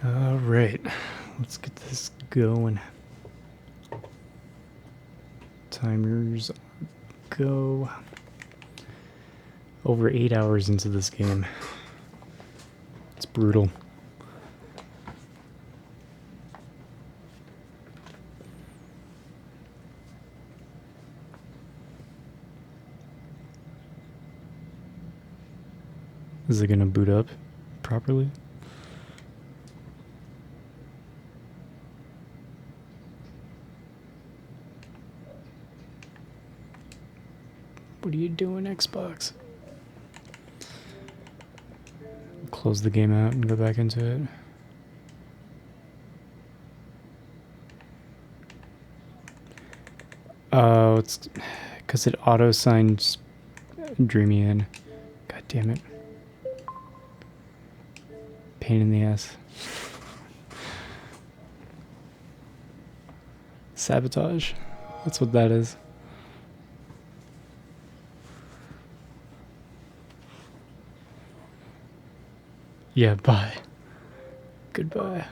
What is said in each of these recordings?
All right, let's get this going. Timers go. Over 8 hours into this game. It's brutal. Is it gonna boot up properly? What are you doing, Xbox? Close the game out and go back into it. Oh, it's because it auto-signs Dreamy in. God damn it. Pain in the ass. Sabotage. That's what that is. Yeah, bye. Goodbye.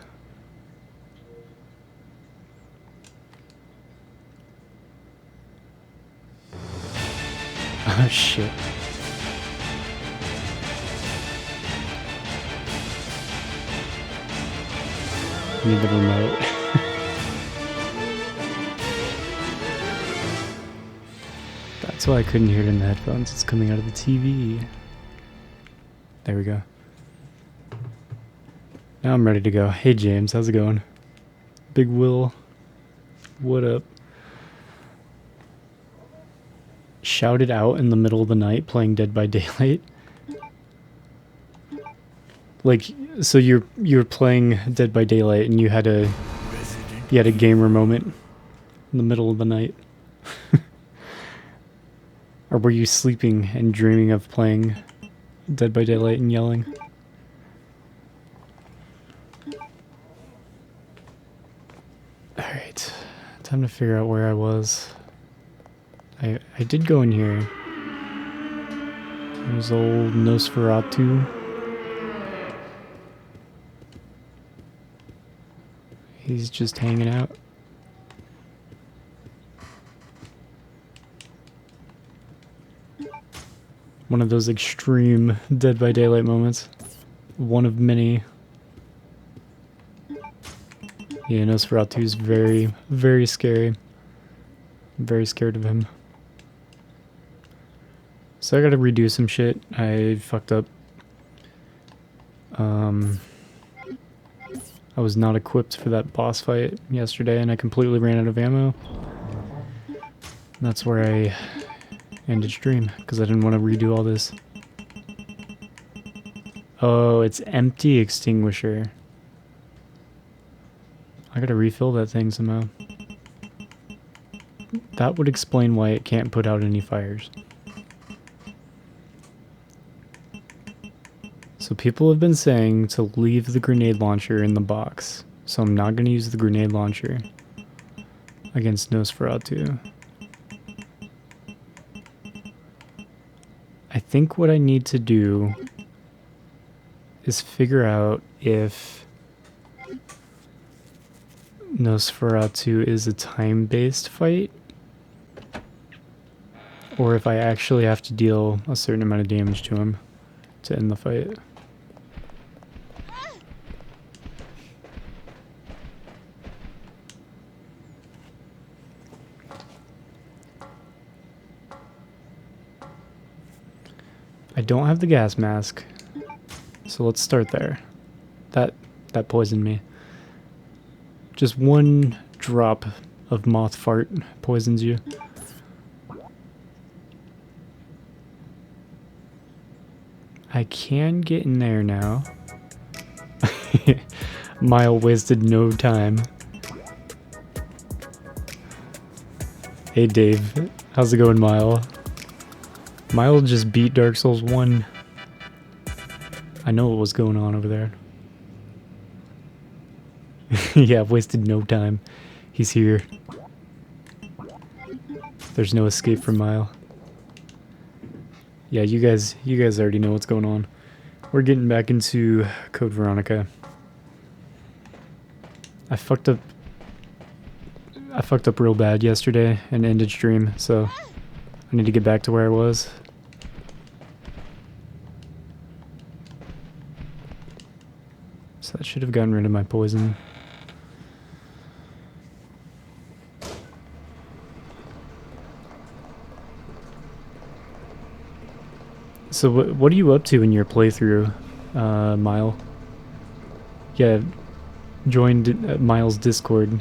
Oh shit. Need the remote. That's why I couldn't hear it in the headphones. It's coming out of the TV. There we go. Now I'm ready to go. Hey James, how's it going? Big Will, what up? Shouted out in the middle of the night playing Dead by Daylight. Like, so you're playing Dead by Daylight and you had a gamer moment in the middle of the night. Or were you sleeping and dreaming of playing Dead by Daylight and yelling? Alright, time to figure out where I was. I did go in here. There's old Nosferatu. He's just hanging out. One of those extreme Dead by Daylight moments. One of many. Yeah, Nosferatu is very, very scary. I'm very scared of him. So I gotta redo some shit. I fucked up. I was not equipped for that boss fight yesterday and I completely ran out of ammo. That's where I ended stream, because I didn't want to redo all this. Oh, it's empty extinguisher. I gotta refill that thing somehow. That would explain why it can't put out any fires. So people have been saying to leave the grenade launcher in the box. So I'm not going to use the grenade launcher against Nosferatu. I think what I need to do is figure out if Nosferatu is a time-based fight, or if I actually have to deal a certain amount of damage to him to end the fight. I don't have the gas mask, so let's start there. That poisoned me. Just one drop of moth fart poisons you. I can get in there now. Mile wasted no time. Hey Dave, how's it going, Mile? Mile just beat Dark Souls 1. I know what was going on over there. Yeah, I've wasted no time. He's here. There's no escape from Mile. Yeah, you guys already know what's going on. We're getting back into Code Veronica. I fucked up real bad yesterday and ended stream, so I need to get back to where I was. So that should have gotten rid of my poison. So what are you up to in your playthrough, Mile? Yeah, joined Miles' Discord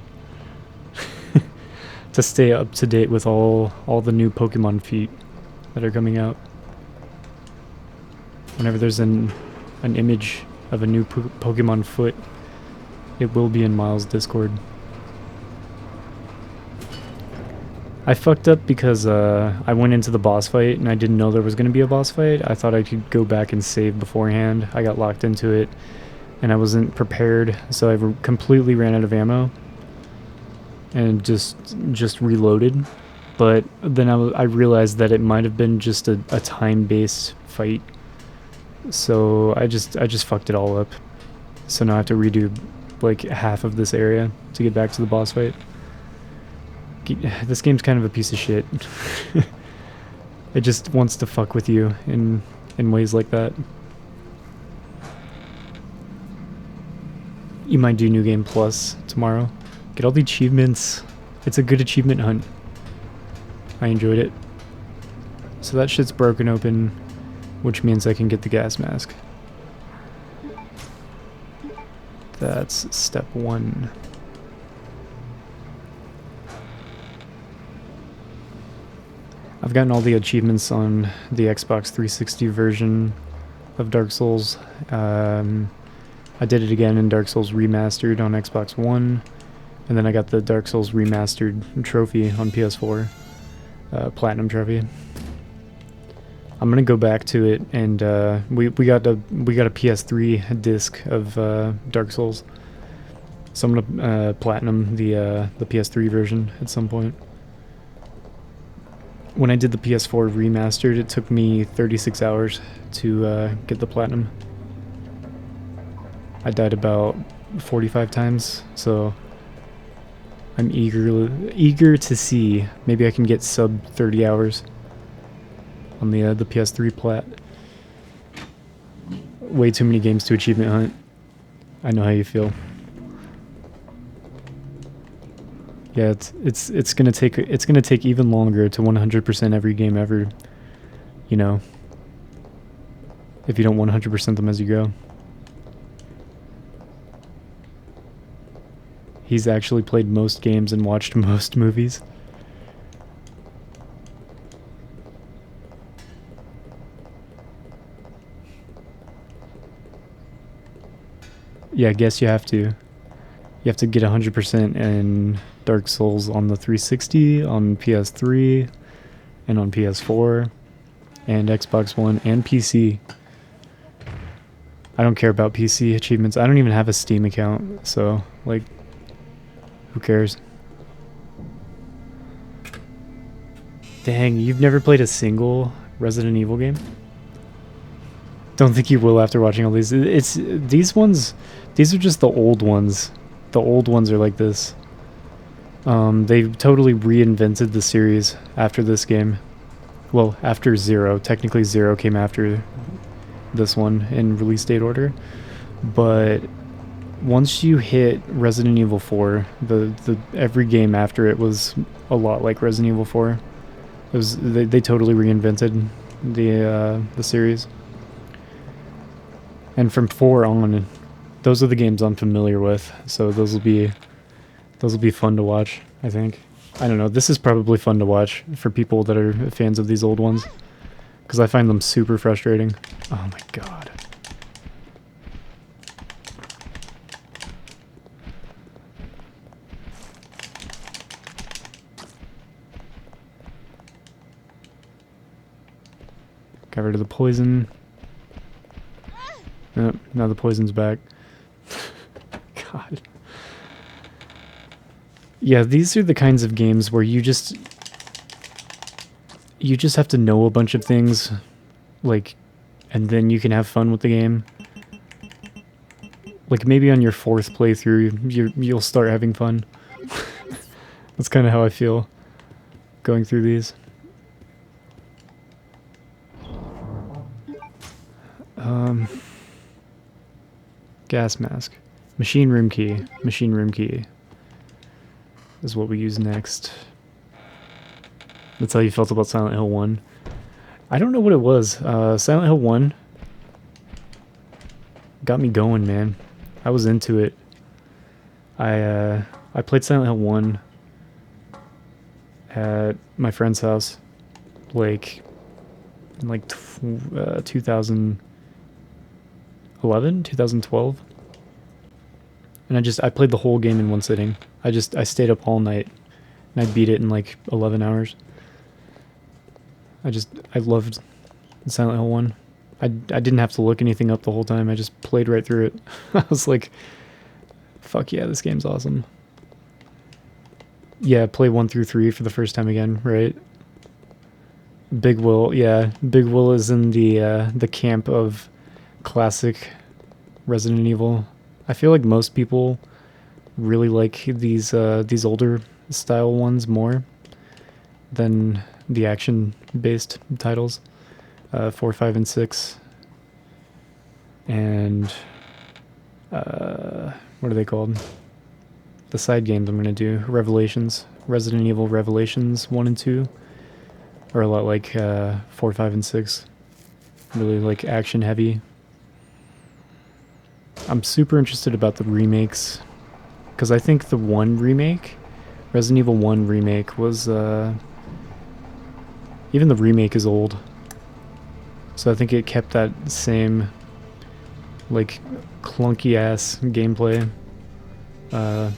to stay up to date with all the new Pokemon feet that are coming out. Whenever there's an image of a new Pokemon foot, it will be in Miles' Discord. I fucked up because I went into the boss fight and I didn't know there was going to be a boss fight. I thought I could go back and save beforehand. I got locked into it and I wasn't prepared, so I completely ran out of ammo and just reloaded. But then I realized that it might have been just a time-based fight, so I just fucked it all up. So now I have to redo like half of this area to get back to the boss fight. This game's kind of a piece of shit. It just wants to fuck with you in ways like that. You might do New Game Plus tomorrow. Get all the achievements. It's a good achievement hunt. I enjoyed it. So that shit's broken open, which means I can get the gas mask. That's step 1. I've gotten all the achievements on the Xbox 360 version of Dark Souls. I did it again in Dark Souls Remastered on Xbox One, and then I got the Dark Souls Remastered trophy on PS4, Platinum trophy. I'm gonna go back to it, and we got a PS3 disc of Dark Souls, so I'm gonna platinum the PS3 version at some point. When I did the PS4 remastered, it took me 36 hours to get the platinum. I died about 45 times, so I'm eager to see. Maybe I can get sub 30 hours on the PS3 plat. Way too many games to achievement hunt. I know how you feel. Yeah, it's gonna take even longer to 100% every game ever. You know, if you don't 100% them as you go. He's actually played most games and watched most movies. Yeah, I guess you have to. You have to get 100% in Dark Souls on the 360, on PS3, and on PS4, and Xbox One, and PC. I don't care about PC achievements. I don't even have a Steam account, so, like, who cares? Dang, you've never played a single Resident Evil game? Don't think you will after watching all these. These ones, these are just the old ones. The old ones are like this. They totally reinvented the series after this game. Well, after Zero. Technically Zero came after this one in release date order. But once you hit Resident Evil 4, every game after it was a lot like Resident Evil 4. It was they totally reinvented the series. And from 4 on, those are the games I'm familiar with, so those will be fun to watch, I think. I don't know, this is probably fun to watch for people that are fans of these old ones, because I find them super frustrating. Oh my god. Got rid of the poison. Nope, now the poison's back. God. Yeah, these are the kinds of games where you just have to know a bunch of things, like, and then you can have fun with the game. Like maybe on your 4th playthrough, you'll start having fun. That's kind of how I feel going through these. Gas mask. Machine room key. Machine room key is what we use next. That's how you felt about Silent Hill 1. I don't know what it was. Silent Hill 1 got me going, man. I was into it. I played Silent Hill 1 at my friend's house, like in 2011, 2012. And I played the whole game in one sitting. I stayed up all night and I beat it in like 11 hours. I loved Silent Hill 1. I didn't have to look anything up the whole time. I just played right through it. I was like, fuck yeah, this game's awesome. Yeah, play 1 through 3 for the first time again, right? Big Will, yeah. Big Will is in the camp of classic Resident Evil. I feel like most people really like these older style ones more than the action-based titles. 4, 5, and 6. And what are they called? The side games I'm gonna do. Revelations. Resident Evil Revelations 1 and 2 are a lot like 4, 5, and 6. Really like action heavy. I'm super interested about the remakes, because I think the 1 remake, Resident Evil 1 remake, was even the remake is old. So I think it kept that same like clunky ass gameplay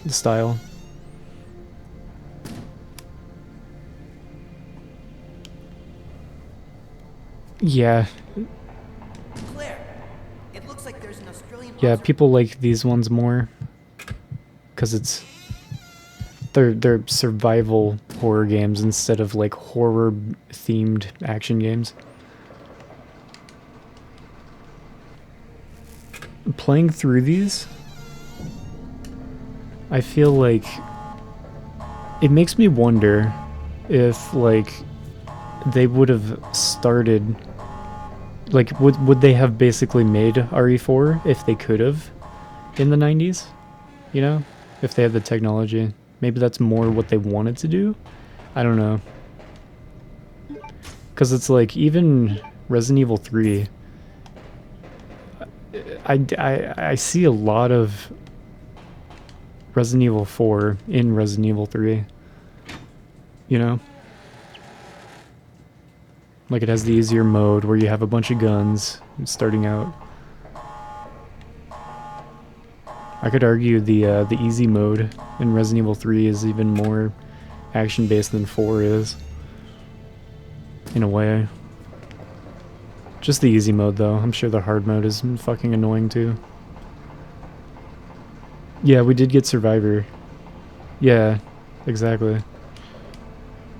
style. Yeah. Claire, it looks like there's an Australian Yeah, people like these ones more because they're survival horror games instead of like horror themed action games. Playing through these, I feel like it makes me wonder if like they would have started, like would they have basically made RE4 if they could have in the 90s, you know, if they had the technology. Maybe that's more what they wanted to do. I don't know, because it's like even Resident Evil 3, I see a lot of Resident Evil 4 in Resident Evil 3, you know? Like it has the easier mode where you have a bunch of guns starting out. I could argue the easy mode in Resident Evil 3 is even more action-based than 4 is, in a way. Just the easy mode, though. I'm sure the hard mode is fucking annoying, too. Yeah, we did get Survivor. Yeah, exactly.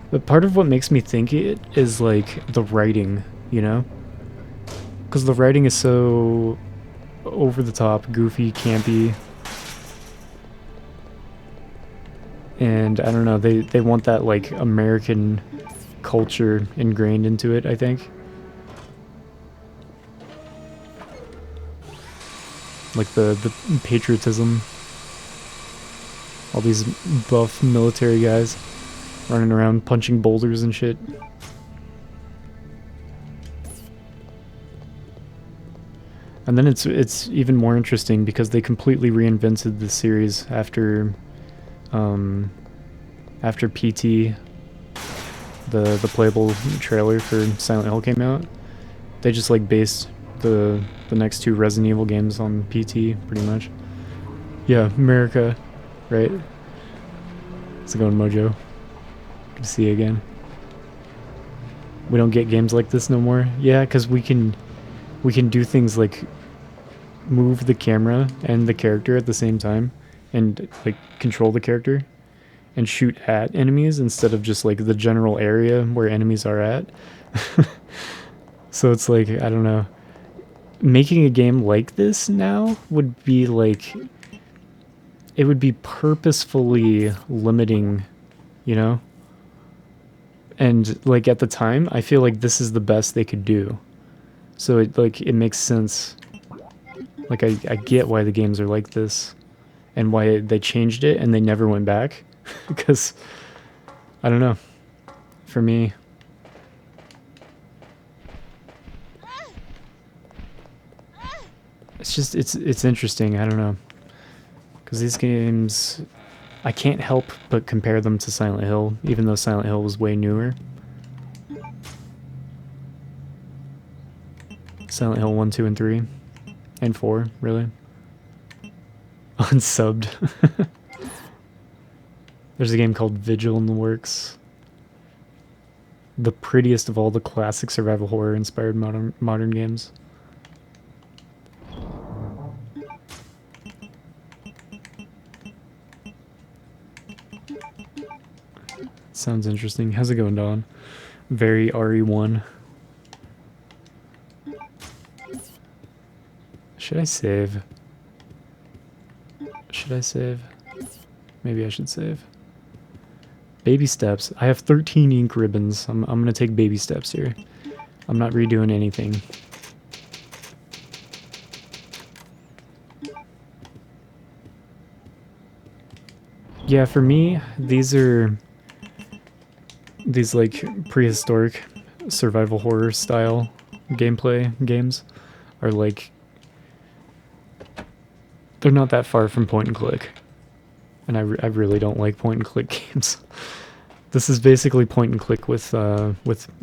But part of what makes me think it is, like, the writing, you know? Because the writing is so over-the-top, goofy, campy. And, I don't know, they want that, like, American culture ingrained into it, I think. Like the patriotism. All these buff military guys running around punching boulders and shit. And then it's even more interesting because they completely reinvented the series after PT, the playable trailer for Silent Hill came out. They just like based the next 2 Resident Evil games on PT, pretty much. Yeah, America, right? How's it going, Mojo? Good to see you again. We don't get games like this no more. Yeah, because we can do things like move the camera and the character at the same time, and like control the character and shoot at enemies instead of just like the general area where enemies are at. So it's like, I don't know. Making a game like this now would be like, it would be purposefully limiting, you know? And like at the time, I feel like this is the best they could do. So it makes sense Like, I get why the games are like this and why they changed it and they never went back. Because, I don't know. For me, it's interesting. I don't know. Because these games, I can't help but compare them to Silent Hill, even though Silent Hill was way newer. Silent Hill 1, 2, and 3. And 4, really. Unsubbed. There's a game called Vigil in the works. The prettiest of all the classic survival horror inspired modern games. Sounds interesting. How's it going, Dawn? Very RE1. Should I save? Should I save? Maybe I should save. Baby steps. I have 13 ink ribbons. I'm gonna take baby steps here. I'm not redoing anything. Yeah, for me, these like prehistoric survival horror style gameplay games are like, they're not that far from point and click. And I really don't like point and click games. This is basically point and click with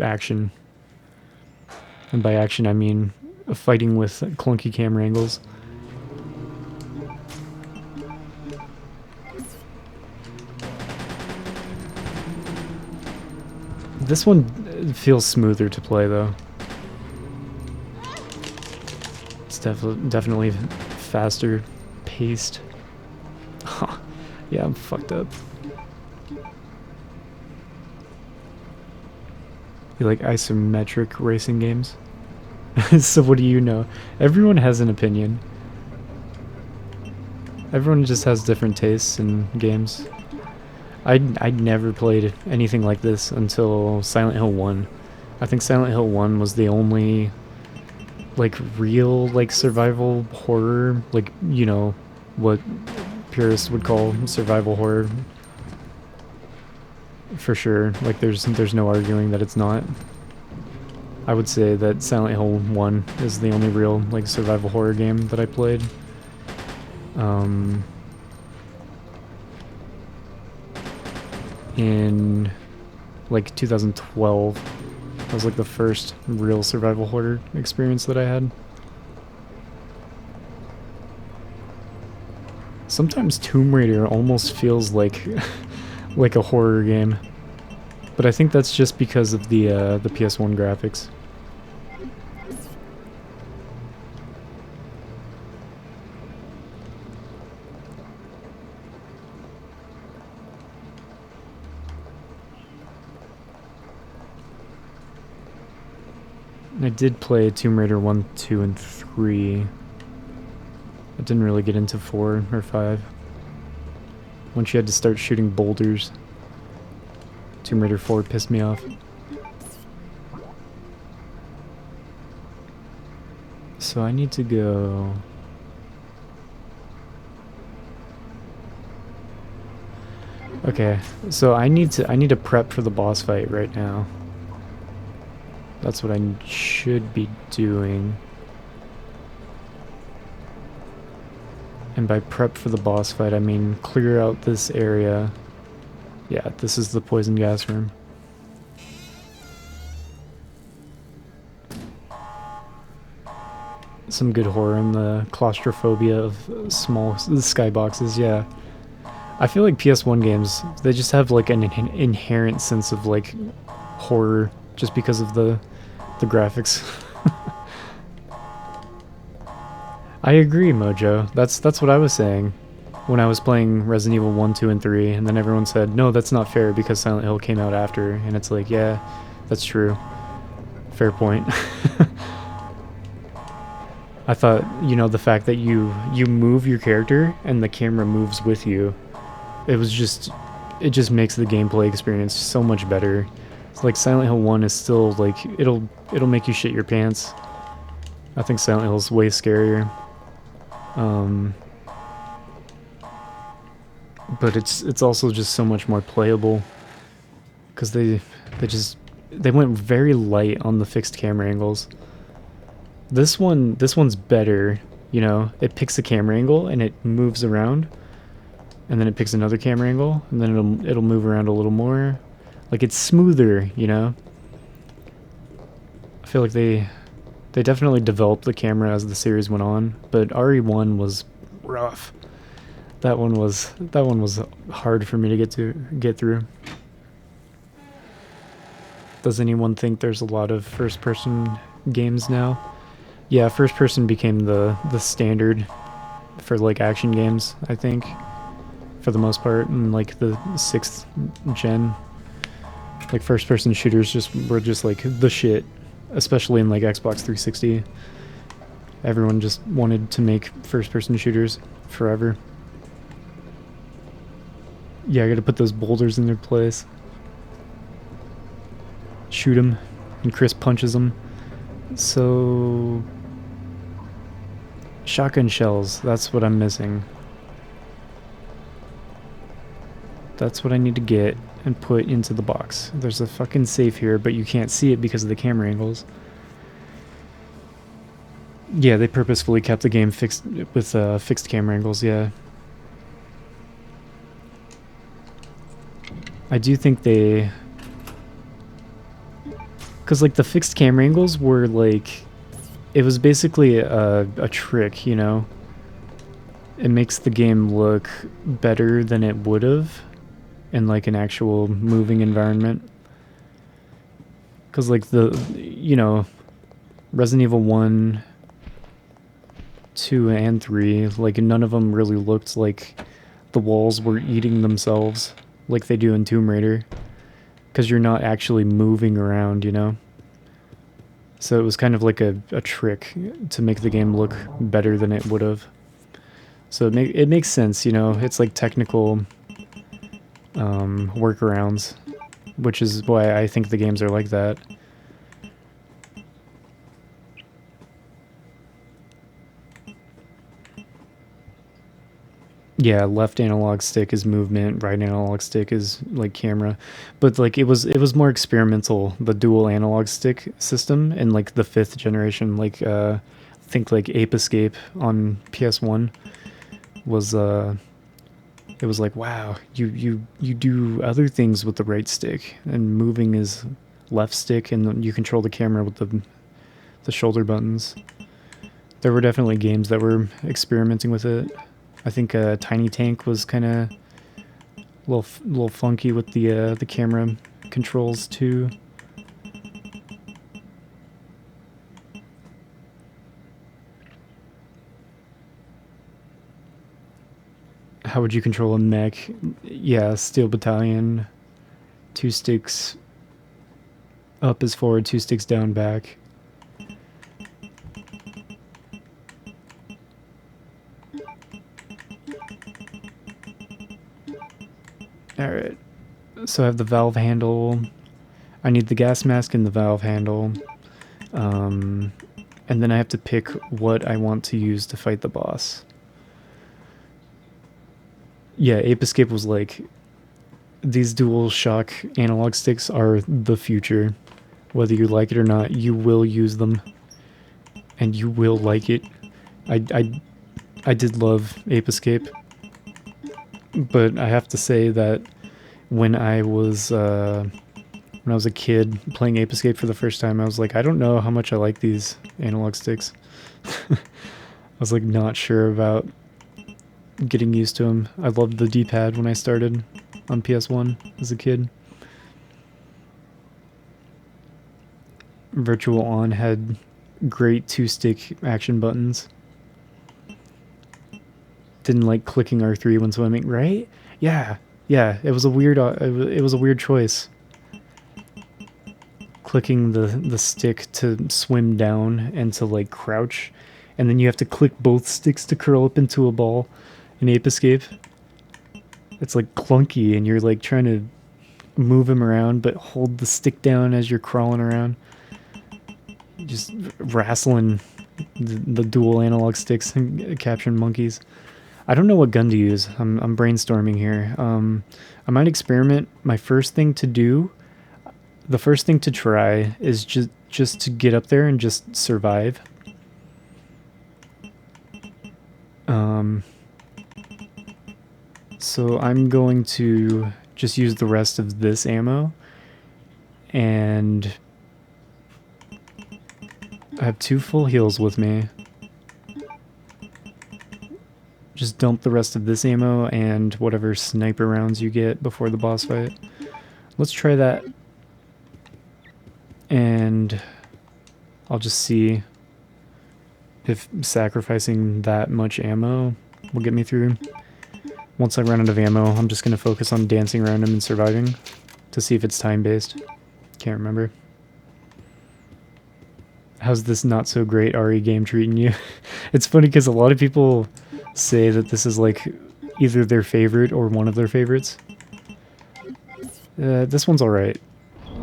action. And by action I mean fighting with clunky camera angles. This one feels smoother to play though. It's definitely faster paced. Yeah, I'm fucked up. You like isometric racing games? So what do you know? Everyone has an opinion. Everyone just has different tastes in games. I'd never played anything like this until Silent Hill 1. I think Silent Hill 1 was the only like real like survival horror, like, you know, what purists would call survival horror. For sure. Like there's no arguing that it's not. I would say that Silent Hill 1 is the only real like survival horror game that I played. In like 2012. That was like the first real survival horror experience that I had. Sometimes Tomb Raider almost feels like like a horror game. But I think that's just because of the PS1 graphics. I did play Tomb Raider 1, 2, and 3. I didn't really get into 4 or 5. Once you had to start shooting boulders, Tomb Raider 4 pissed me off. So I need to go... Okay, so I need to prep for the boss fight right now. That's what I should be doing. And by prep for the boss fight, I mean clear out this area. Yeah, this is the poison gas room. Some good horror in the claustrophobia of small skyboxes, yeah. I feel like PS1 games, they just have like an inherent sense of like horror just because of the graphics. I agree, Mojo. That's what I was saying when I was playing Resident Evil 1, 2, and 3, and then everyone said, no, that's not fair because Silent Hill came out after, and it's like, yeah, that's true. Fair point. I thought, you know, the fact that you move your character and the camera moves with you, it just makes the gameplay experience so much better. It's like Silent Hill 1 is still like, it'll make you shit your pants. I think Silent Hill's way scarier. Um, but it's also just so much more playable because they went very light on the fixed camera angles. This one's better. You know, it picks a camera angle and it moves around, and then it picks another camera angle, and then it'll move around a little more. Like it's smoother, you know. I feel like they definitely developed the camera as the series went on, but RE1 was rough. That one was hard for me to get through. Does anyone think there's a lot of first person games now? Yeah, first person became the standard for like action games, I think, for the most part, in like the 6th gen. Like first person shooters were just like the shit, especially in like Xbox 360. Everyone just wanted to make first person shooters forever. Yeah, I gotta put those boulders in their place. Shoot them, and Chris punches them. So shotgun shells, that's what I'm missing. That's what I need to get and put into the box. There's a fucking safe here, but you can't see it because of the camera angles. Yeah, they purposefully kept the game fixed with fixed camera angles, yeah. I do think they... Because, like, the fixed camera angles were, like... It was basically a trick, you know? It makes the game look better than it would have in, like, an actual moving environment. Because, like, you know, Resident Evil 1, 2, and 3, like, none of them really looked like the walls were eating themselves like they do in Tomb Raider. Because you're not actually moving around, you know? So it was kind of like a trick to make the game look better than it would have. So it makes sense, you know? It's like technical workarounds, which is why I think the games are like that. Yeah, left analog stick is movement, right analog stick is like camera. But like it was more experimental, the dual analog stick system in like the 5th generation, like think like Ape Escape on PS1 was it was like, wow, you do other things with the right stick, and moving is left stick, and you control the camera with the shoulder buttons. There were definitely games that were experimenting with it. I think Tiny Tank was kind of little funky with the camera controls too. How would you control a mech? Yeah, Steel Battalion. 2 sticks up is forward, 2 sticks down back. Alright, so I have the valve handle. I need the gas mask and the valve handle. And then I have to pick what I want to use to fight the boss. Yeah, Ape Escape was like, these dual shock analog sticks are the future. Whether you like it or not, you will use them. And you will like it. I did love Ape Escape. But I have to say that when I was a kid playing Ape Escape for the first time, I was like, I don't know how much I like these analog sticks. I was like not sure about getting used to them. I loved the D-pad when I started on PS1 as a kid. Virtual On had great 2-stick action buttons. Didn't like clicking R3 when swimming, right? Yeah, it was a weird. It was a weird choice. Clicking the stick to swim down and to like crouch, and then you have to click both sticks to curl up into a ball in Ape Escape. It's like clunky, and you're like trying to move him around, but hold the stick down as you're crawling around. Just wrestling the dual analog sticks and capturing monkeys. I don't know what gun to use. I'm brainstorming here. I might experiment. My first thing to do, the first thing to try is just to get up there and just survive. So I'm going to just use the rest of this ammo, and I have 2 full heals with me. Just dump the rest of this ammo and whatever sniper rounds you get before the boss fight. Let's try that. And I'll just see if sacrificing that much ammo will get me through. Once I run out of ammo, I'm just going to focus on dancing around him and surviving to see if it's time-based. Can't remember. How's this not so great RE game treating you? It's funny because a lot of people say that this is like either their favorite or one of their favorites. This one's alright.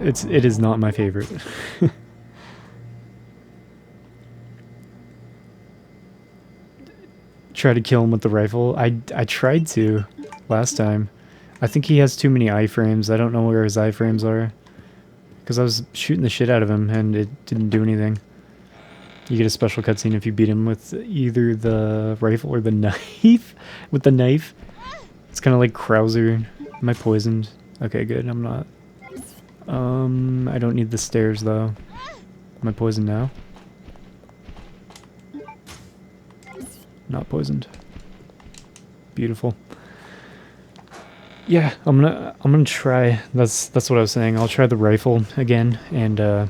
It is not my favorite. Try to kill him with the rifle. I tried to last time. I think he has too many iframes. I don't know where his iframes are. Because I was shooting the shit out of him and it didn't do anything. You get a special cutscene if you beat him with either the rifle or the knife. With the knife. It's kind of like Krauser. Am I poisoned? Okay, good. I'm not. I don't need the stairs though. Am I poisoned now? Not poisoned. Beautiful. Yeah, I'm gonna try. That's what I was saying. I'll try the rifle again, and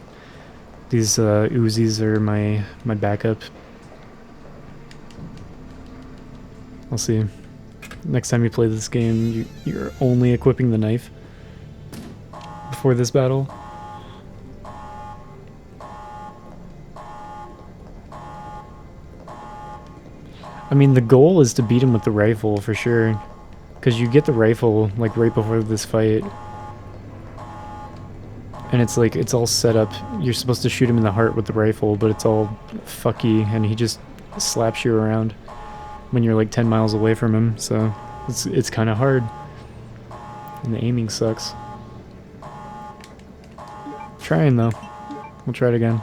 these Uzis are my backup. I'll see. Next time you play this game, you're only equipping the knife before this battle. I mean, the goal is to beat him with the rifle for sure, because you get the rifle like right before this fight, and it's like it's all set up. You're supposed to shoot him in the heart with the rifle, but it's all fucky, and he just slaps you around when you're like 10 miles away from him. So it's kind of hard, and the aiming sucks. Trying though. We'll try it again.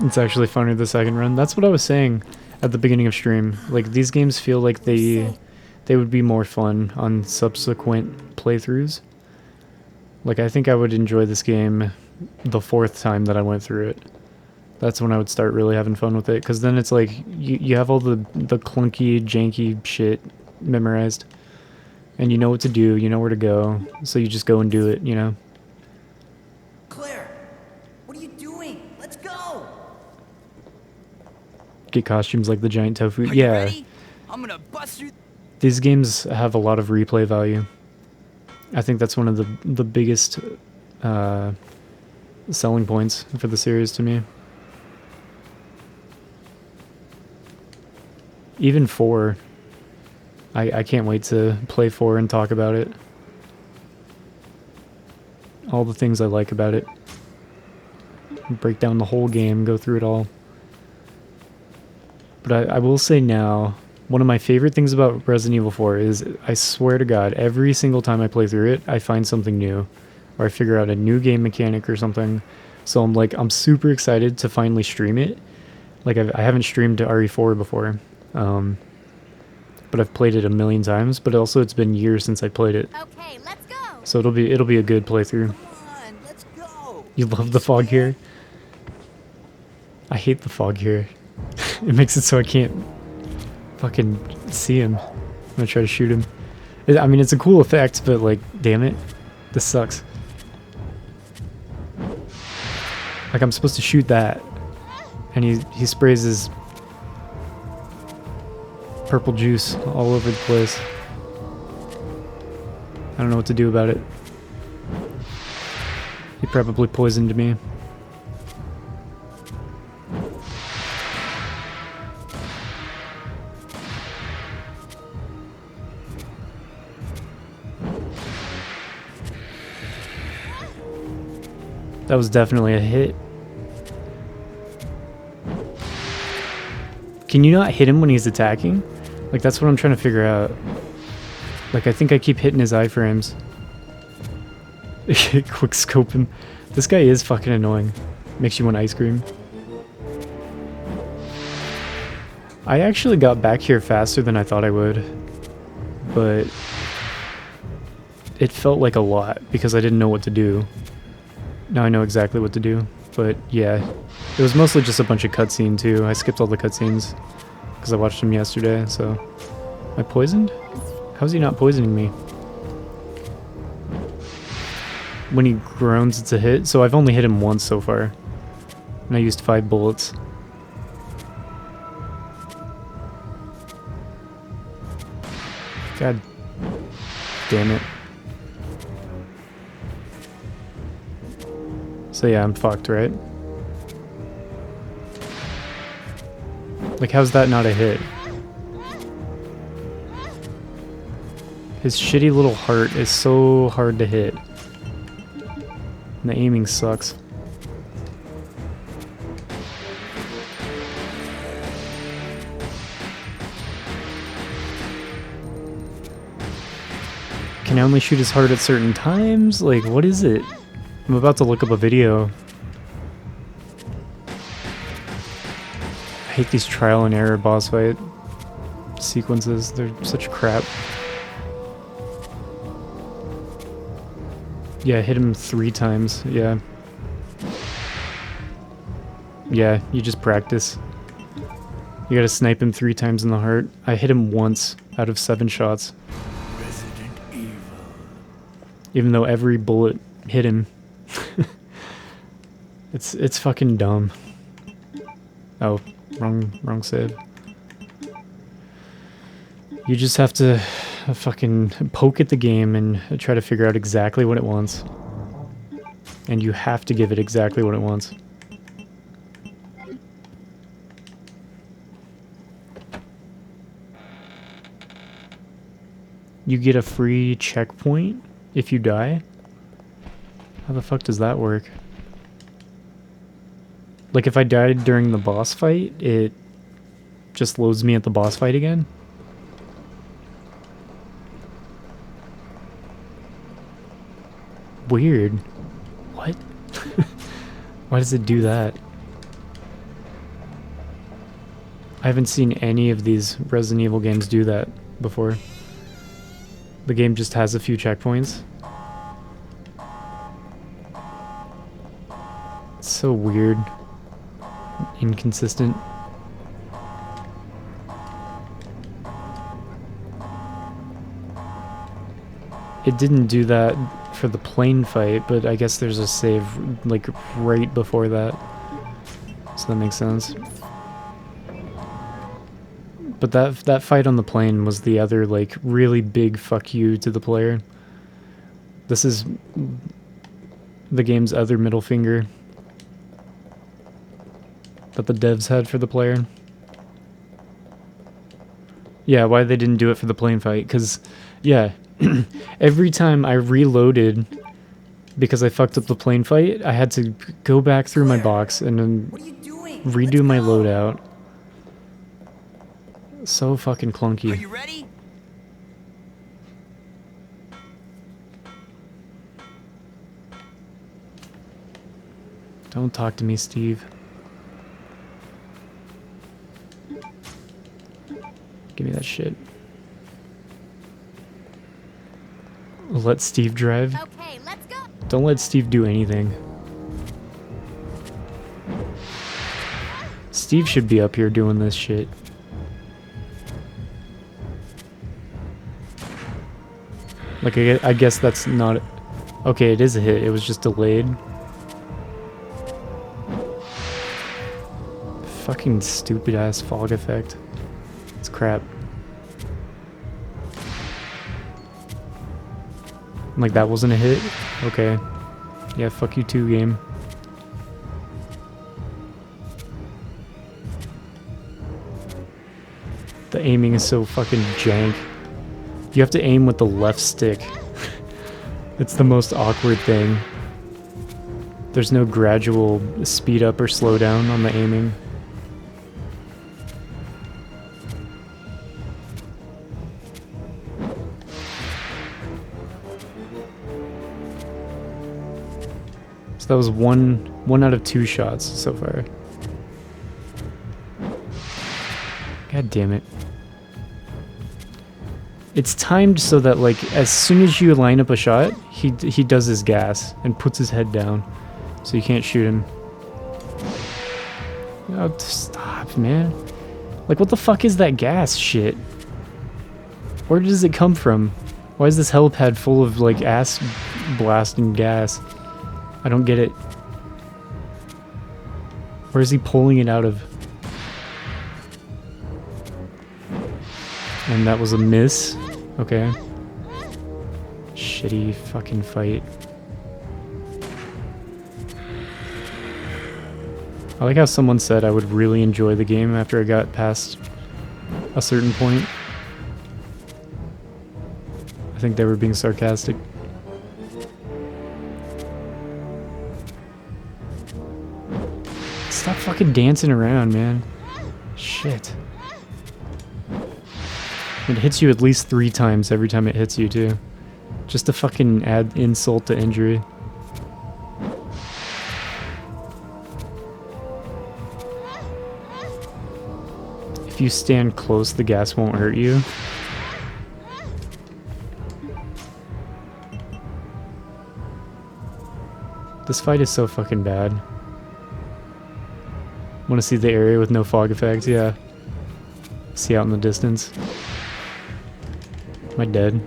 It's actually funner the second run. That's what I was saying at the beginning of stream. Like, these games feel like they would be more fun on subsequent playthroughs. Like, I think I would enjoy this game the 4th time that I went through it. That's when I would start really having fun with it, because then it's like you have all the clunky, janky shit memorized, and you know what to do, you know where to go, so you just go and do it, you know? Claire, what are you doing? Let's go! Get costumes like the giant tofu. Are Yeah. you ready? I'm gonna bust through. These games have a lot of replay value. I think that's one of the biggest selling points for the series to me. Even 4. I can't wait to play 4 and talk about it. All the things I like about it. Break down the whole game, go through it all. But I will say now, one of my favorite things about Resident Evil 4 is, I swear to God, every single time I play through it, I find something new. Or I figure out a new game mechanic or something. So I'm super excited to finally stream it. Like, I haven't streamed to RE4 before. But I've played it a million times, but also it's been years since I played it. Okay, let's go. So it'll be a good playthrough. Come on, let's go! You love the fog here? I hate the fog here. It makes it so I can't fucking see him. I'm gonna try to shoot him. I mean, it's a cool effect, but like, damn it. This sucks. Like, I'm supposed to shoot that, and he sprays his purple juice all over the place. I don't know what to do about it. He probably poisoned me. That was definitely a hit. Can you not hit him when he's attacking? Like, that's what I'm trying to figure out. Like, I think I keep hitting his iframes. Quick scope him. This guy is fucking annoying. Makes you want ice cream. I actually got back here faster than I thought I would. But it felt like a lot because I didn't know what to do. Now I know exactly what to do. But yeah, it was mostly just a bunch of cutscene too. I skipped all the cutscenes because I watched them yesterday, so... Am I poisoned? How's he not poisoning me? When he groans, it's a hit. So I've only hit him once so far. And I used 5 bullets. God damn it. So yeah, I'm fucked, right? Like, how's that not a hit? His shitty little heart is so hard to hit. And the aiming sucks. Can I only shoot his heart at certain times? Like, what is it? I'm about to look up a video. I hate these trial and error boss fight sequences. They're such crap. Yeah, I hit him 3 times. Yeah. Yeah, you just practice. You gotta snipe him 3 times in the heart. I hit him once out of 7 shots. Resident Evil. Even though every bullet hit him. It's fucking dumb. Oh, wrong save. You just have to fucking poke at the game and try to figure out exactly what it wants. And you have to give it exactly what it wants. You get a free checkpoint if you die? How the fuck does that work? Like, if I died during the boss fight, it just loads me at the boss fight again? Weird. What? Why does it do that? I haven't seen any of these Resident Evil games do that before. The game just has a few checkpoints. It's so weird. Inconsistent. It didn't do that for the plane fight, but I guess there's a save like right before that. So that makes sense. But that fight on the plane was the other like really big fuck you to the player. This is the game's other middle finger that the devs had for the player. Yeah, why they didn't do it for the plane fight? Because, yeah, every time I reloaded because I fucked up the plane fight, I had to go back through my box and then What are you doing? redo my loadout. So fucking clunky. Are you ready? Don't talk to me, Steve. Give me that shit. Let Steve drive. Okay, let's go. Don't let Steve do anything. Steve should be up here doing this shit. Like, I guess that's not... Okay, it is a hit. It was just delayed. Fucking stupid ass fog effect. It's crap. Like, that wasn't a hit? Okay. Yeah, fuck you too, game. The aiming is so fucking jank. You have to aim with the left stick. It's the most awkward thing. There's no gradual speed up or slow down on the aiming. So that was one out of 2 shots so far. God damn it. It's timed so that, like, as soon as you line up a shot, he does his gas and puts his head down, so you can't shoot him. Oh, stop, man. Like, what the fuck is that gas shit? Where does it come from? Why is this helipad full of, like, ass blasting gas? I don't get it. Where is he pulling it out of? And that was a miss. Okay. Shitty fucking fight. I like how someone said I would really enjoy the game after I got past a certain point. I think they were being sarcastic. Stop fucking dancing around, man. Shit. It hits you at least 3 times every time it hits you, too. Just to fucking add insult to injury. If you stand close, the gas won't hurt you. This fight is so fucking bad. Want to see the area with no fog effects? Yeah. See out in the distance. Am I dead?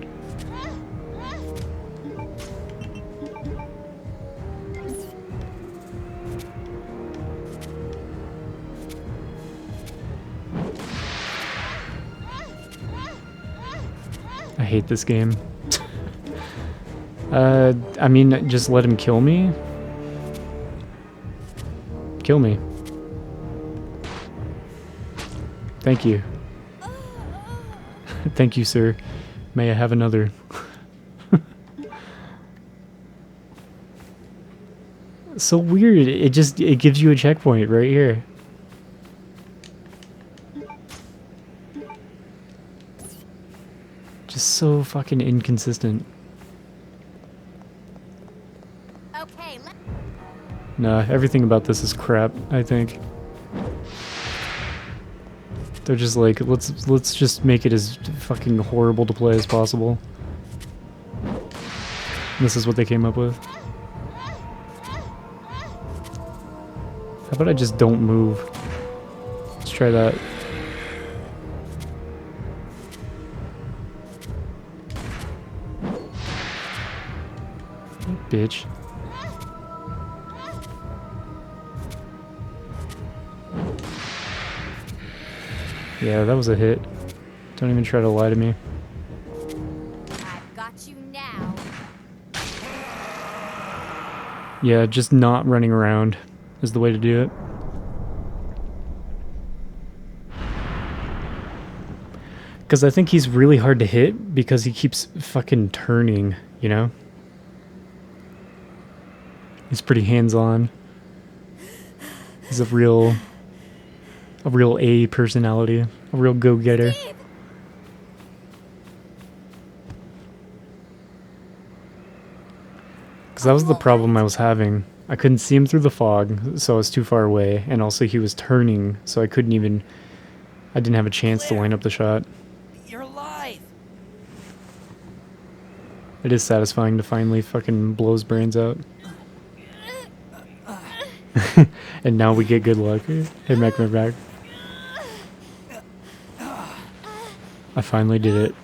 I hate this game. I mean, just let him kill me? Kill me. Thank you. Thank you, sir. May I have another? So weird. It gives you a checkpoint right here. Just so fucking inconsistent. Okay, Nah, everything about this is crap, I think. They're just like, let's just make it as fucking horrible to play as possible. This is what they came up with. How about I just don't move? Let's try that. Bitch. Yeah, that was a hit. Don't even try to lie to me. I've got you now. Yeah, just not running around is the way to do it. Because I think he's really hard to hit because he keeps fucking turning, you know? He's pretty hands-on. He's a real A personality, a real go-getter. Because that was the problem I was having. I couldn't see him through the fog, so I was too far away, and also he was turning, so I didn't have a chance to line up the shot. You're alive. It is satisfying to finally fucking blow his brains out. And now we get good luck. Hey, Mac, back. I finally did it.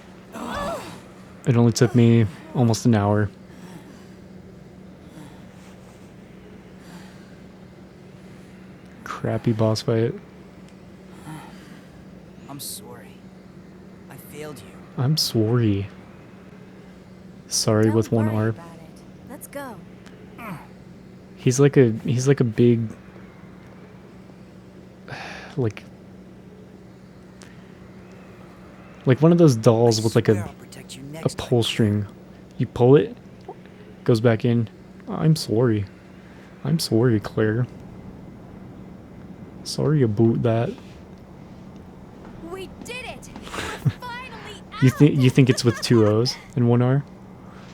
It only took me almost an hour. Crappy boss fight. I'm sorry. I failed you. I'm sorry. Sorry Don't with one worry R. about it. Let's go. He's like a big like one of those dolls with like Swear a I'll protect you next time. pull string. You pull it, goes back in. I'm sorry. I'm sorry, Claire. Sorry about that. We did it! We're finally out! You think it's with two O's and one R?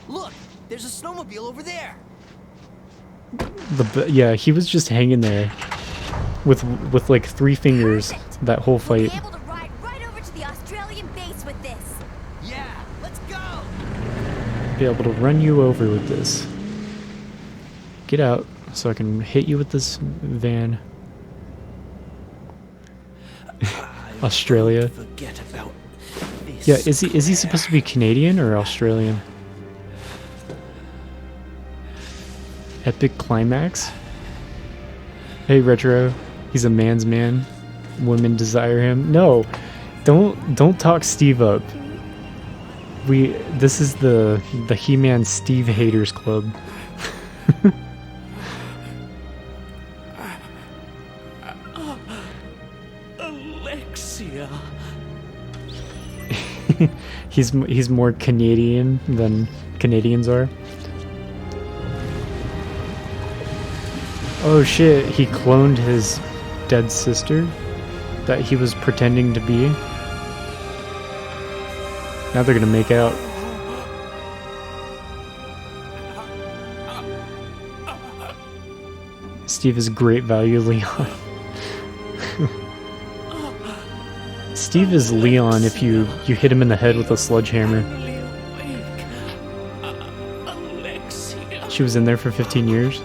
Look, there's a snowmobile over there. Yeah, he was just hanging there with like 3 fingers Perfect. that whole We'll fight. be able to ride right over to the Australian base with this. Yeah, let's go. Be able to run you over with this. Get out so I can hit you with this van. Australia. Forget about this. Yeah, is he supposed to be Canadian or Australian? Epic climax? Hey Retro, he's a man's man. Women desire him. No, don't talk Steve up. This is the He-Man Steve Haters Club. Alexia. He's more Canadian than Canadians are. Oh shit, he cloned his dead sister that he was pretending to be. Now they're gonna make out. Steve is great value, Leon. Steve is Leon if you hit him in the head with a sledgehammer. She was in there for 15 years.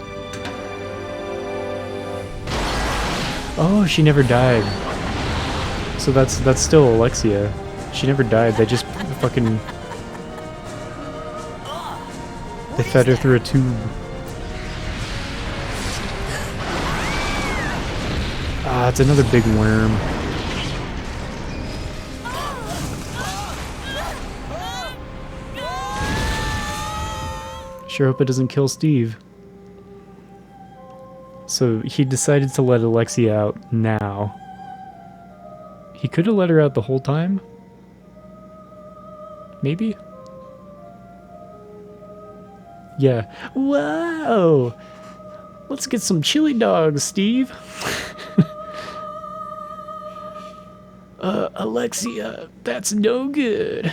Oh, she never died. So that's still Alexia. She never died. They just fucking they fed her through a tube. Ah, it's another big worm. Sure hope it doesn't kill Steve. So he decided to let Alexia out now. He could have let her out the whole time. Maybe? Yeah. Whoa! Let's get some chili dogs, Steve. Alexia, that's no good.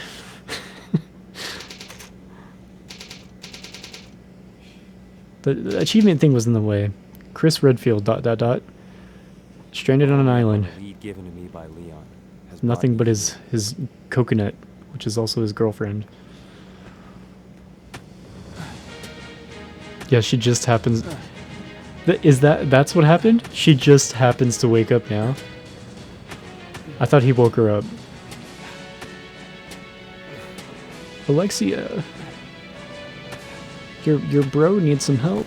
The achievement thing was in the way. Chris Redfield, ... Stranded on an island. Lead given to me by Leon has Nothing brought but me his coconut, which is also his girlfriend. Yeah, she just happens... That's what happened? She just happens to wake up now? I thought he woke her up. Alexia! Your bro needs some help.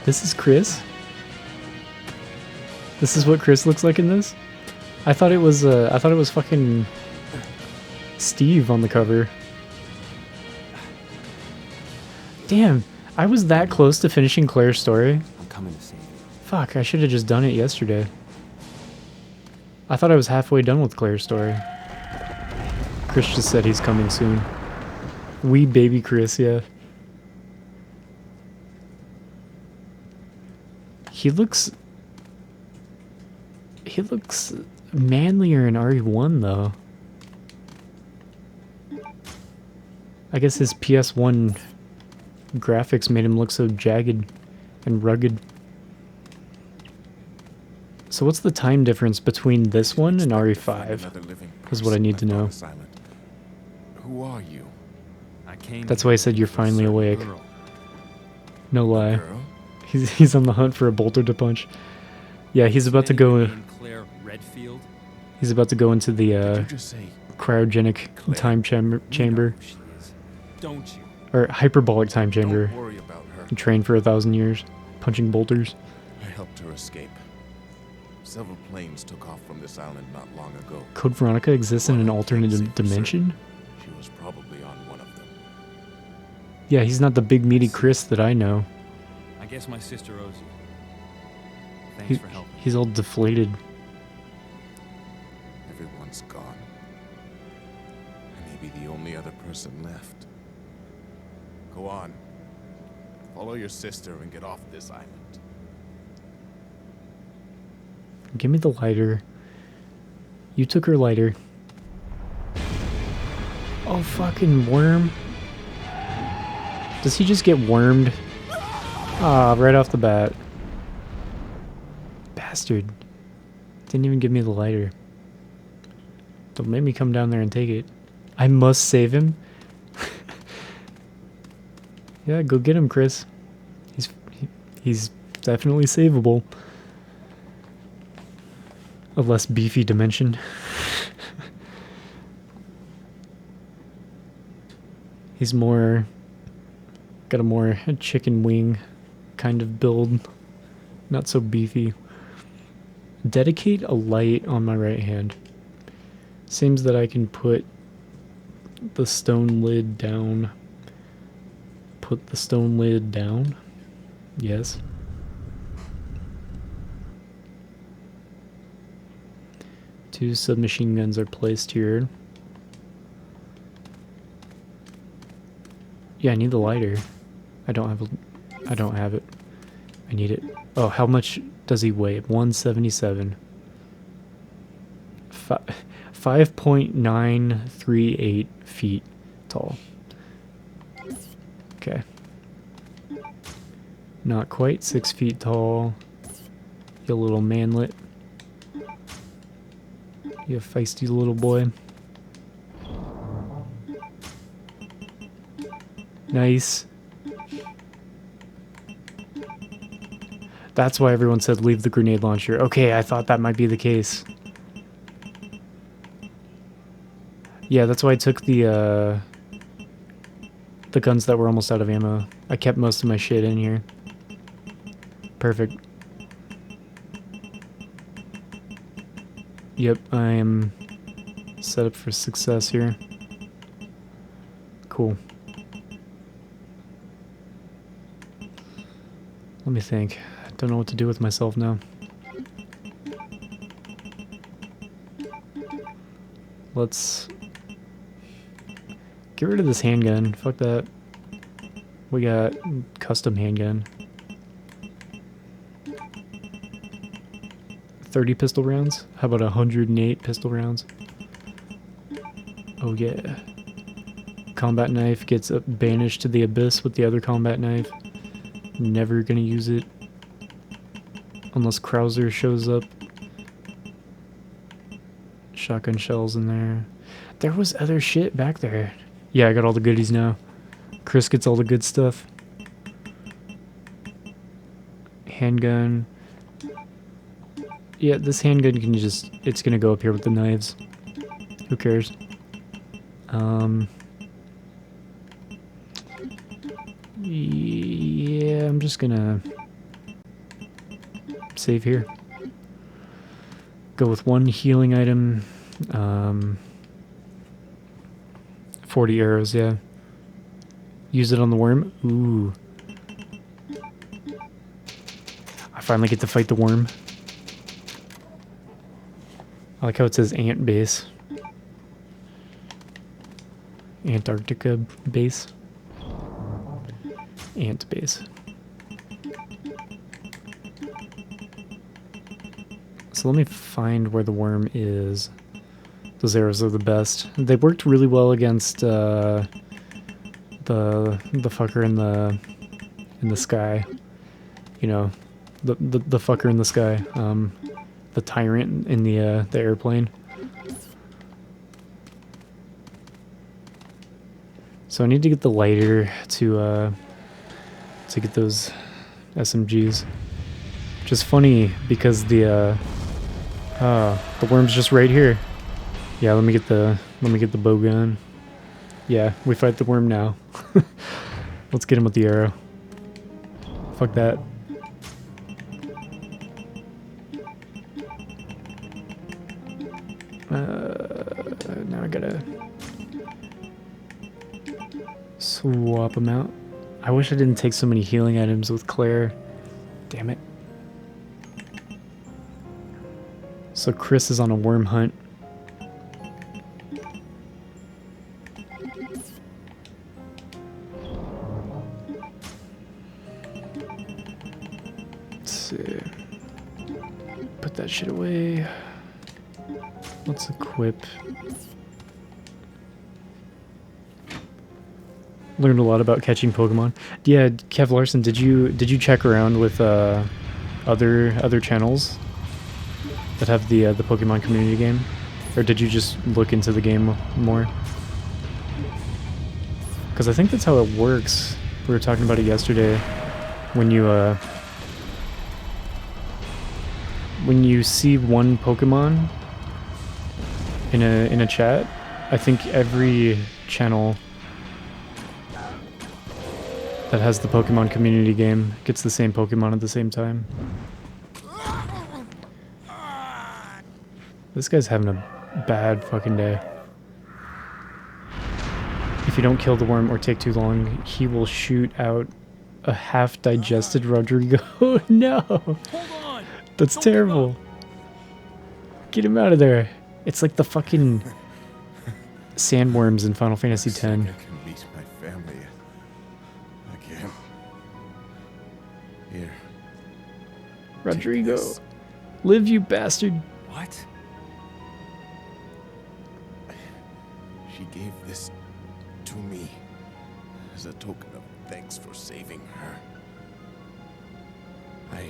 This is Chris? This is what Chris looks like in this? I thought it was fucking Steve on the cover. Damn, I was that close to finishing Claire's story. I'm coming to save you. Fuck, I should have just done it yesterday. I thought I was halfway done with Claire's story. Chris just said he's coming soon. Wee baby Chris, yeah. He looks manlier in RE1 though. I guess his PS1 graphics made him look so jagged and rugged. So what's the time difference between this one and RE5? Is what I need to know. Who are you? I came That's why I said you're finally awake. girl. No lie. Girl? He's on the hunt for a bolter to punch. Yeah, he's about to go. Named Claire Redfield. He's about to go into Did the you just say cryogenic time chamber, You know who she is, don't you? or hyperbolic time chamber, don't worry about her. and train for 1,000 years, punching bolters. I helped her escape. Several planes took off from this island not long ago. Code Veronica exists in an alternate dimension. She was probably on one of them. Yeah, he's not the big meaty Chris that I know. I guess my sister owes you. Thanks for helping. He's all deflated. Everyone's gone. I may be the only other person left. Go on. Follow your sister and get off this island. Give me the lighter. You took her lighter. Oh, fucking worm. Does he just get wormed? Ah, right off the bat. Bastard. Didn't even give me the lighter. Don't make me come down there and take it. I must save him. Yeah, go get him, Chris. He's definitely savable. A less beefy dimension. He's more... got a more chicken wing kind of build. Not so beefy. Dedicate a light on my right hand. Seems that I can put the stone lid down. Put the stone lid down? Yes. Two submachine guns are placed here. Yeah, I need the lighter. I don't have it. I need it. Oh, how much does he weigh? 177. 5.938 feet tall. Okay. Not quite 6 feet tall. You little manlet. You feisty little boy. Nice. That's why everyone said leave the grenade launcher. Okay, I thought that might be the case. Yeah, that's why I took the guns that were almost out of ammo. I kept most of my shit in here. Perfect. Yep, I am set up for success here. Cool. Let me think. I don't know what to do with myself now. Let's get rid of this handgun. Fuck that. We got custom handgun. 30 pistol rounds? How about 108 pistol rounds? Oh yeah. Combat knife gets banished to the abyss with the other combat knife. Never gonna use it. Unless Krauser shows up. Shotgun shells in there. There was other shit back there. Yeah, I got all the goodies now. Chris gets all the good stuff. Handgun. Yeah, this handgun can just... it's gonna go up here with the knives. Who cares? Yeah, I'm just gonna... save here. Go with one healing item. 40 arrows, yeah. Use it on the worm. Ooh. I finally get to fight the worm. I like how it says ant base. Antarctica base. Ant base. So let me find where the worm is. Those arrows are the best. They worked really well against the fucker in the sky. You know, the fucker in the sky. The tyrant in the airplane. So I need to get the lighter to get those SMGs. Which is funny because the worm's just right here. Yeah, let me get the bow gun. Yeah, we fight the worm now. Let's get him with the arrow. Fuck that. Now I gotta swap them out. I wish I didn't take so many healing items with Claire. Damn it. So Chris is on a worm hunt. put that shit away. Let's equip. Learned a lot about catching Pokemon. Yeah, Kev Larson, did you check around with other channels that have the Pokemon community game, or did you just look into the game more? Because I think that's how it works. We were talking about it yesterday. When you see one Pokemon in a chat, I think every channel that has the Pokemon community game gets the same Pokemon at the same time. This guy's having a bad fucking day. If you don't kill the worm or take too long, he will shoot out a half-digested Rodrigo. No! Hold on! That's terrible. Get him out of there. It's like the fucking sandworms in Final Fantasy X. I can meet my family again. Here. Rodrigo. Take this. Live, you bastard. What? She gave this to me as a token of thanks for saving her. I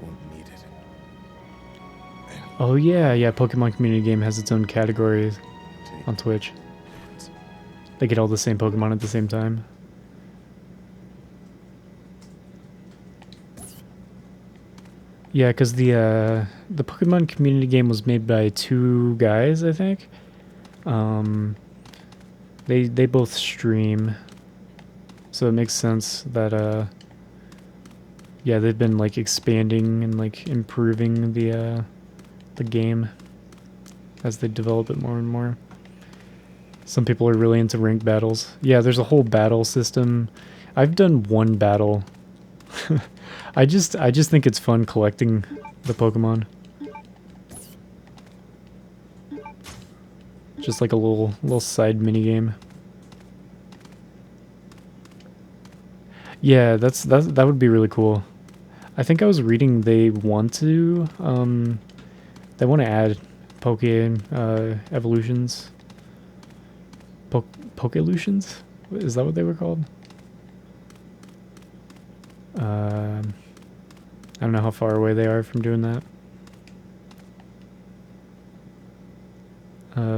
won't need it. And Oh yeah, Pokemon community game has its own category take on Twitch. it. They get all the same Pokemon at the same time. Yeah, because the Pokemon community game was made by two guys, I think. They both stream, so it makes sense that yeah, they've been like expanding and like improving the game as they develop it more and more. Some people are really into ranked battles. Yeah, there's a whole battle system. I've done one battle. I just think it's fun collecting the Pokemon. Just like a little side mini game. Yeah, that would be really cool. I think I was reading they want to add Poke evolutions. Pokelutions? Is that what they were called? I don't know how far away they are from doing that.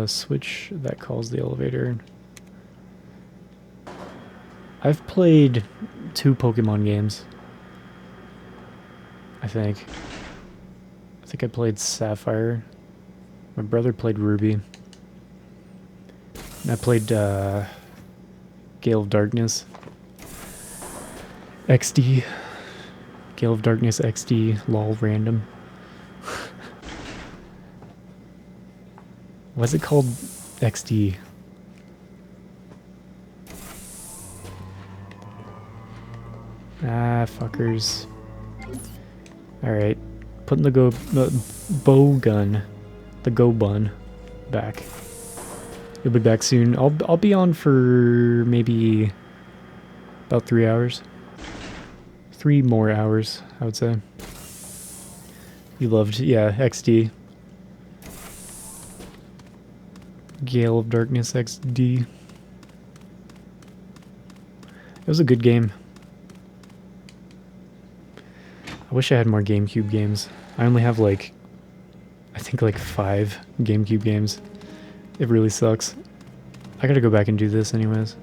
Switch that calls the elevator. I've played 2 Pokemon games. I think I played Sapphire. My brother played Ruby. And I played Gale of Darkness XD. Gale of Darkness XD, lol random. What's it called XD? Ah, fuckers. Alright. Putting the bow gun, the go bun, back. You'll be back soon. I'll be on for maybe about 3 hours. 3 more hours, I would say. You loved, yeah, XD. Gale of Darkness XD. It was a good game. I wish I had more GameCube games. I only have like, I think like 5 GameCube games. It really sucks. I gotta go back and do this anyways.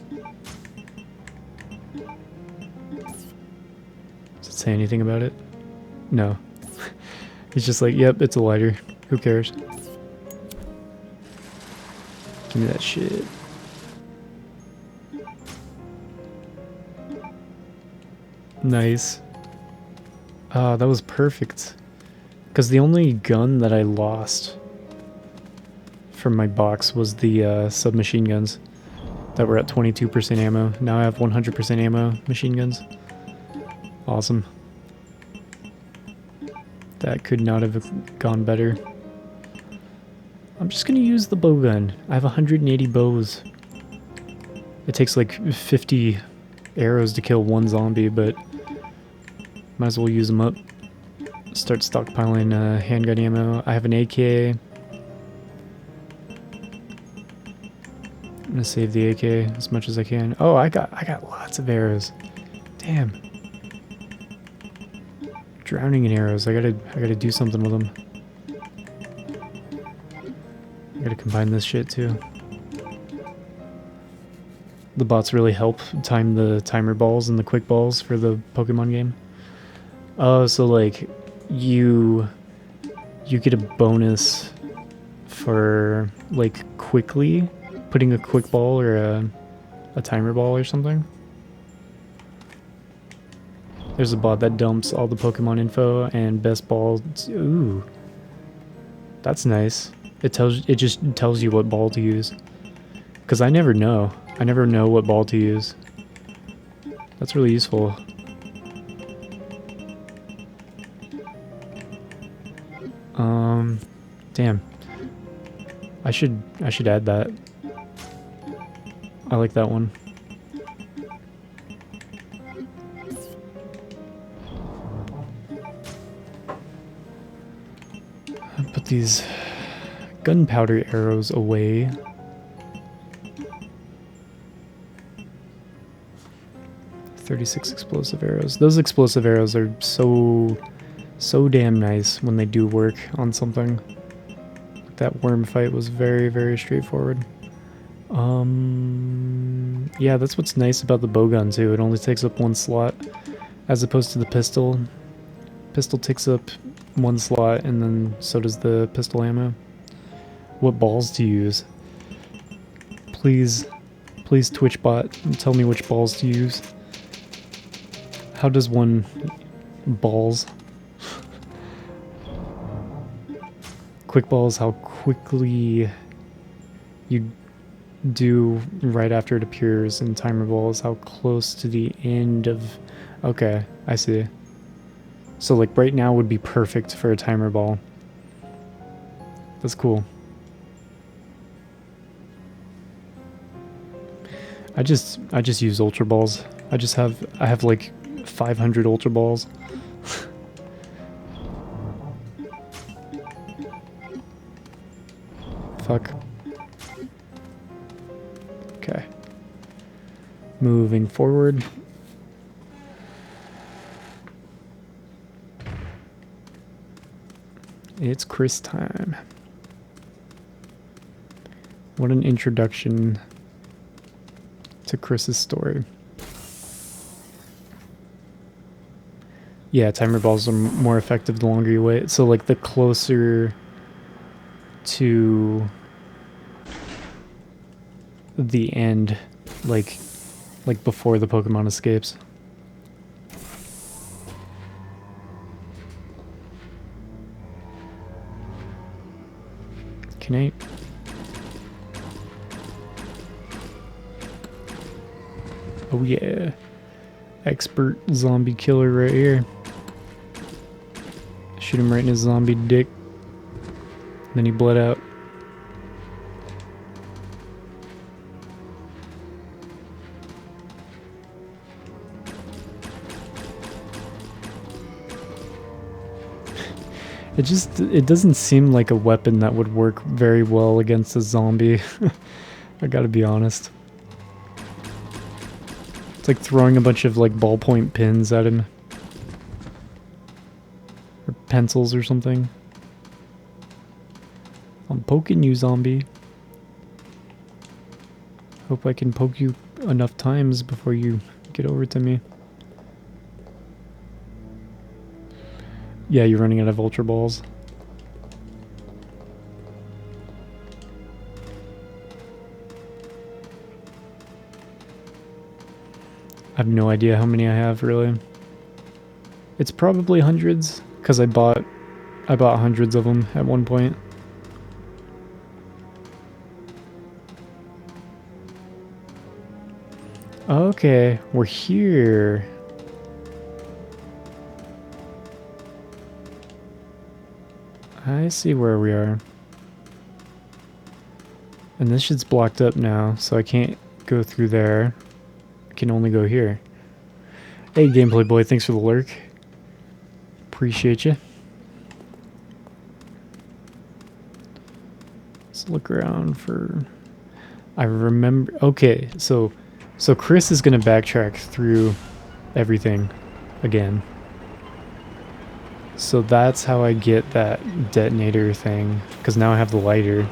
Does it say anything about it? No. He's just like, yep, it's a lighter. Who cares? Give me that shit. Nice. That was perfect. Because the only gun that I lost from my box was the submachine guns that were at 22% ammo. Now I have 100% ammo machine guns. Awesome. That could not have gone better. I'm just gonna use the bow gun. I have 180 bows. It takes like 50 arrows to kill one zombie, but might as well use them up. start stockpiling handgun ammo. I have an AK. I'm gonna save the AK as much as I can. Oh, I got lots of arrows. Damn. Drowning in arrows. I gotta do something with them. I gotta combine this shit too. The bots really help time the timer balls and the quick balls for the Pokemon game. Oh, so like you get a bonus for like quickly putting a quick ball or a timer ball or something. There's a bot that dumps all the Pokemon info and best balls. Ooh, that's nice. It just tells you what ball to use. Cause I never know. I never know what ball to use. That's really useful. Damn. I should add that. I like that one. I'll put these gunpowder arrows away. .36 explosive arrows. Those explosive arrows are so damn nice when they do work on something. That worm fight was very, very straightforward. Yeah, that's what's nice about the bowgun too. It only takes up one slot, as opposed to the pistol. Pistol takes up one slot, and then so does the pistol ammo. What balls to use? Please, TwitchBot, tell me which balls to use. How does one balls? Quick balls, how quickly you do right after it appears, and timer balls, how close to the end of... Okay, I see. So like right now would be perfect for a timer ball. That's cool. I just use ultra balls. I have like 500 ultra balls. Fuck. Okay. Moving forward. It's Chris time. What an introduction to Chris's story. Yeah, timer balls are more effective the longer you wait. So like the closer to the end, like before the Pokemon escapes. Can I... Oh yeah. Expert zombie killer right here. Shoot him right in his zombie dick. Then he bled out. It doesn't seem like a weapon that would work very well against a zombie. I gotta be honest. It's like throwing a bunch of like ballpoint pins at him. Or pencils or something. I'm poking you, zombie. Hope I can poke you enough times before you get over to me. Yeah, you're running out of Ultra Balls. I have no idea how many I have, really. It's probably hundreds, because I bought hundreds of them at one point. Okay, we're here. I see where we are. And this shit's blocked up now, so I can't go through there. I can only go here. Hey, Gameplay Boy, thanks for the lurk. Appreciate you. Let's look around for... I remember... Okay, so Chris is going to backtrack through everything again. So that's how I get that detonator thing. Because now I have the lighter.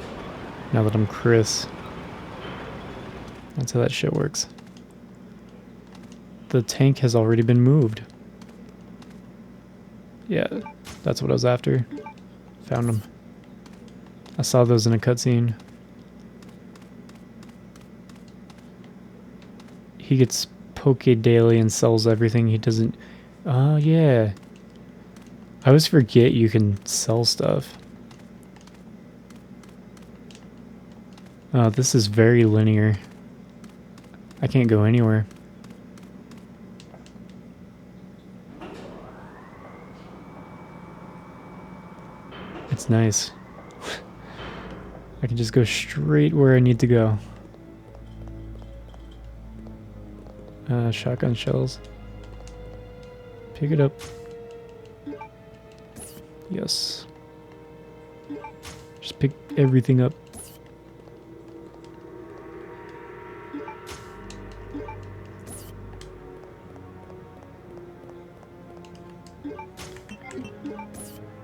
Now that I'm Chris. That's how that shit works. The tank has already been moved. Yeah, that's what I was after. Found him. I saw those in a cutscene. He gets poke daily and sells everything he doesn't... Oh, yeah. I always forget you can sell stuff. Oh, this is very linear. I can't go anywhere. It's nice. I can just go straight where I need to go. Shotgun shells. Pick it up. Yes. Just pick everything up.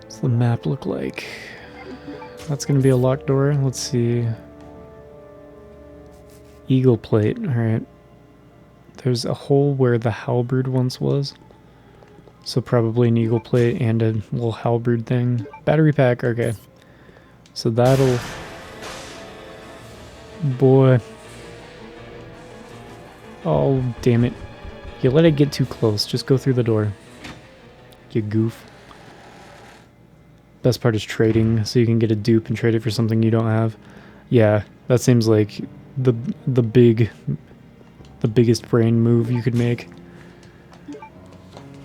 What's the map look like? That's gonna be a locked door. Let's see. Eagle plate. Alright. There's a hole where the halberd once was. So probably an eagle plate and a little halberd thing. Battery pack, okay. So that'll... Boy. Oh, damn it. You let it get too close. Just go through the door. You goof. Best part is trading, so you can get a dupe and trade it for something you don't have. Yeah, that seems like the biggest brain move you could make.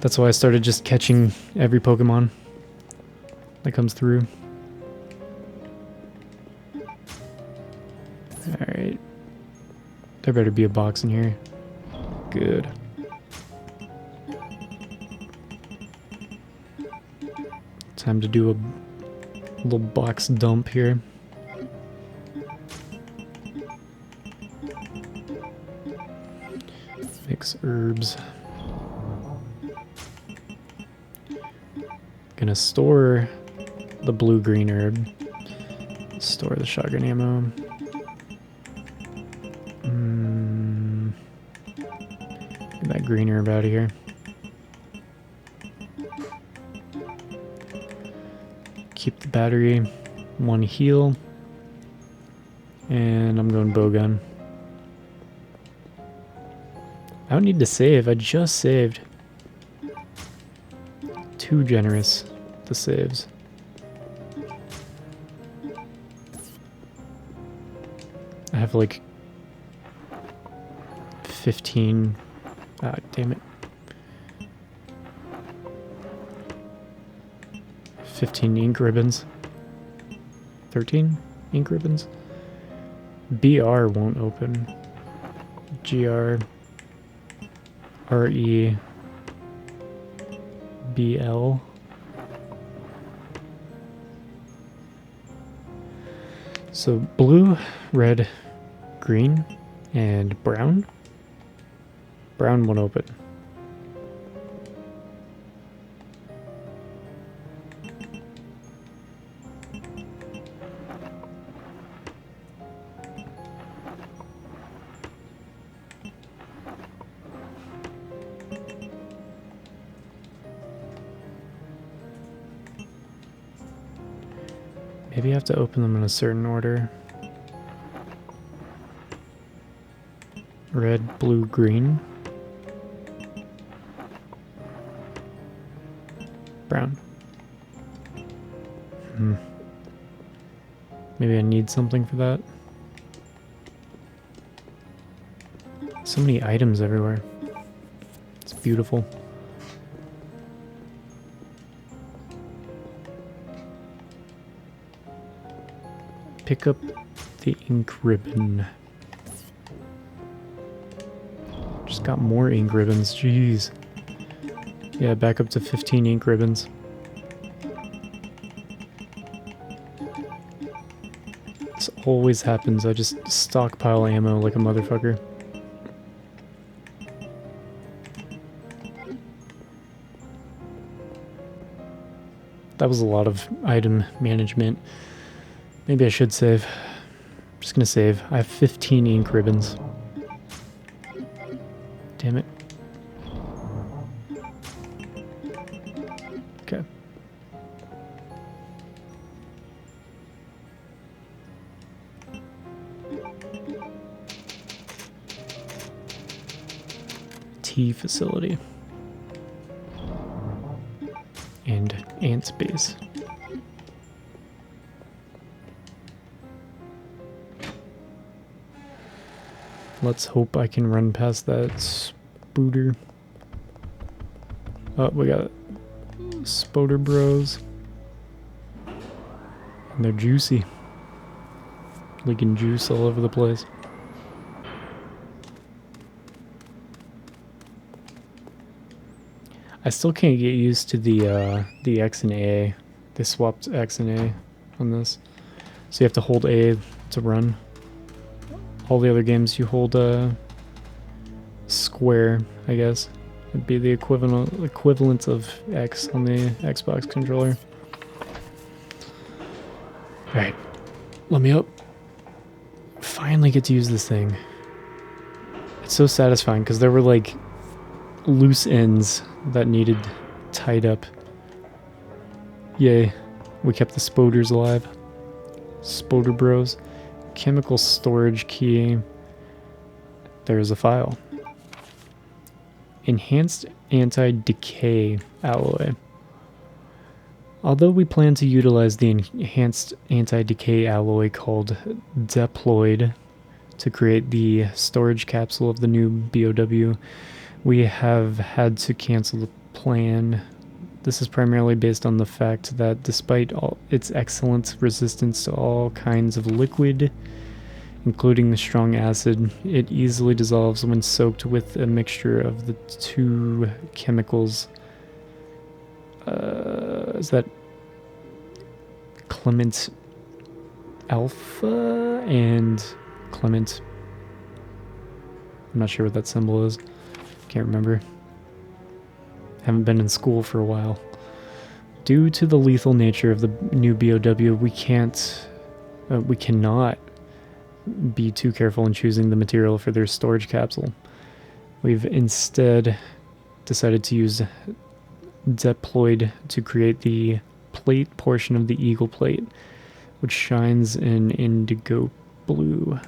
That's why I started just catching every Pokemon that comes through. Alright. There better be a box in here. Good. Time to do a little box dump here. Mix herbs. Gonna store the blue-green herb. Store the shotgun ammo. Get that green herb out of here. Keep the battery. One heal. And I'm going bowgun. I don't need to save. I just saved. Too generous, the saves. I have like 15. Ah, damn it. 15 ink ribbons. 13 ink ribbons. BR won't open. GR. RE. BL. So blue, red, green, and brown. Brown won't open. Maybe you have to open them in a certain order. Red, blue, green. Brown. Maybe I need something for that. So many items everywhere. It's beautiful. Pick up the ink ribbon. Just got more ink ribbons, jeez. Yeah, back up to 15 ink ribbons. This always happens. I just stockpile ammo like a motherfucker. That was a lot of item management. Maybe I should save. I'm just gonna save. I have 15 ink ribbons. Damn it. Okay. T facility. And ant base. Let's hope I can run past that spooter. Oh, we got Spoder Bros. And they're juicy. Leaking juice all over the place. I still can't get used to the X and A. They swapped X and A on this. So you have to hold A to run. All the other games you hold square, I guess. It'd be the equivalent of X on the Xbox controller. Alright, let me up. Finally get to use this thing. It's so satisfying because there were like loose ends that needed tied up. Yay, we kept the spoders alive. Spoder Bros. Chemical storage key. There's a file. Enhanced anti-decay alloy. Although we plan to utilize the enhanced anti-decay alloy called Deployed to create the storage capsule of the new BOW, we have had to cancel the plan. This is primarily based on the fact that despite all its excellent resistance to all kinds of liquid, including the strong acid, it easily dissolves when soaked with a mixture of the two chemicals. Is that Clement Alpha and Clement? I'm not sure what that symbol is. Can't remember. Haven't been in school for a while. Due to the lethal nature of the new BOW, we cannot be too careful in choosing the material for their storage capsule. We've instead decided to use Deployed to create the plate portion of the Eagle plate, which shines in indigo blue.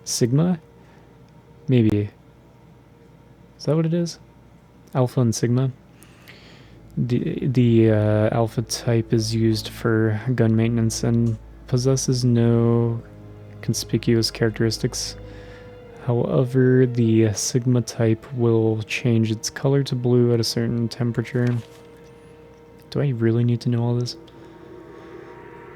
Sigma? Maybe. Is that what it is? Alpha and Sigma. The Alpha type is used for gun maintenance and possesses no conspicuous characteristics. However, the Sigma type will change its color to blue at a certain temperature. Do I really need to know all this?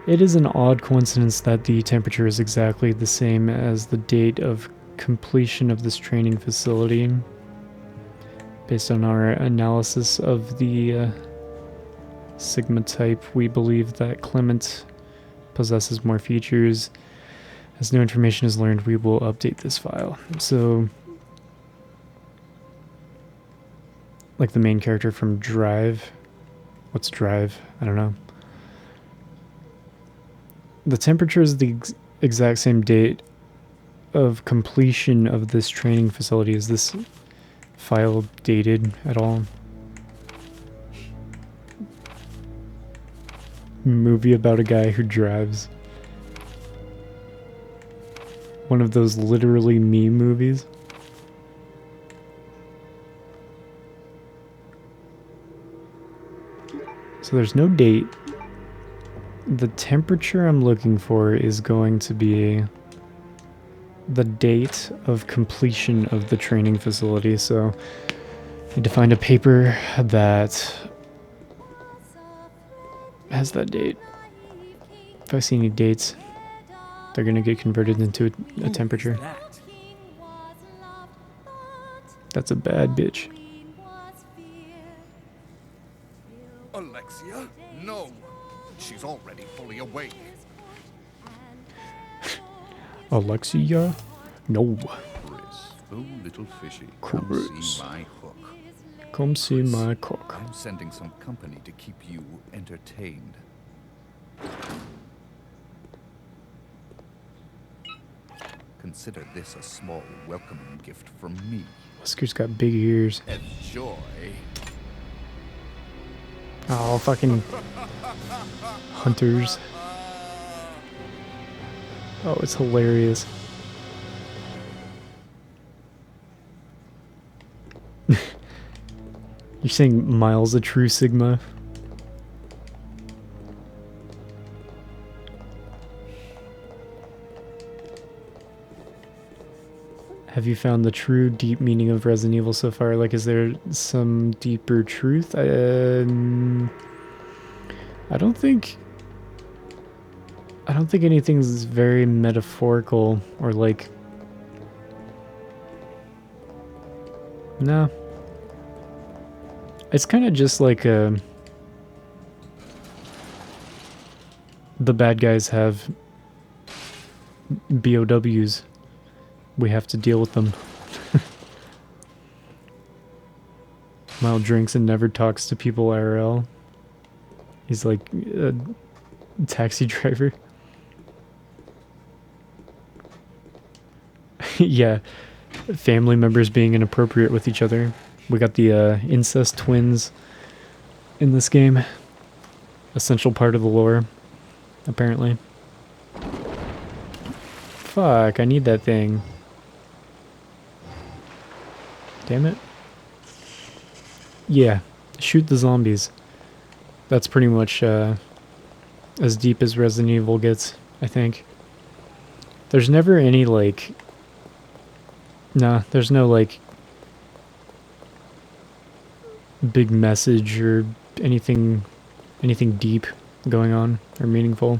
It is an odd coincidence that the temperature is exactly the same as the date of completion of this training facility. Based on our analysis of the Sigma type, we believe that Clement possesses more features. As new information is learned, we will update this file. So, like the main character from Drive. What's Drive? I don't know. The temperature is the exact same date of completion of this training facility. Is this file dated at all? Movie about a guy who drives. One of those literally me movies. So there's no date. The temperature I'm looking for is going to be the date of completion of the training facility. So I need to find a paper that has that date. If I see any dates, they're gonna get converted into a temperature. That. That's a bad bitch. Alexia? No. She's already fully awake. Alexia? No. Chris, oh little fishy, Chris. come see my hook. Come see my cook. I'm sending some company to keep you entertained. Consider this a small welcoming gift from me. Whisker's got big ears. Enjoy. Oh, fucking hunters. Oh, it's hilarious. You're saying Miles a true Sigma? Have you found the true deep meaning of Resident Evil so far? Like, is there some deeper truth? I don't think anything's very metaphorical or like. No. It's kind of just like the bad guys have BOWs. We have to deal with them. Mild drinks and never talks to people IRL. He's like a taxi driver. Yeah, family members being inappropriate with each other. We got the incest twins in this game. Essential part of the lore, apparently. Fuck, I need that thing. Damn it. Yeah, shoot the zombies. That's pretty much as deep as Resident Evil gets, I think. There's never any, like... Nah, there's no, like... big message or anything deep going on or meaningful.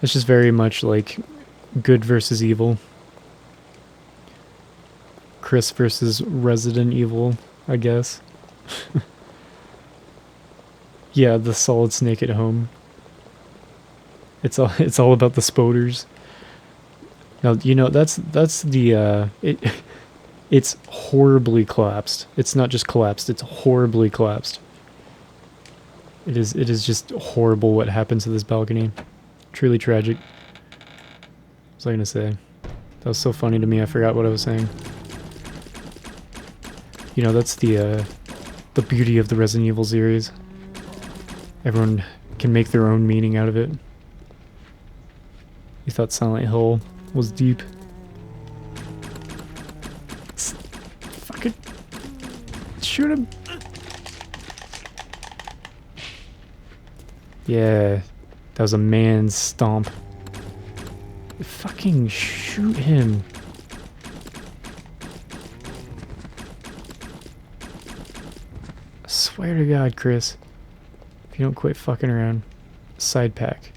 It's just very much like good versus evil. Chris versus Resident Evil, I guess. Yeah, the Solid Snake at home. It's all about the spoders. Now, you know, that's the it's horribly collapsed. It's not just collapsed, it's horribly collapsed. It is just horrible what happened to this balcony. Truly tragic. What was I gonna say? That was so funny to me, I forgot what I was saying. You know, that's the beauty of the Resident Evil series. Everyone can make their own meaning out of it. You thought Silent Hill was deep. Fucking shoot him. Yeah, that was a man's stomp. Fucking shoot him. I swear to God, Chris. If you don't quit fucking around. Side pack.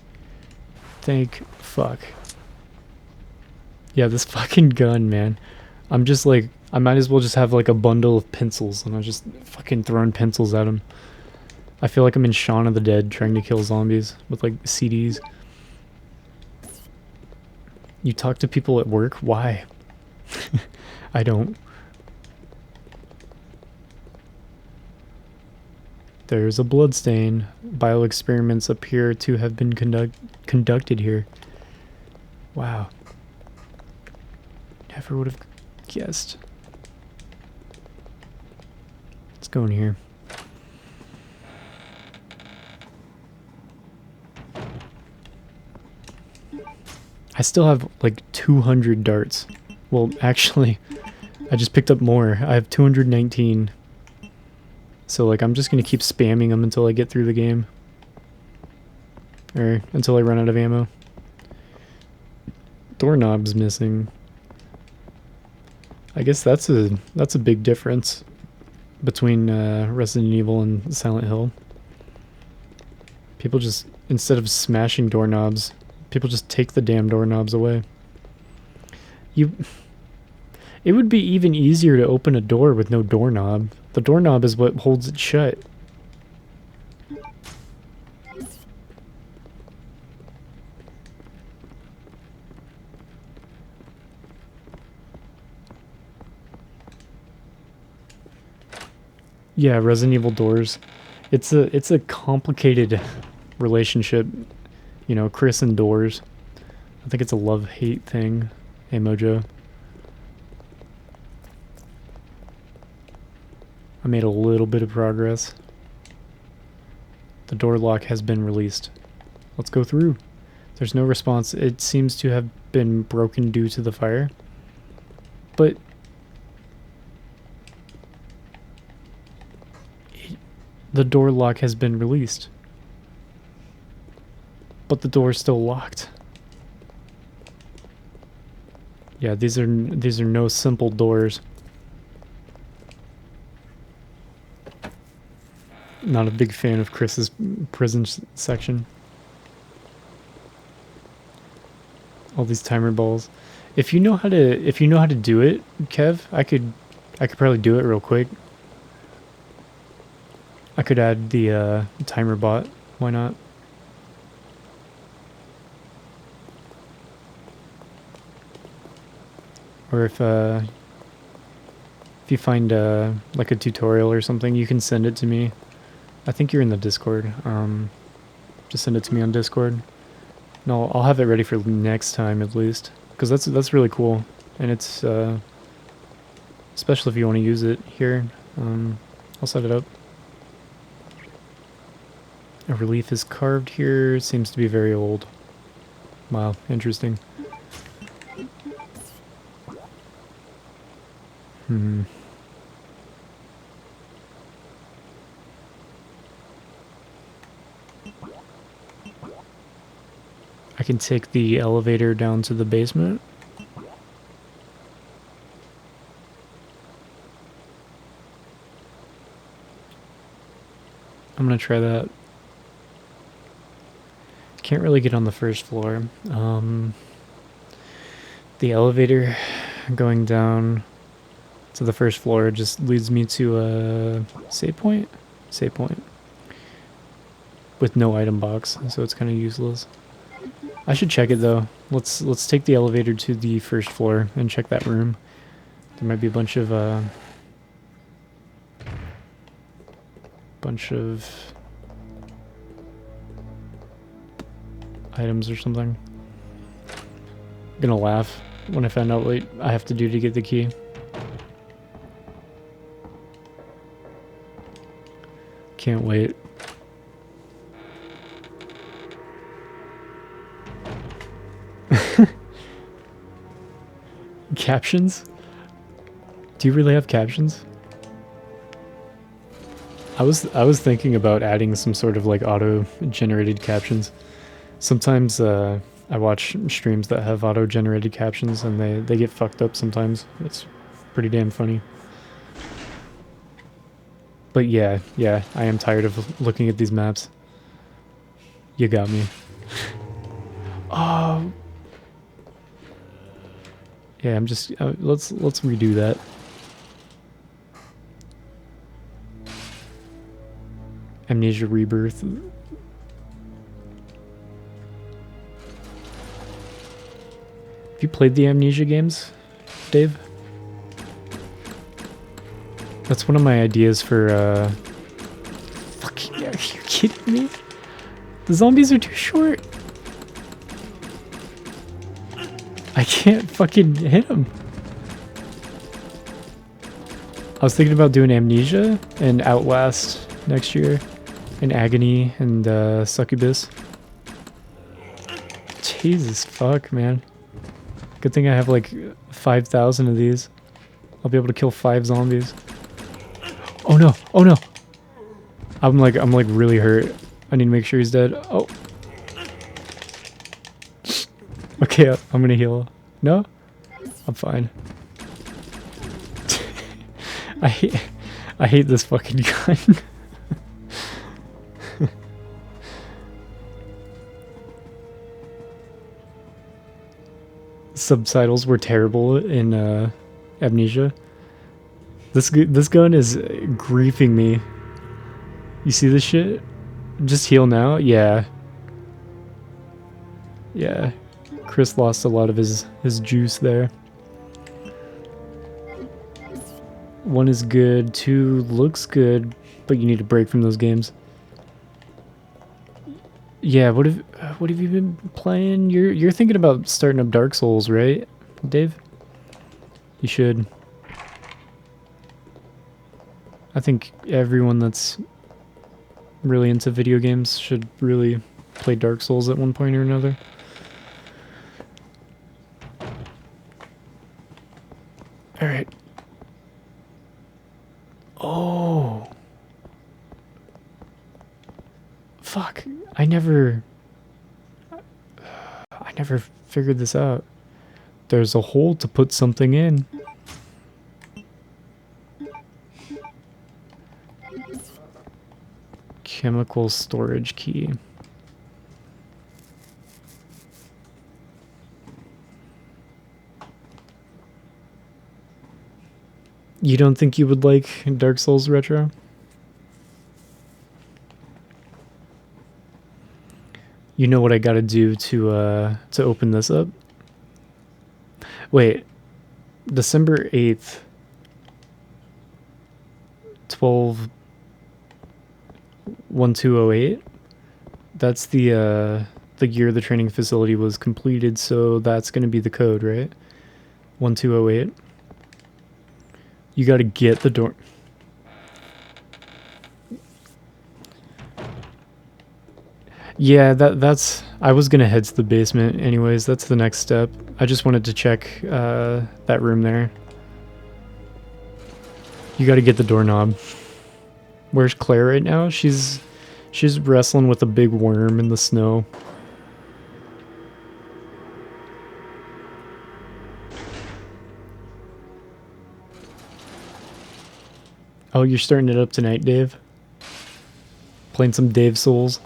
Thank fuck. Yeah, this fucking gun, man. I'm just like, I might as well just have like a bundle of pencils and I'm just fucking throwing pencils at him. I feel like I'm in Shaun of the Dead trying to kill zombies with like CDs. You talk to people at work? Why? I don't. There's a bloodstain. Bioexperiments appear to have been conducted here. Wow. Never would have guessed. Let's go in here. I still have like 200 darts. Well, actually, I just picked up more. I have 219. So like I'm just gonna keep spamming them until I get through the game. Or until I run out of ammo. Doorknob's missing. I guess that's a big difference between Resident Evil and Silent Hill. People just, instead of smashing doorknobs, people just take the damn doorknobs away. It would be even easier to open a door with no doorknob. The doorknob is what holds it shut. Yeah, Resident Evil doors. It's a complicated relationship, you know, Chris and doors. I think it's a love-hate thing. Hey, Mojo. I made a little bit of progress. The door lock has been released. Let's go through. There's no response. It seems to have been broken due to the fire. But the door lock has been released. But the door is still locked. Yeah, these are no simple doors. Not a big fan of Chris's prison section. All these timer balls. If you know how to do it, Kev, I could probably do it real quick. I could add the timer bot. Why not? Or if you find like a tutorial or something, you can send it to me. I think you're in the Discord. Just send it to me on Discord. No, I'll have it ready for next time at least, because that's really cool, and it's especially if you want to use it here. I'll set it up. A relief is carved here. Seems to be very old. Wow, interesting. I can take the elevator down to the basement. I'm gonna try that. Can't really get on the first floor. The elevator going down to the first floor just leads me to a save point? Save point. With no item box, so it's kind of useless. I should check it though. Let's take the elevator to the first floor and check that room. There might be a bunch of items or something. I'm gonna laugh when I find out what I have to do to get the key. Can't wait. Captions? Do you really have captions? I was thinking about adding some sort of like auto-generated captions. Sometimes I watch streams that have auto-generated captions and they get fucked up sometimes. It's pretty damn funny. But yeah, I am tired of looking at these maps. You got me. Oh. Yeah, I'm just let's redo that. Amnesia Rebirth. Have you played the Amnesia games, Dave? That's one of my ideas for fucking, are you kidding me? The zombies are too short. I can't fucking hit them. I was thinking about doing Amnesia and Outlast next year, and Agony and Succubus. Jesus fuck, man. Good thing I have like 5,000 of these. I'll be able to kill 5 zombies. Oh no! Oh no! I'm like really hurt. I need to make sure he's dead. Oh. Okay, I'm gonna heal. No? I'm fine. I hate this fucking gun. Subtitles were terrible in Amnesia. This gun is griefing me. You see this shit? Just heal now? Yeah. Yeah. Chris lost a lot of his juice there. 1 is good, 2 looks good, but you need a break from those games. Yeah, what have you been playing? You're thinking about starting up Dark Souls, right, Dave? You should. I think everyone that's really into video games should really play Dark Souls at one point or another. All right. Oh. Fuck. I never figured this out. There's a hole to put something in. Chemical storage key. You don't think you would like Dark Souls Retro? You know what I gotta do to open this up? Wait, December 8th, 12/12/08. That's the year the training facility was completed, so that's gonna be the code, right? 1208. You gotta get the door. Yeah, that's... I was gonna head to the basement anyways, that's the next step. I just wanted to check that room there. You gotta get the doorknob. Where's Claire right now? She's wrestling with a big worm in the snow. Oh, you're starting it up tonight, Dave? Playing some Dave Souls?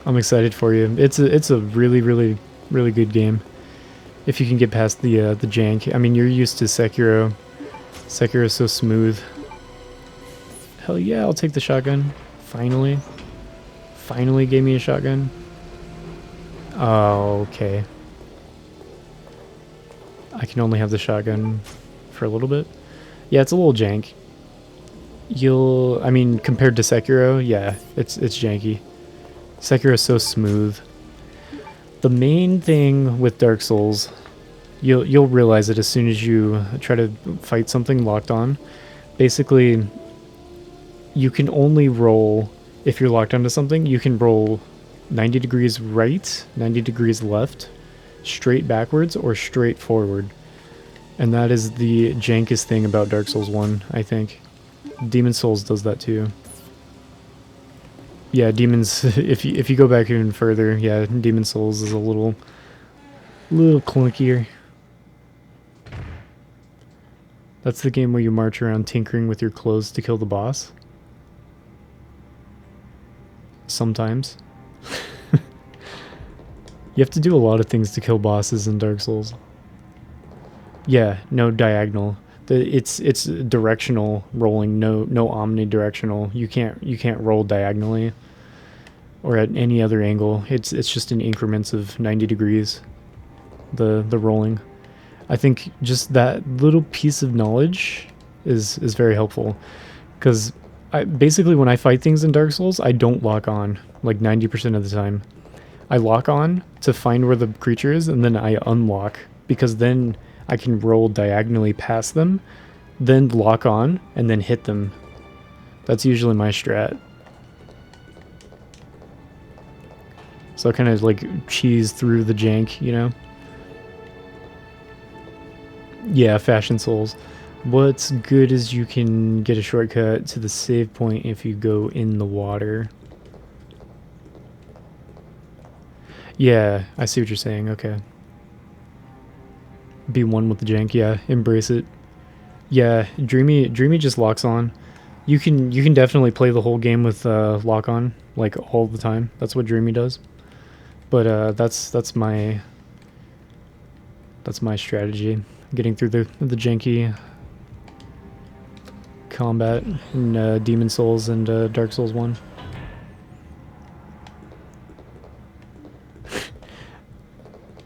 I'm excited for you. It's a really good game. If you can get past the jank. I mean, you're used to Sekiro. Sekiro's so smooth. Hell yeah, I'll take the shotgun. Finally. Finally gave me a shotgun. Oh, okay. I can only have the shotgun for a little bit. Yeah, it's a little jank. I mean, compared to Sekiro, yeah, it's janky. Sekiro is so smooth. The main thing with Dark Souls, you'll realize it as soon as you try to fight something locked on. Basically, you can only roll, if you're locked onto something, you can roll 90 degrees right, 90 degrees left, straight backwards, or straight forward. And that is the jankest thing about Dark Souls 1, I think. Demon Souls does that too. Yeah, Demons, if you go back even further, yeah, Demon Souls is a little clunkier. That's the game where you march around tinkering with your clothes to kill the boss. Sometimes. You have to do a lot of things to kill bosses in Dark Souls. Yeah, no diagonal. It's directional rolling, no omnidirectional. You can't roll diagonally or at any other angle. It's just in increments of 90 degrees. The rolling. I think just that little piece of knowledge is very helpful, because basically when I fight things in Dark Souls, I don't lock on like 90% of the time. I lock on to find where the creature is, and then I unlock, because then I can roll diagonally past them, then lock on, and then hit them. That's usually my strat. So I kind of like cheese through the jank, you know? Yeah, Fashion Souls. What's good is you can get a shortcut to the save point if you go in the water. Yeah, I see what you're saying, okay. Be one with the jank, yeah, embrace it. Yeah, Dreamy just locks on. You can definitely play the whole game with lock on, like all the time. That's what Dreamy does. But that's my strategy. Getting through the janky combat in Demon Souls and Dark Souls 1.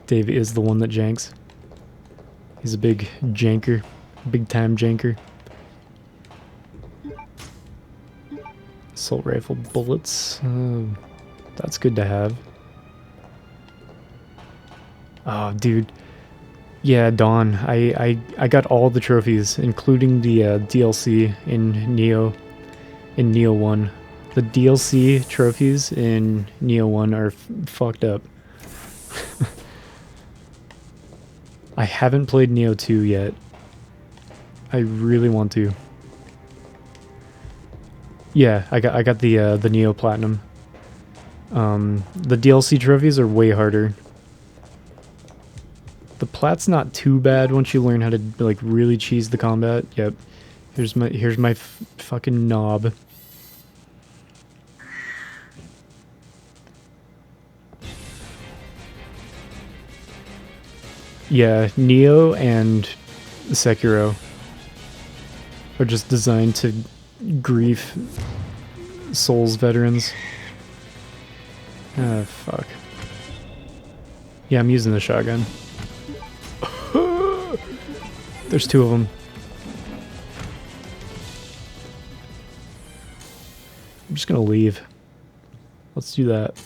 Dave is the one that janks. He's a big janker. Big time janker. Assault rifle bullets. That's good to have. Oh, dude. Yeah, Dawn. I got all the trophies, including the DLC in Neo 1. The DLC trophies in Neo 1 are fucked up. I haven't played Neo 2 yet. I really want to. Yeah, I got the Neo Platinum. The DLC trophies are way harder. The plat's not too bad once you learn how to like really cheese the combat. Yep. Here's my fucking knob. Yeah, Neo and Sekiro are just designed to grief Souls veterans. Ah, fuck. Yeah, I'm using the shotgun. There's two of them. I'm just gonna leave. Let's do that.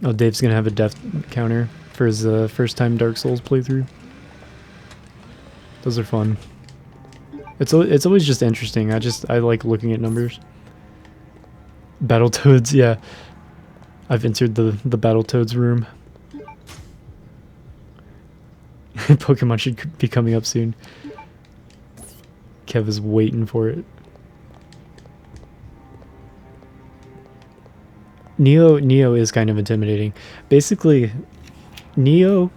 Oh, Dave's gonna have a death counter for his first time Dark Souls playthrough. Those are fun. It's always just interesting. I like looking at numbers. Battletoads, yeah. I've entered the Battletoads room. Pokemon should be coming up soon. Kev is waiting for it. Neo is kind of intimidating. Basically, Neo's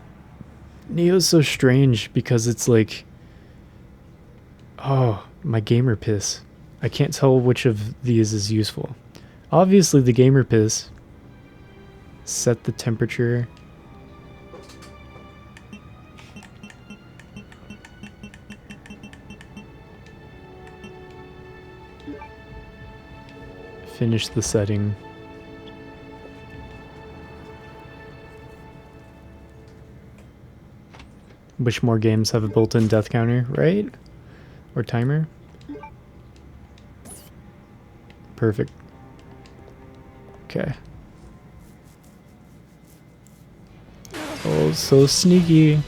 so strange because it's like, oh, my gamer piss. I can't tell which of these is useful. Obviously the gamer piss. Set the temperature. Finish the setting. Wish more games have a built-in death counter, right? Or timer? Perfect. Okay. Oh, so sneaky.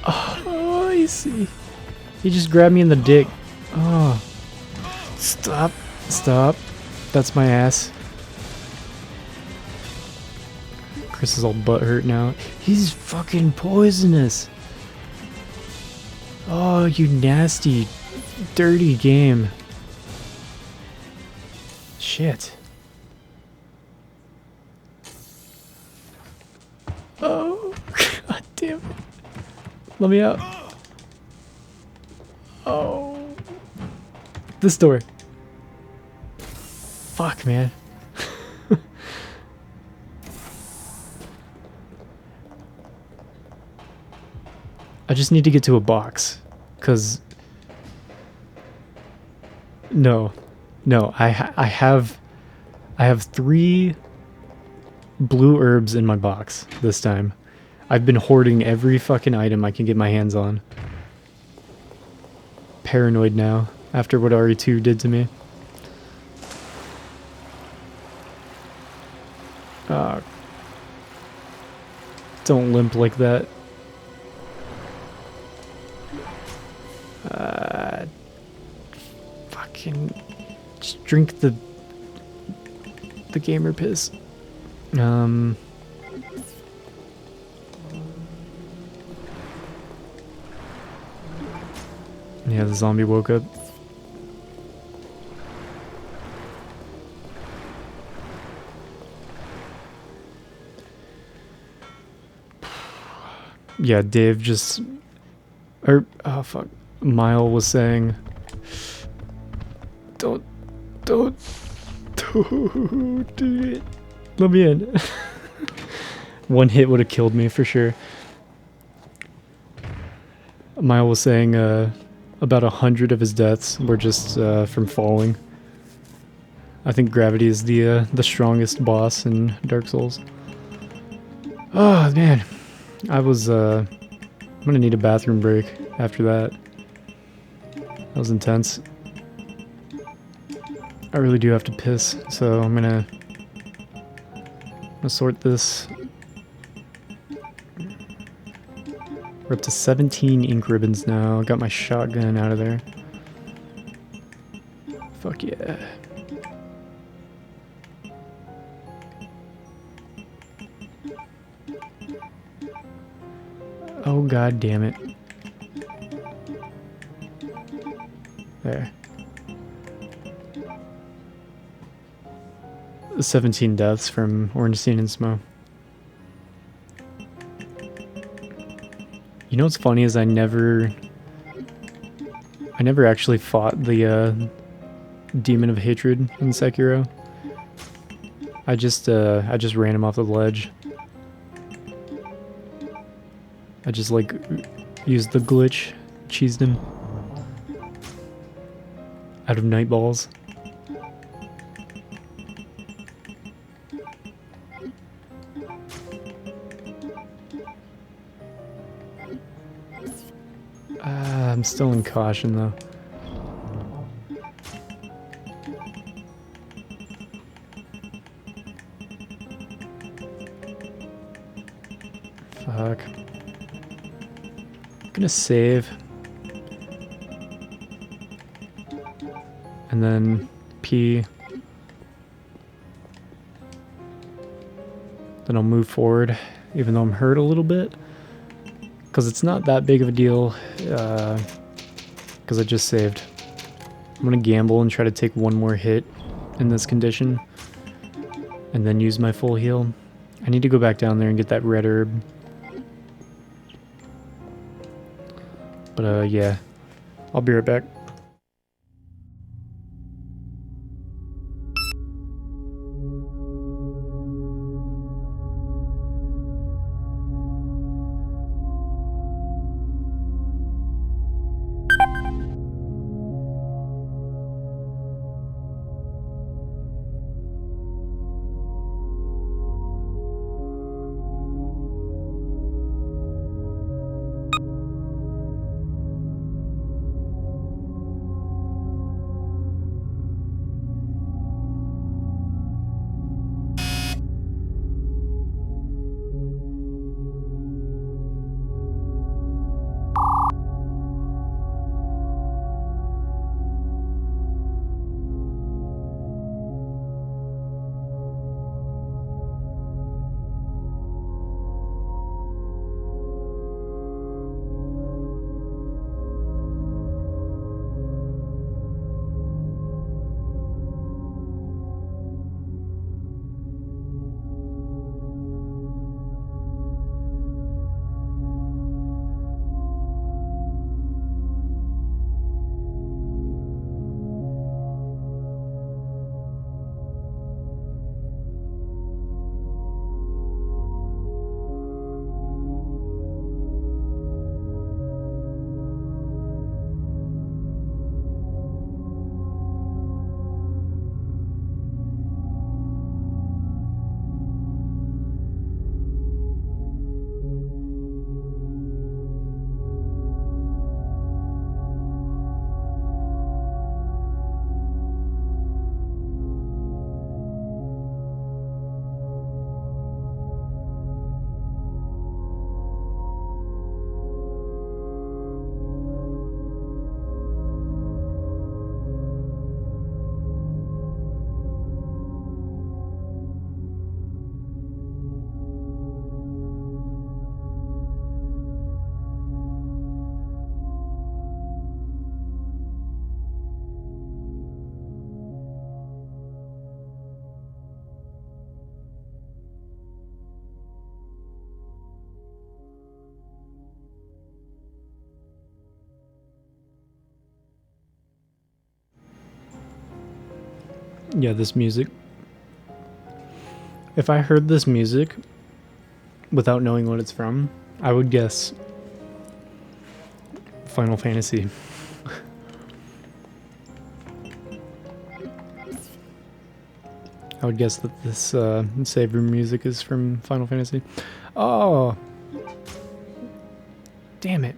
Oh, I see. He just grabbed me in the dick. Oh. Stop. Stop. That's my ass. Chris is all butthurt now. He's fucking poisonous. Oh, you nasty, dirty game. Shit. Oh, god damn it. Let me out. Oh. This door. Fuck, man. I just need to get to a box, cause no, I have 3 blue herbs in my box this time. I've been hoarding every fucking item I can get my hands on. Paranoid now after what RE2 did to me. Don't limp like that. Fucking just drink the gamer piss. Yeah, the zombie woke up. Yeah, Dave just... oh fuck. Mile was saying... Don't do it. Let me in. One hit would have killed me for sure. Mile was saying about 100 of his deaths were just from falling. I think gravity is the strongest boss in Dark Souls. Oh man, I was I'm gonna need a bathroom break after that. That was intense. I really do have to piss, so I'm gonna sort this. We're up to 17 ink ribbons now. Got my shotgun out of there. Fuck yeah. Oh god damn it. There. 17 deaths from Ornstein and Smo. You know what's funny is I never actually fought the Demon of Hatred in Sekiro. I just ran him off the ledge. I just like used the glitch, cheesed him out of night balls. I'm still in caution though. Fuck. I'm gonna save. And then P. Then I'll move forward, even though I'm hurt a little bit. Because it's not that big of a deal. Because I just saved. I'm gonna gamble and try to take one more hit in this condition. And then use my full heal. I need to go back down there and get that red herb. But yeah. I'll be right back. Yeah, this music. If I heard this music without knowing what it's from, I would guess Final Fantasy. I would guess that this save room music is from Final Fantasy. Oh! Damn it.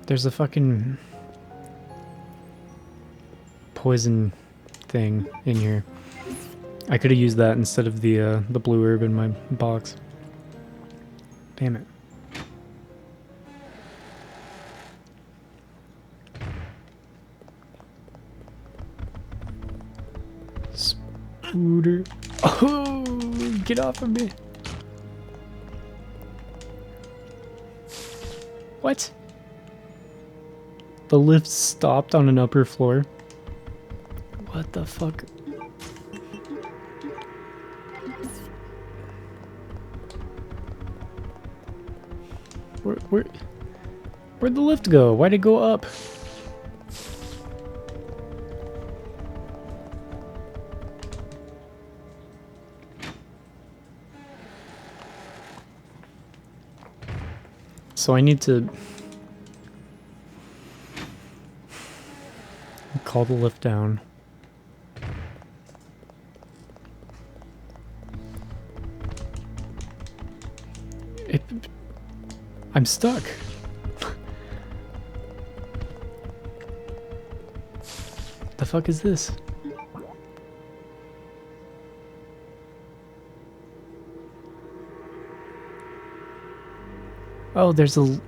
There's a fucking poison thing in here. I could have used that instead of the blue herb in my box. Damn it. Spooter. Oh, get off of me. What? The lift stopped on an upper floor? What the fuck? Where'd the lift go? Why'd it go up? So I need to call the lift down. I'm stuck. The fuck is this? Oh, there's a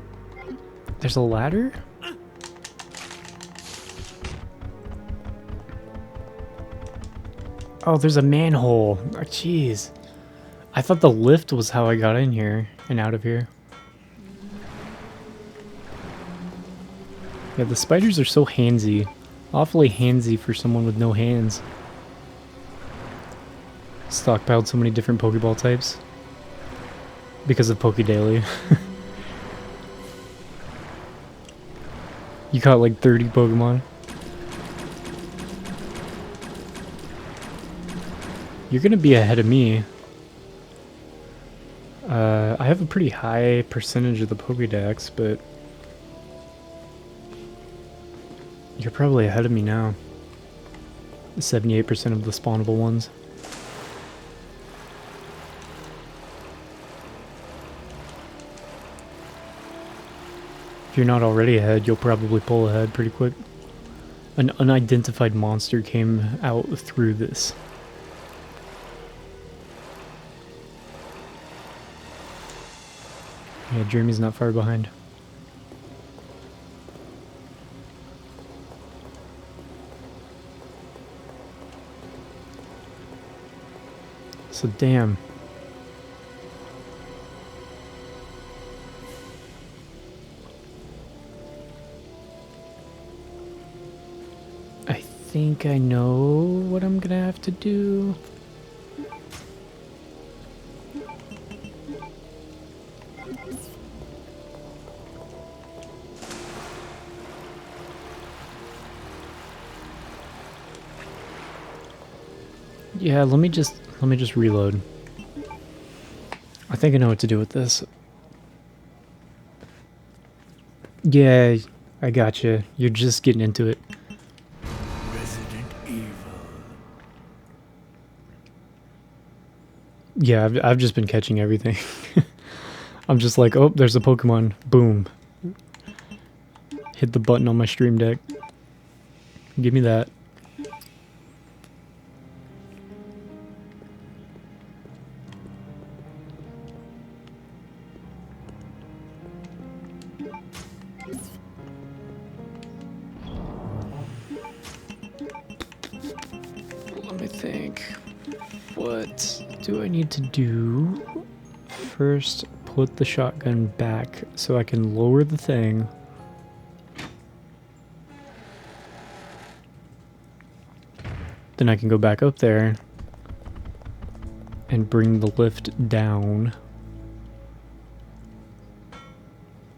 ladder? Oh, there's a manhole. Oh, jeez. I thought the lift was how I got in here and out of here. Yeah, the spiders are so handsy. Awfully handsy for someone with no hands. Stockpiled so many different Pokeball types. Because of Pokedaily. You caught like 30 Pokemon. You're gonna be ahead of me. I have a pretty high percentage of the Pokedex, but you're probably ahead of me now. 78% of the spawnable ones. If you're not already ahead, you'll probably pull ahead pretty quick. An unidentified monster came out through this. Yeah, Dreamy's not far behind. So damn. I think I know what I'm gonna have to do. Yeah, let me just reload. I think I know what to do with this. Yeah, I gotcha. You're just getting into it. Resident Evil. Yeah, I've just been catching everything. I'm just like, oh, there's a Pokemon. Boom. Hit the button on my stream deck. Give me that. Let me think. What do I need to do? First, put the shotgun back so I can lower the thing. Then I can go back up there and bring the lift down.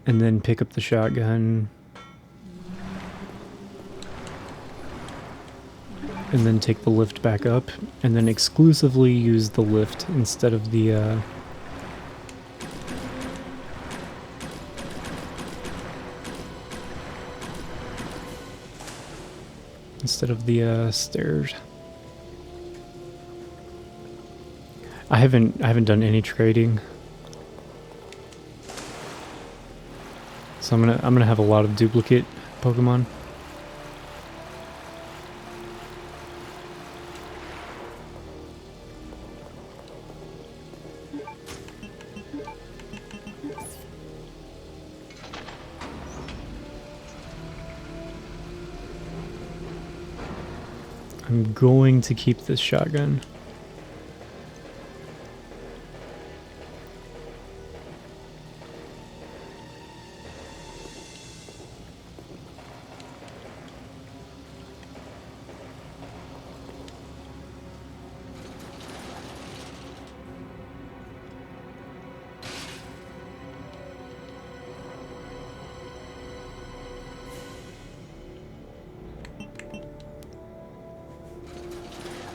And then pick up the shotgun. And then take the lift back up, and then exclusively use the lift instead of the stairs. I haven't done any trading. So I'm gonna have a lot of duplicate Pokemon. I'm going to keep this shotgun.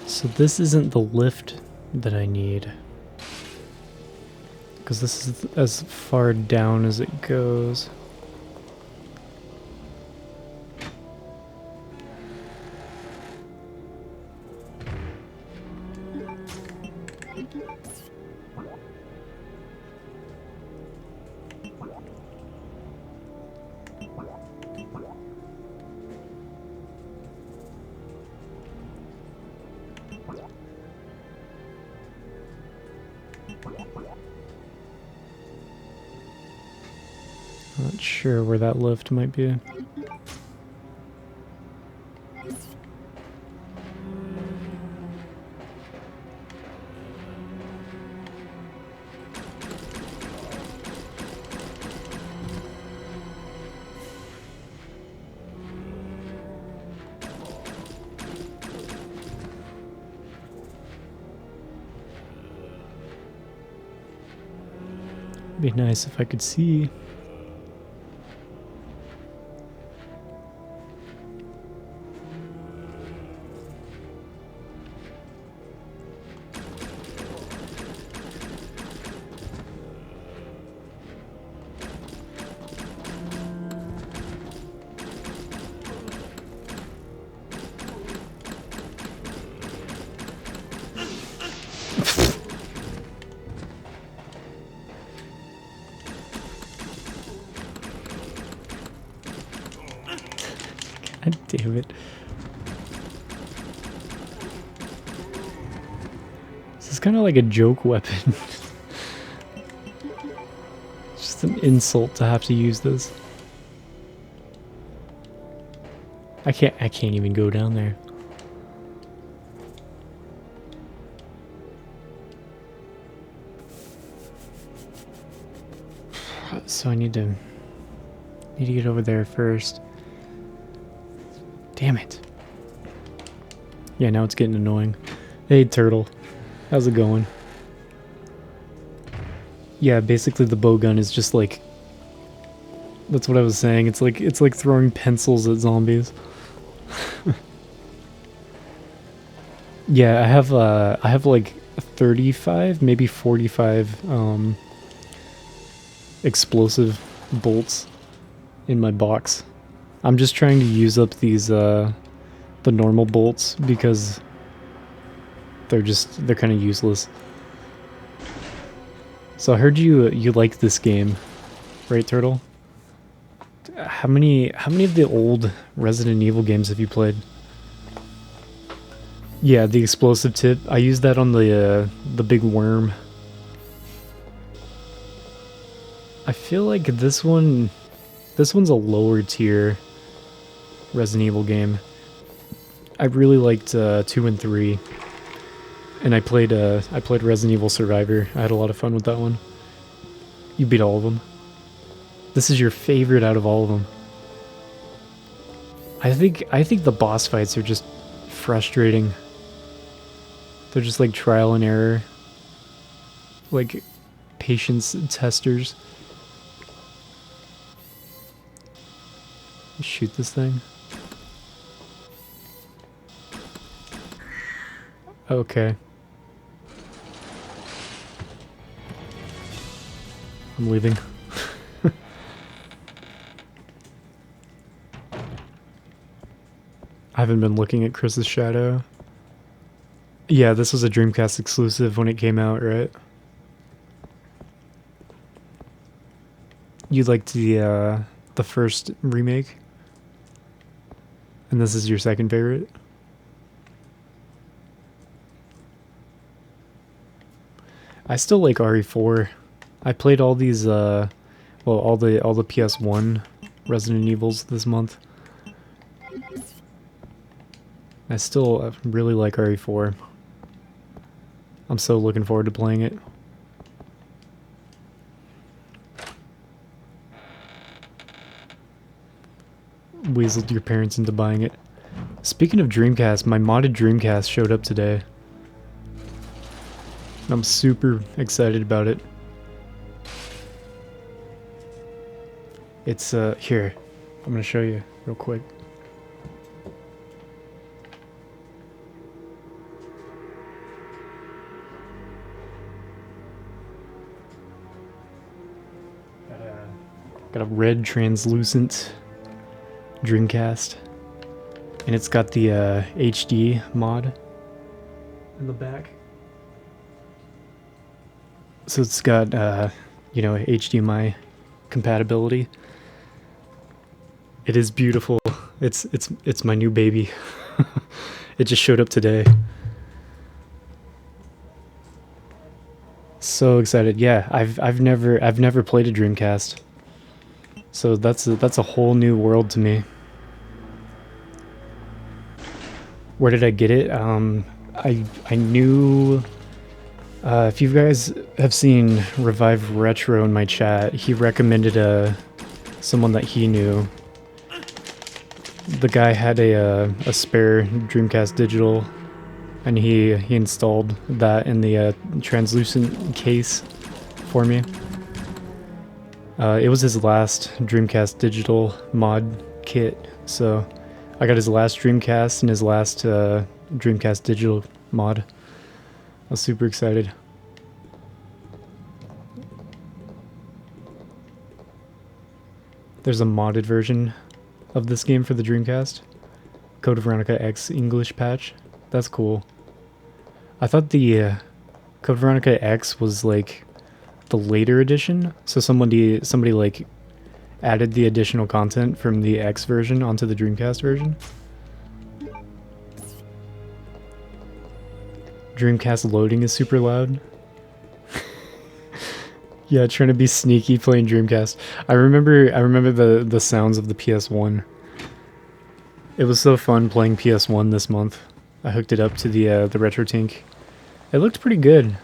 So this isn't the lift that I need. Because this is as far down as it goes. Not sure where that lift might be. Be nice if I could see. God damn it. This is kind of like a joke weapon. It's just an insult to have to use this. I can't even go down there. So I need to get over there first. Damn it. Yeah, now it's getting annoying. Hey, Turtle. How's it going? Yeah, basically the bow gun is just like... That's what I was saying. It's like throwing pencils at zombies. Yeah, I have like 35, maybe 45 explosive bolts in my box. I'm just trying to use up these the normal bolts because they're kind of useless. So I heard you like this game, right, Turtle? How many of the old Resident Evil games have you played? Yeah, the explosive tip. I used that on the big worm. I feel like this one's a lower tier Resident Evil game. I really liked 2 and 3, and I played Resident Evil Survivor. I had a lot of fun with that one. You beat all of them. This is your favorite out of all of them. I think the boss fights are just frustrating. They're just like trial and error, like patience testers. Shoot this thing. Okay. I'm leaving. I haven't been looking at Chris's shadow. Yeah, this was a Dreamcast exclusive when it came out, right? You liked the first remake, and this is your second favorite. I still like RE4. I played all these well, all the PS1 Resident Evils this month. I still really like RE4. I'm so looking forward to playing it. Weaseled your parents into buying it. Speaking of Dreamcast, my modded Dreamcast showed up today. I'm super excited about it. It's here. I'm gonna show you real quick. Got a red translucent Dreamcast, and it's got the HD mod in the back. So it's got you know, HDMI compatibility. It is beautiful. It's my new baby. It just showed up today. So excited. Yeah, I've never played a Dreamcast. So that's a whole new world to me. Where did I get it? I knew if you guys have seen Revive Retro in my chat, he recommended someone that he knew. The guy had a spare Dreamcast digital, and he installed that in the translucent case for me. It was his last Dreamcast digital mod kit, so I got his last Dreamcast and his last Dreamcast digital mod. I was super excited. There's a modded version of this game for the Dreamcast. Code Veronica X English patch. That's cool. I thought the Code Veronica X was like the later edition, so somebody like added the additional content from the X version onto the Dreamcast version. Dreamcast loading is super loud. Yeah, trying to be sneaky playing Dreamcast. I remember the sounds of the PS1. It was so fun playing PS1 this month. I hooked it up to the RetroTink. It looked pretty good.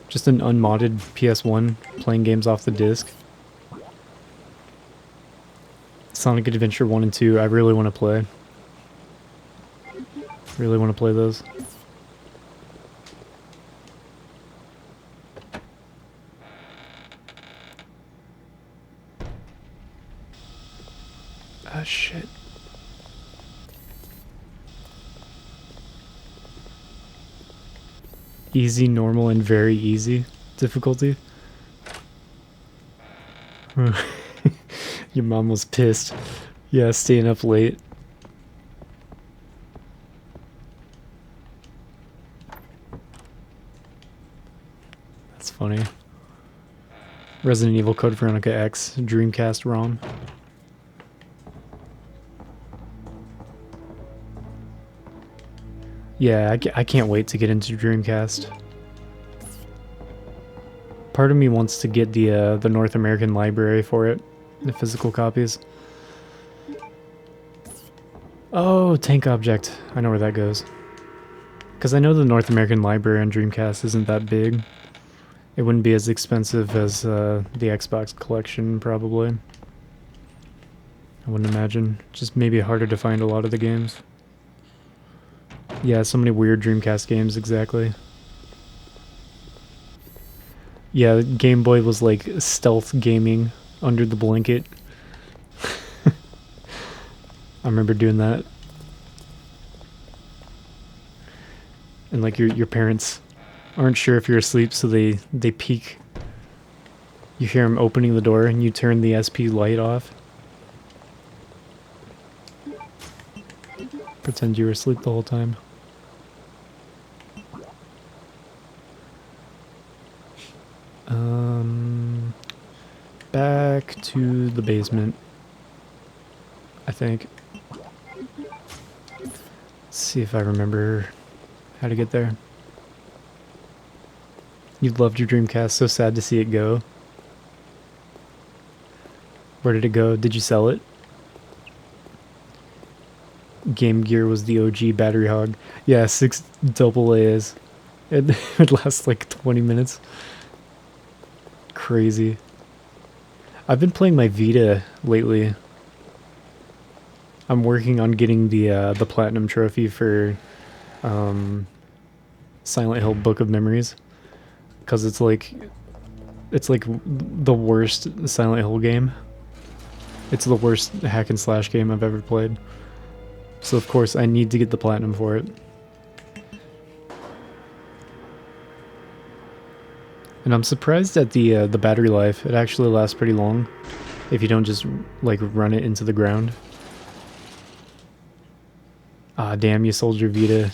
Just an unmodded PS1 playing games off the disc. Sonic Adventure 1 and 2, I really want to play. Really want to play those. Ah, shit. Easy, normal, and very easy difficulty. Your mom was pissed. Yeah, staying up late. That's funny. Resident Evil Code Veronica X Dreamcast ROM. Yeah, I can't wait to get into Dreamcast. Part of me wants to get the North American library for it, the physical copies. Oh, Tank Object. I know where that goes. Because I know the North American library on Dreamcast isn't that big. It wouldn't be as expensive as the Xbox collection, probably. I wouldn't imagine. Just maybe harder to find a lot of the games. Yeah, so many weird Dreamcast games, exactly. Yeah, Game Boy was like stealth gaming under the blanket. I remember doing that. And like your parents aren't sure if you're asleep, so they peek. You hear them opening the door and you turn the SP light off. Pretend you were asleep the whole time. the basement, I think. Let's see if I remember how to get there. You loved your Dreamcast, so sad to see it go. Where did it go? Did you sell it? Game Gear was the OG battery hog. Yeah, 6 double A's. It would last like 20 minutes. Crazy. I've been playing my Vita lately. I'm working on getting the platinum trophy for Silent Hill Book of Memories, because it's like the worst Silent Hill game. It's the worst hack and slash game I've ever played. So of course I need to get the platinum for it. And I'm surprised at the battery life. It actually lasts pretty long if you don't just like run it into the ground. Ah, damn, you sold your Vita.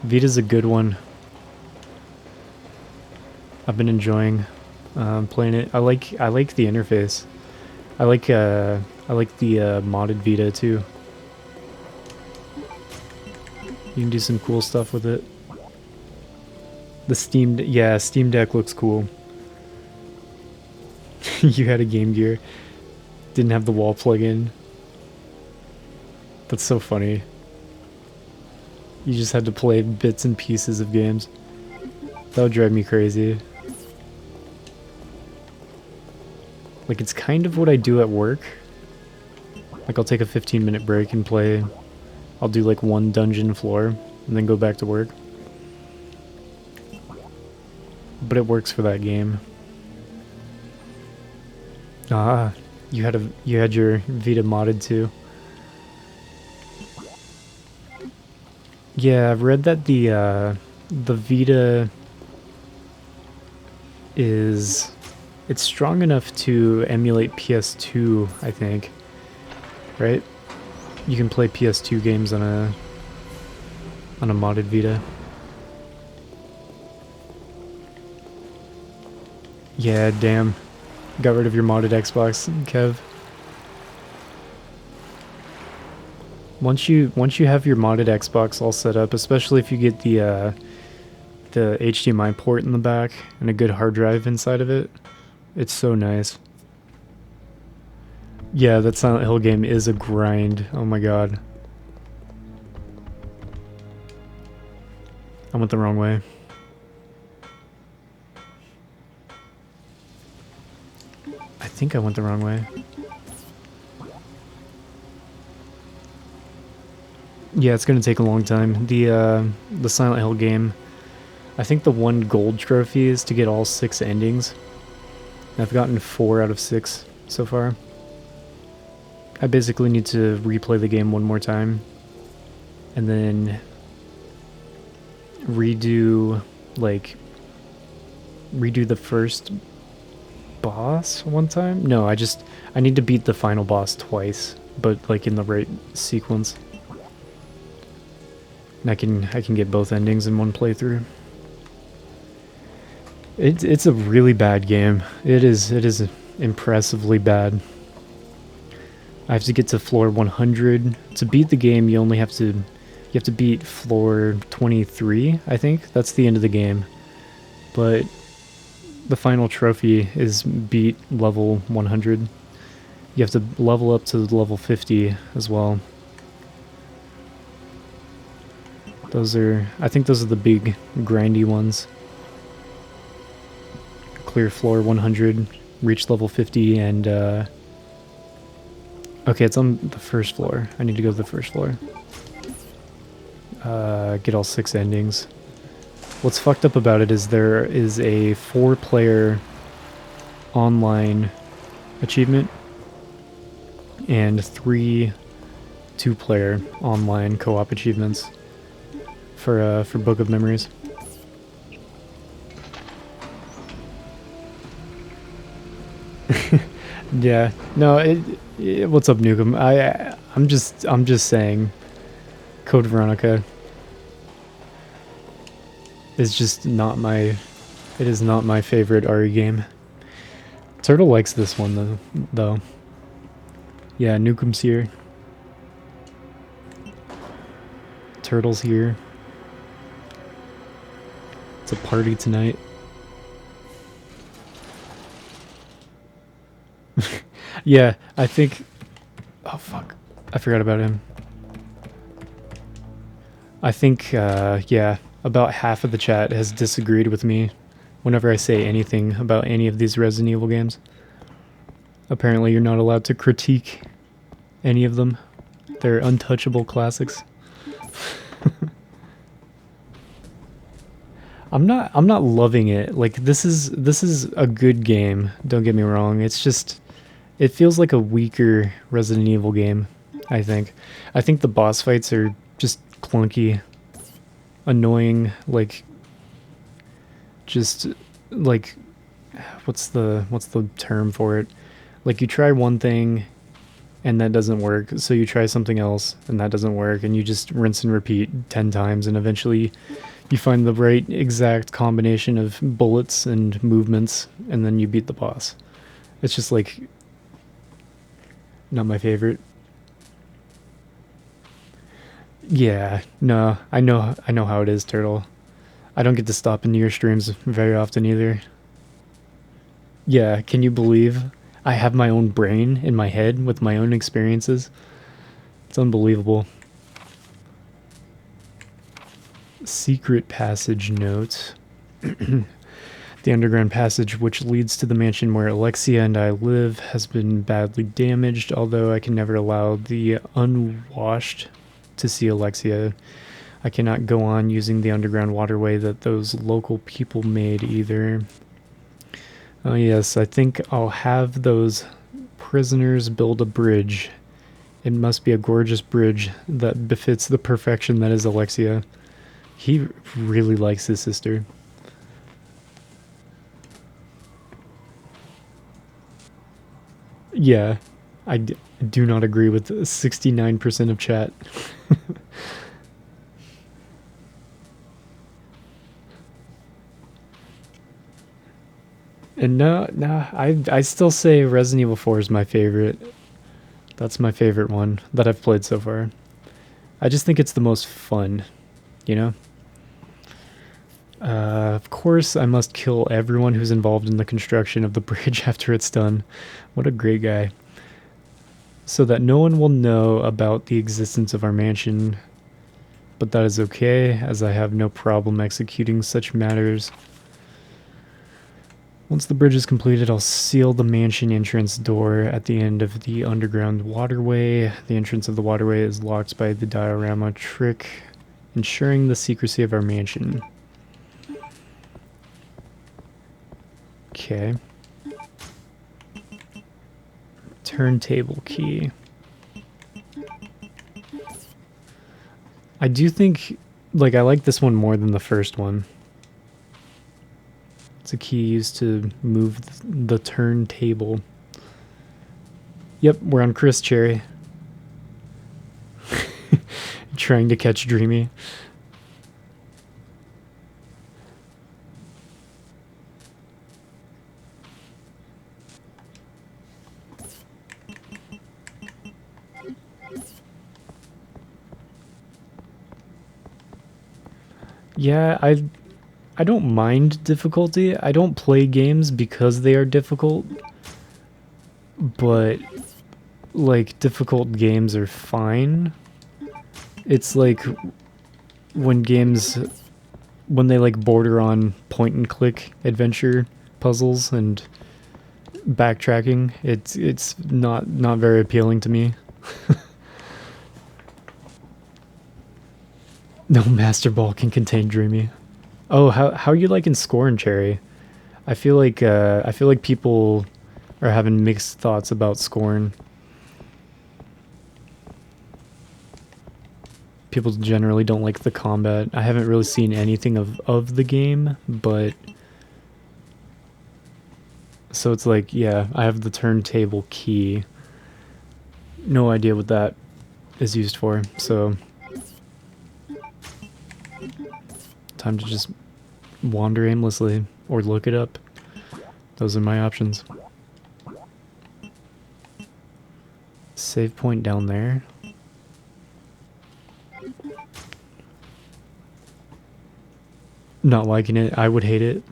Vita's a good one. I've been enjoying playing it. I like the interface. I like the modded Vita too. You can do some cool stuff with it. The Steam Deck looks cool. You had a Game Gear. Didn't have the wall plug-in. That's so funny. You just had to play bits and pieces of games. That would drive me crazy. Like, it's kind of what I do at work. Like, I'll take a 15-minute break and play. I'll do like one dungeon floor and then go back to work. But it works for that game. Ah, you had your Vita modded too. Yeah, I've read that the Vita it's strong enough to emulate PS2, I think. Right? You can play PS2 games on a modded Vita. Yeah, damn. Got rid of your modded Xbox, Kev. Once you have your modded Xbox all set up, especially if you get the HDMI port in the back and a good hard drive inside of it, it's so nice. Yeah, that Silent Hill game is a grind. Oh my god. I went the wrong way. I think I went the wrong way. Yeah, it's gonna take a long time. The Silent Hill game, I think the one gold trophy is to get all 6 endings. I've gotten 4 out of 6 so far. I basically need to replay the game one more time and then redo the first boss one time. No, I need to beat the final boss twice, but like in the right sequence. And I can get both endings in one playthrough. It's a really bad game. It is impressively bad. I have to get to floor 100 to beat the game. You have to beat floor 23, I think. That's the end of the game. But the final trophy is beat level 100. You have to level up to level 50 as well. I think those are the big grindy ones. Clear floor 100, reach level 50, and okay, it's on the first floor. I need to go to the first floor. Get all 6 endings. What's fucked up about it is there is a 4-player online achievement and 3 2-player online co-op achievements for Book of Memories. Yeah, no, what's up, Nukem? I'm just saying, Code Veronica is just not my, it is not my favorite RE game. Turtle likes this one though. Yeah, Nukem's here. Turtle's here. It's a party tonight. Yeah, I think... Oh, fuck. I forgot about him. I think, yeah, about half of the chat has disagreed with me whenever I say anything about any of these Resident Evil games. Apparently you're not allowed to critique any of them. They're untouchable classics. I'm not loving it. Like this is a good game, don't get me wrong. It's just it feels like a weaker Resident Evil game, I think. I think the boss fights are just clunky, annoying, like just like what's the term for it? Like you try one thing and that doesn't work, so you try something else and that doesn't work, and you just rinse and repeat 10 times, and eventually you find the right exact combination of bullets and movements, and then you beat the boss. It's just like not my favorite. Yeah, no, I know how it is, Turtle. I don't get to stop into your streams very often either. Yeah, can you believe I have my own brain in my head with my own experiences? It's unbelievable. Secret passage note. The underground passage which leads to the mansion where Alexia and I live has been badly damaged, although I can never allow the unwashed to see Alexia. I cannot go on using the underground waterway that those local people made either. Oh yes, I think I'll have those prisoners build a bridge. It must be a gorgeous bridge that befits the perfection that is Alexia. He really likes his sister. Yeah, I do not agree with 69% of chat. And no, I still say Resident Evil 4 is my favorite. That's my favorite one that I've played so far. I just think it's the most fun, you know? Of course, I must kill everyone who's involved in the construction of the bridge after it's done. What a great guy. So that no one will know about the existence of our mansion. But that is okay, as I have no problem executing such matters. Once the bridge is completed, I'll seal the mansion entrance door at the end of the underground waterway. The entrance of the waterway is locked by the diorama trick, ensuring the secrecy of our mansion. Okay. Turntable key. I do think, like, I like this one more than the first one. It's a key used to move the turntable. Yep, we're on Chris Cherry. Trying to catch Dreamy. Yeah, I don't mind difficulty. I don't play games because they are difficult. But like difficult games are fine. It's like when games when they like border on point and click adventure puzzles and backtracking, it's not very appealing to me. No Master Ball can contain Dreamy. Oh, how are you liking Scorn, Cherry? I feel like people are having mixed thoughts about Scorn. People generally don't like the combat. I haven't really seen anything of the game, but so it's like, yeah, I have the turntable key. No idea what that is used for, so time to just wander aimlessly or look it up. Those are my options. save point down there. Not liking it. I would hate it.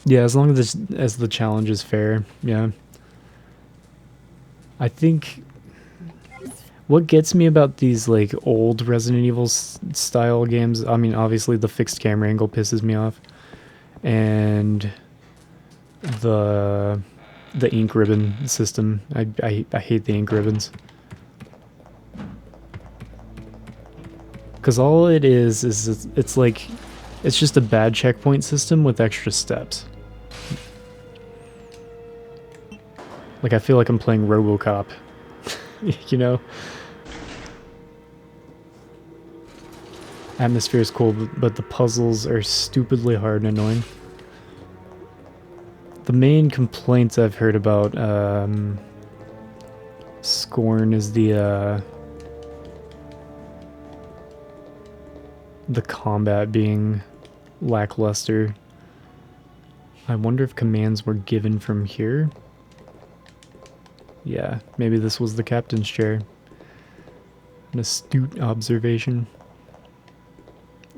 Yeah, as long as the challenge is fair. Yeah. I think what gets me about these like old Resident Evil style games, I mean obviously the fixed camera angle pisses me off, and the ink ribbon system. I hate the ink ribbons. Because all it is it's like, it's just a bad checkpoint system with extra steps. Like, I feel like I'm playing RoboCop, you know? Atmosphere is cool, but the puzzles are stupidly hard and annoying. The main complaints I've heard about Scorn is the combat being lackluster. I wonder if commands were given from here. Yeah, maybe this was the captain's chair. An astute observation.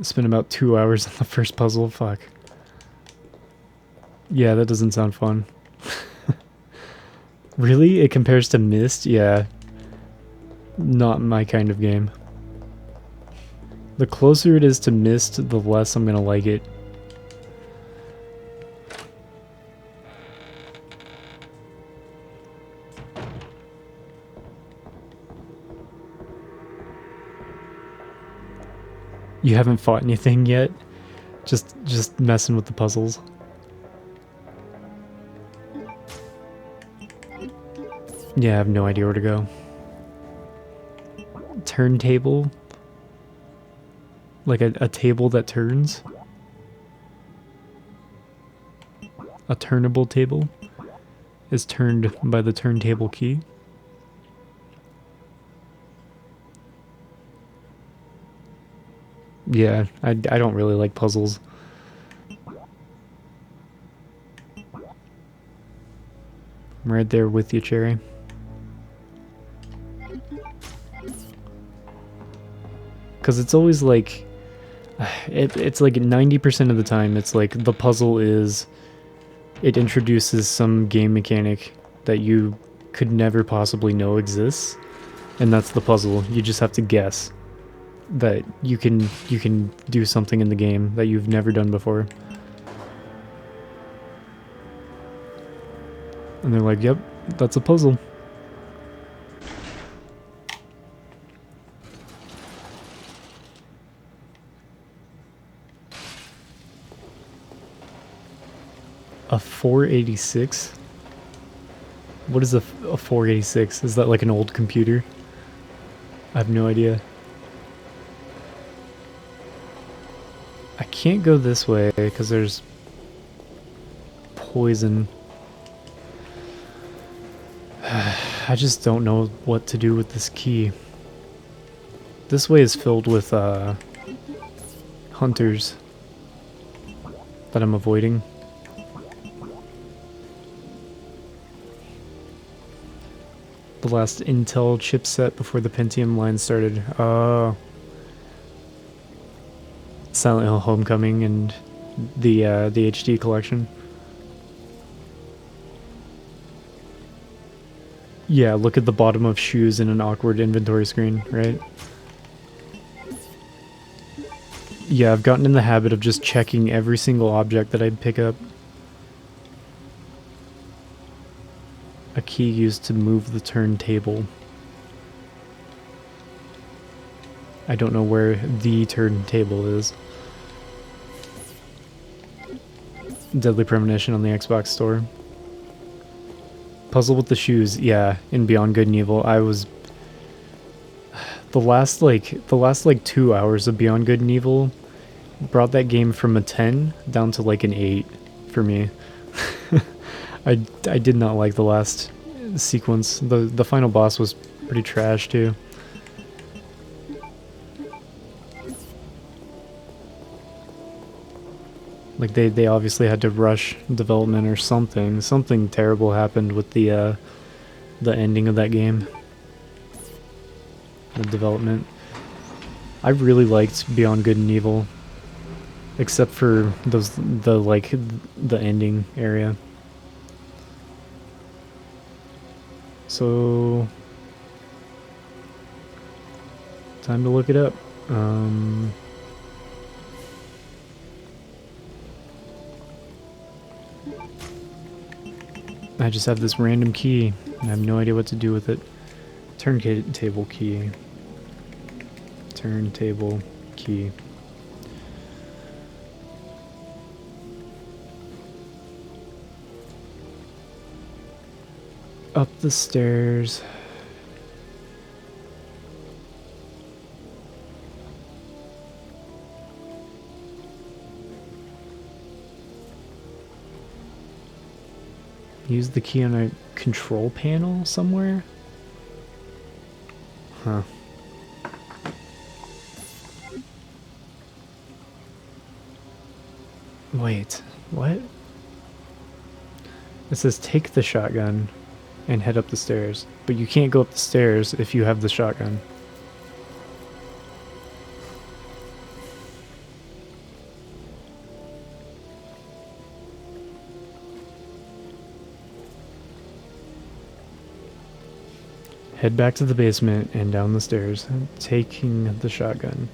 Spent about 2 hours on the first puzzle, fuck. Yeah, that doesn't sound fun. Really? It compares to Myst? Yeah. Not my kind of game. The closer it is to Myst, the less I'm gonna like it. You haven't fought anything yet? Just messing with the puzzles. Yeah, I have no idea where to go. Turntable? Like a table that turns? A turnable table is turned by the turntable key. Yeah, I don't really like puzzles. I'm right there with you, Cherry. Because it's always like... It's like 90% of the time, it's like the puzzle is... It introduces some game mechanic that you could never possibly know exists. And that's the puzzle. You just have to guess that you can do something in the game that you've never done before. And they're like, yep, that's a puzzle. A 486? What is a 486? Is that like an old computer? I have no idea. I can't go this way because there's poison. I just don't know what to do with this key. This way is filled with hunters that I'm avoiding. The last Intel chipset before the Pentium line started. Oh. Silent Hill Homecoming and the HD collection. Yeah, look at the bottom of shoes in an awkward inventory screen, right? Yeah, I've gotten in the habit of just checking every single object that I pick up. A key used to move the turntable. I don't know where the turntable is. Deadly Premonition on the Xbox store. Puzzle with the shoes, yeah, in Beyond Good and Evil. I was the last 2 hours of Beyond Good and Evil brought that game from a 10 down to like an 8 for me. I did not like the last sequence. The final boss was pretty trash too. Like they obviously had to rush development or something. Something terrible happened with the the ending of that game. The development. I really liked Beyond Good and Evil, except for the ending area. So time to look it up. I just have this random key. I have no idea what to do with it. Turntable key. Turntable key. Up the stairs. Use the key on a control panel somewhere? Huh. Wait, what? It says take the shotgun and head up the stairs, but you can't go up the stairs if you have the shotgun. Head back to the basement and down the stairs, taking the shotgun.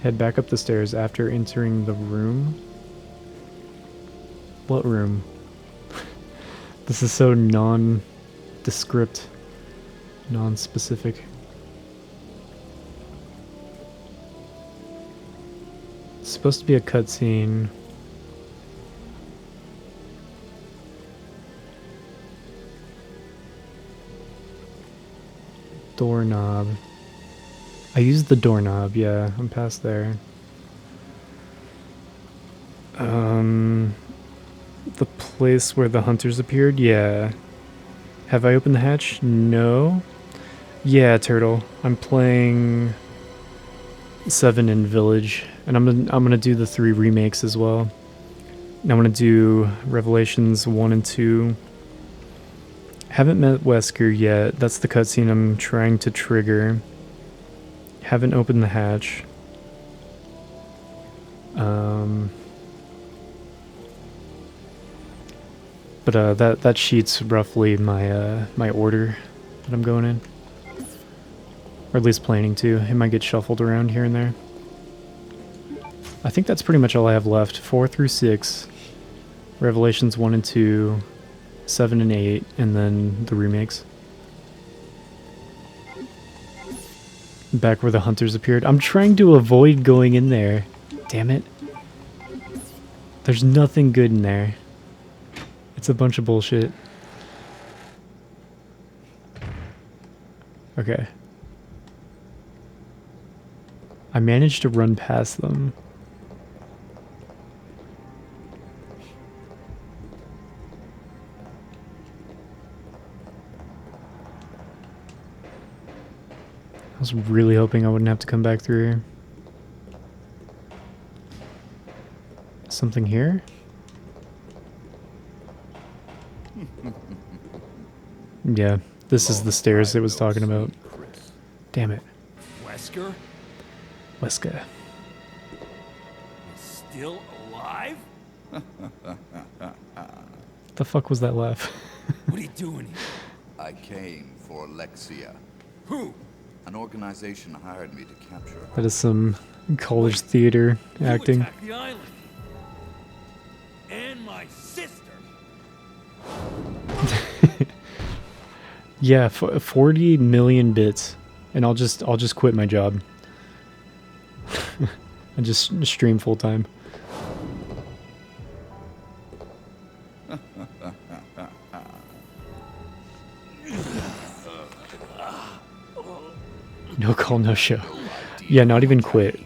Head back up the stairs after entering the room. What room? This is so nondescript, non-specific. It's supposed to be a cutscene. Doorknob. I used the doorknob, yeah, I'm past there. The place where the hunters appeared, yeah. Have I opened the hatch? No. Yeah, Turtle. I'm playing 7 in Village, and I'm gonna do the 3 remakes as well. And I'm gonna do Revelations 1 and 2. Haven't met Wesker yet. That's the cutscene I'm trying to trigger. Haven't opened the hatch. But that sheet's roughly my my order that I'm going in, or at least planning to. It might get shuffled around here and there. I think that's pretty much all I have left. 4 through 6, Revelations 1 and 2, 7 and 8, and then the remakes. Back where the hunters appeared. I'm trying to avoid going in there. Damn it. There's nothing good in there. It's a bunch of bullshit. Okay. I managed to run past them. I was really hoping I wouldn't have to come back through here. Something here? Yeah, this is the stairs it was talking about. Damn it. Wesker? Wesker. Still alive? The fuck was that laugh? What are you doing here? I came for Alexia. Who? An organization hired me to capture her. That is some college theater acting. You attacked the island. And my sister. Yeah, 40 million bits, and I'll just quit my job. And just stream full time. No call, no show. Yeah, not even quit.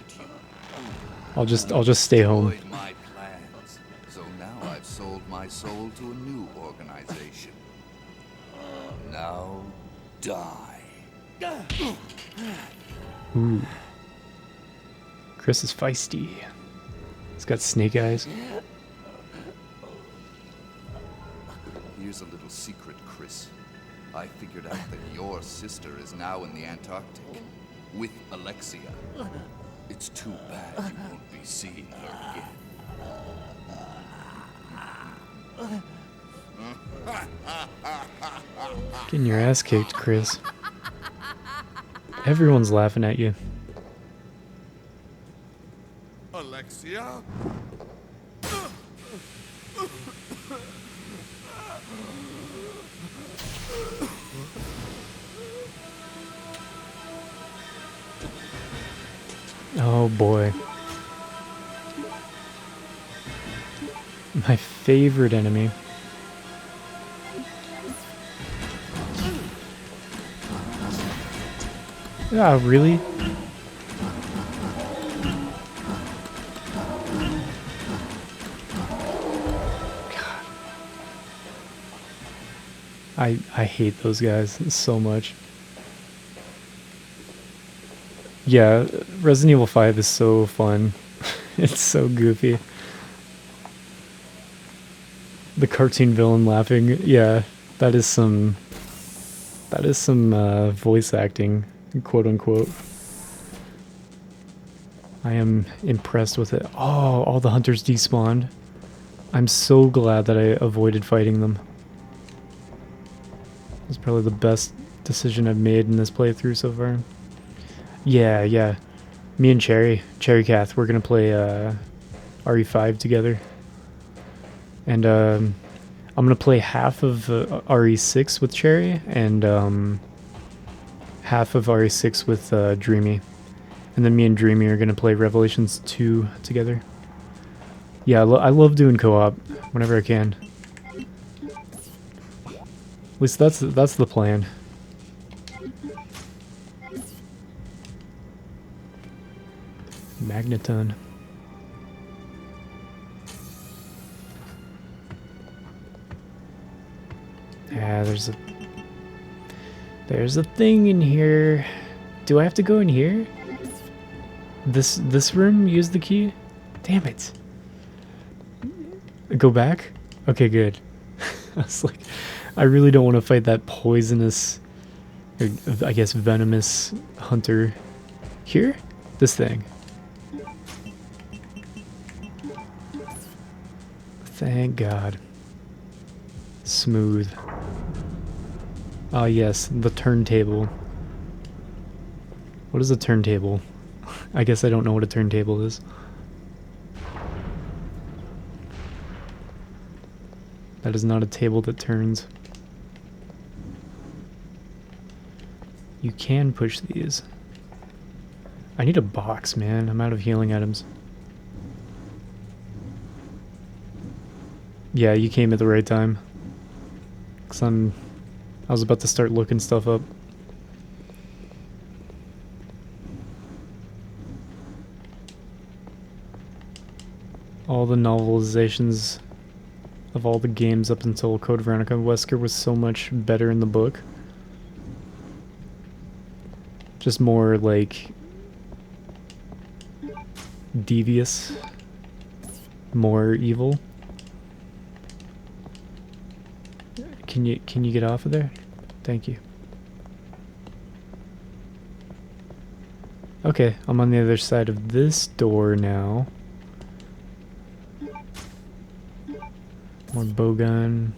I'll just stay home. Destroyed my plans. So now I've sold my soul to a new organization. Now die. Ooh. Chris is feisty. He's got snake eyes. Here's a little secret, Chris. I figured out that your sister is now in the Antarctic with Alexia. It's too bad you won't be seeing her again. Getting your ass kicked, Chris. Everyone's laughing at you. Alexia? Oh boy. My favorite enemy. Ah, really? God. I hate those guys so much. Yeah, Resident Evil 5 is so fun. It's so goofy. The cartoon villain laughing, yeah, that is some voice acting, quote unquote. I am impressed with it. Oh, all the hunters despawned. I'm so glad that I avoided fighting them. It's probably the best decision I've made in this playthrough so far. Yeah, yeah. Me and Cherry Cath, we're gonna play RE5 together. And I'm gonna play half of RE6 with Cherry and half of RE6 with Dreamy. And then me and Dreamy are gonna play Revelations 2 together. Yeah, I love doing co-op whenever I can. At least that's the plan. Magneton. Yeah, there's a thing in here. Do I have to go in here? This room? Use the key? Damn it. Go back? Okay, good. I was like, I really don't want to fight that poisonous, or I guess venomous hunter. Here? This thing. Thank God. Smooth. Ah, yes, the turntable. What is a turntable? I guess I don't know what a turntable is. That is not a table that turns. You can push these. I need a box, man. I'm out of healing items. Yeah, you came at the right time. 'Cause I was about to start looking stuff up. All the novelizations of all the games up until Code Veronica Wesker was so much better in the book. Just more like devious, more evil. Can you get off of there? Thank you. Okay, I'm on the other side of this door now. More bowgun.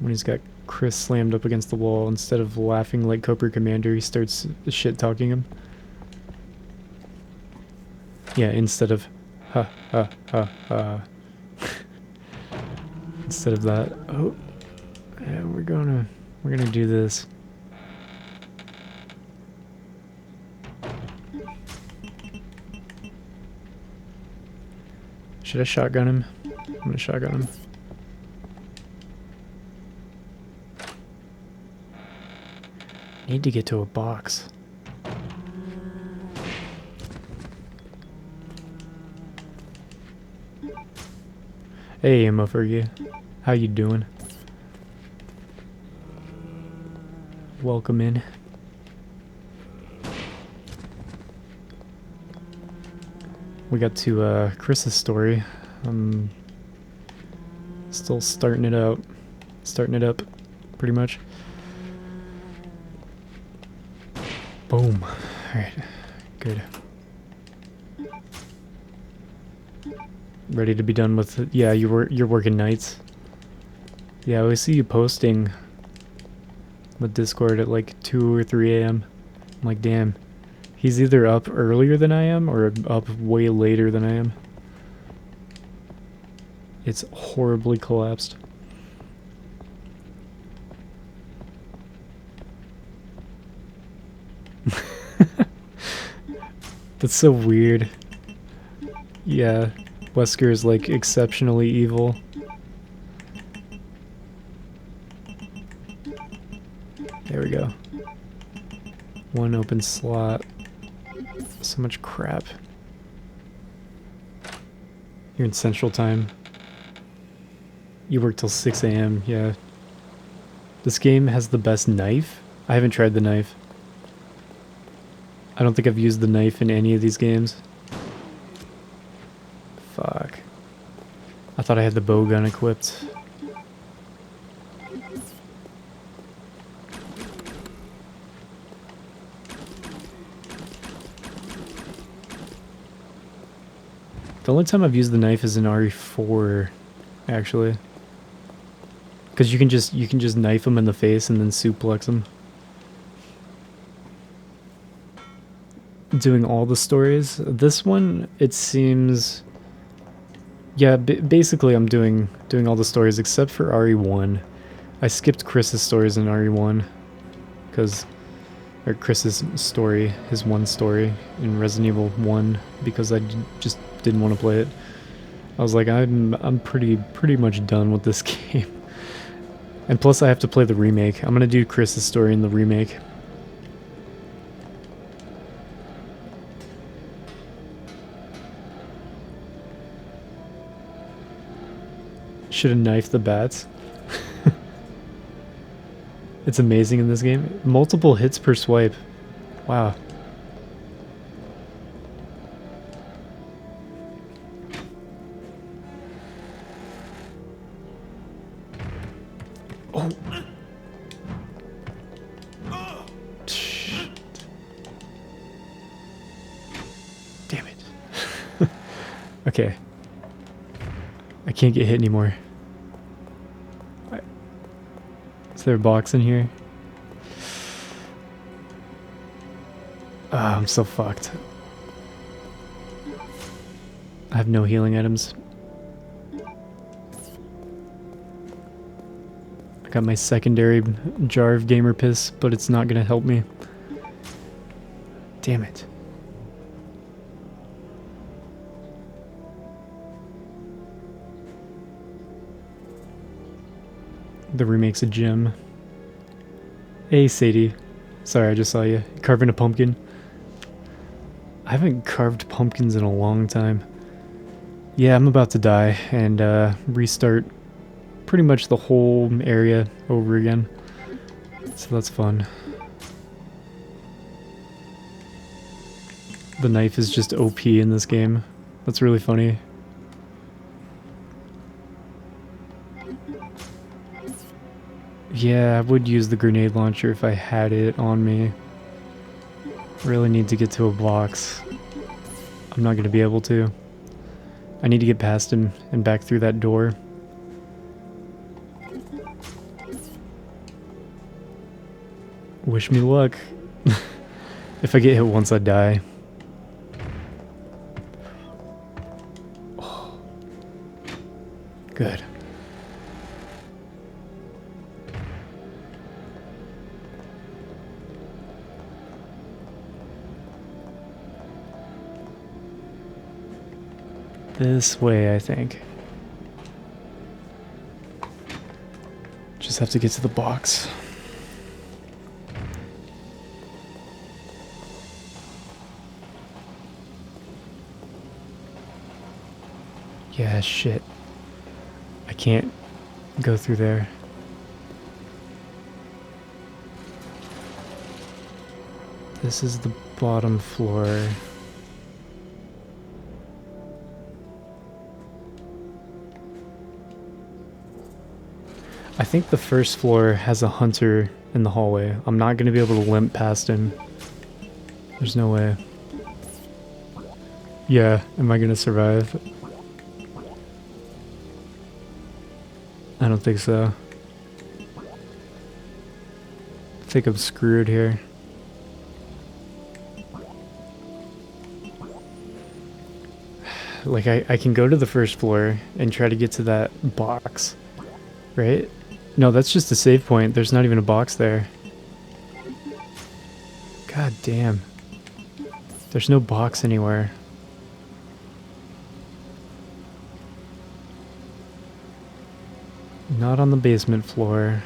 When he's got Chris slammed up against the wall, instead of laughing like Cobra Commander, he starts shit-talking him. Yeah, instead of ha ha ha ha. Instead of that. Oh, yeah, we're gonna do this. Should I shotgun him? I'm gonna shotgun him. Need to get to a box. Hey, Emma Fergie. How you doing? Welcome in. We got to Chris's story I'm still starting it out. Starting it up, pretty much. Boom. Alright. Good. Ready to be done with it. Yeah, you're working nights. Yeah, I always see you posting the Discord at like 2 or 3 a.m. I'm like, damn. He's either up earlier than I am or up way later than I am. It's horribly collapsed. That's so weird. Yeah, Wesker is like exceptionally evil. There we go. One open slot. So much crap. You're in Central Time. You work till 6 a.m. Yeah. This game has the best knife. I haven't tried the knife. I don't think I've used the knife in any of these games. Fuck. I thought I had the bow gun equipped. The only time I've used the knife is in RE4, actually. Because you can just knife them in the face and then suplex them. Doing all the stories. This one, it seems... Yeah, basically I'm doing all the stories except for RE1. I skipped Chris's stories in RE1. Or Chris's story, his one story in Resident Evil 1, because I just didn't want to play it. I was like, I'm pretty much done with this game. And plus I have to play the remake. I'm gonna do Chris's story in the remake. Should have knifed the bats. It's amazing in this game. Multiple hits per swipe. Wow. Oh. Damn it. Okay. I can't get hit anymore. Is there a box in here? Oh, I'm so fucked. I have no healing items. I got my secondary jar of gamer piss, but it's not gonna help me. Damn it. The remake's a gem. Hey, Sadie. Sorry, I just saw you. Carving a pumpkin. I haven't carved pumpkins in a long time. Yeah, I'm about to die and restart pretty much the whole area over again. So that's fun. The knife is just OP in this game. That's really funny. Yeah, I would use the grenade launcher if I had it on me. Really need to get to a box. I'm not going to be able to. I need to get past him and back through that door. Wish me luck. If I get hit once, I die. Oh. Good. This way, I think. Just have to get to the box. Yeah, shit. I can't go through there. This is the bottom floor. I think the first floor has a hunter in the hallway. I'm not going to be able to limp past him. There's no way. Yeah, am I going to survive? I don't think so. I think I'm screwed here. Like, I can go to the first floor and try to get to that box, right? No, that's just a save point. There's not even a box there. God damn. There's no box anywhere. Not on the basement floor.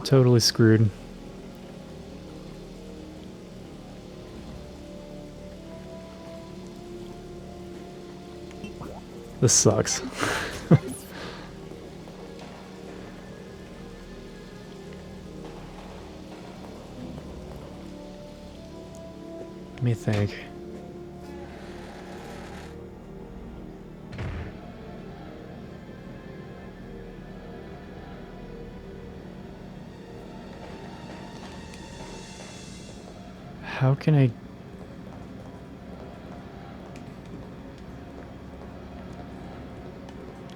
Totally screwed. This sucks. Let me think. How can I...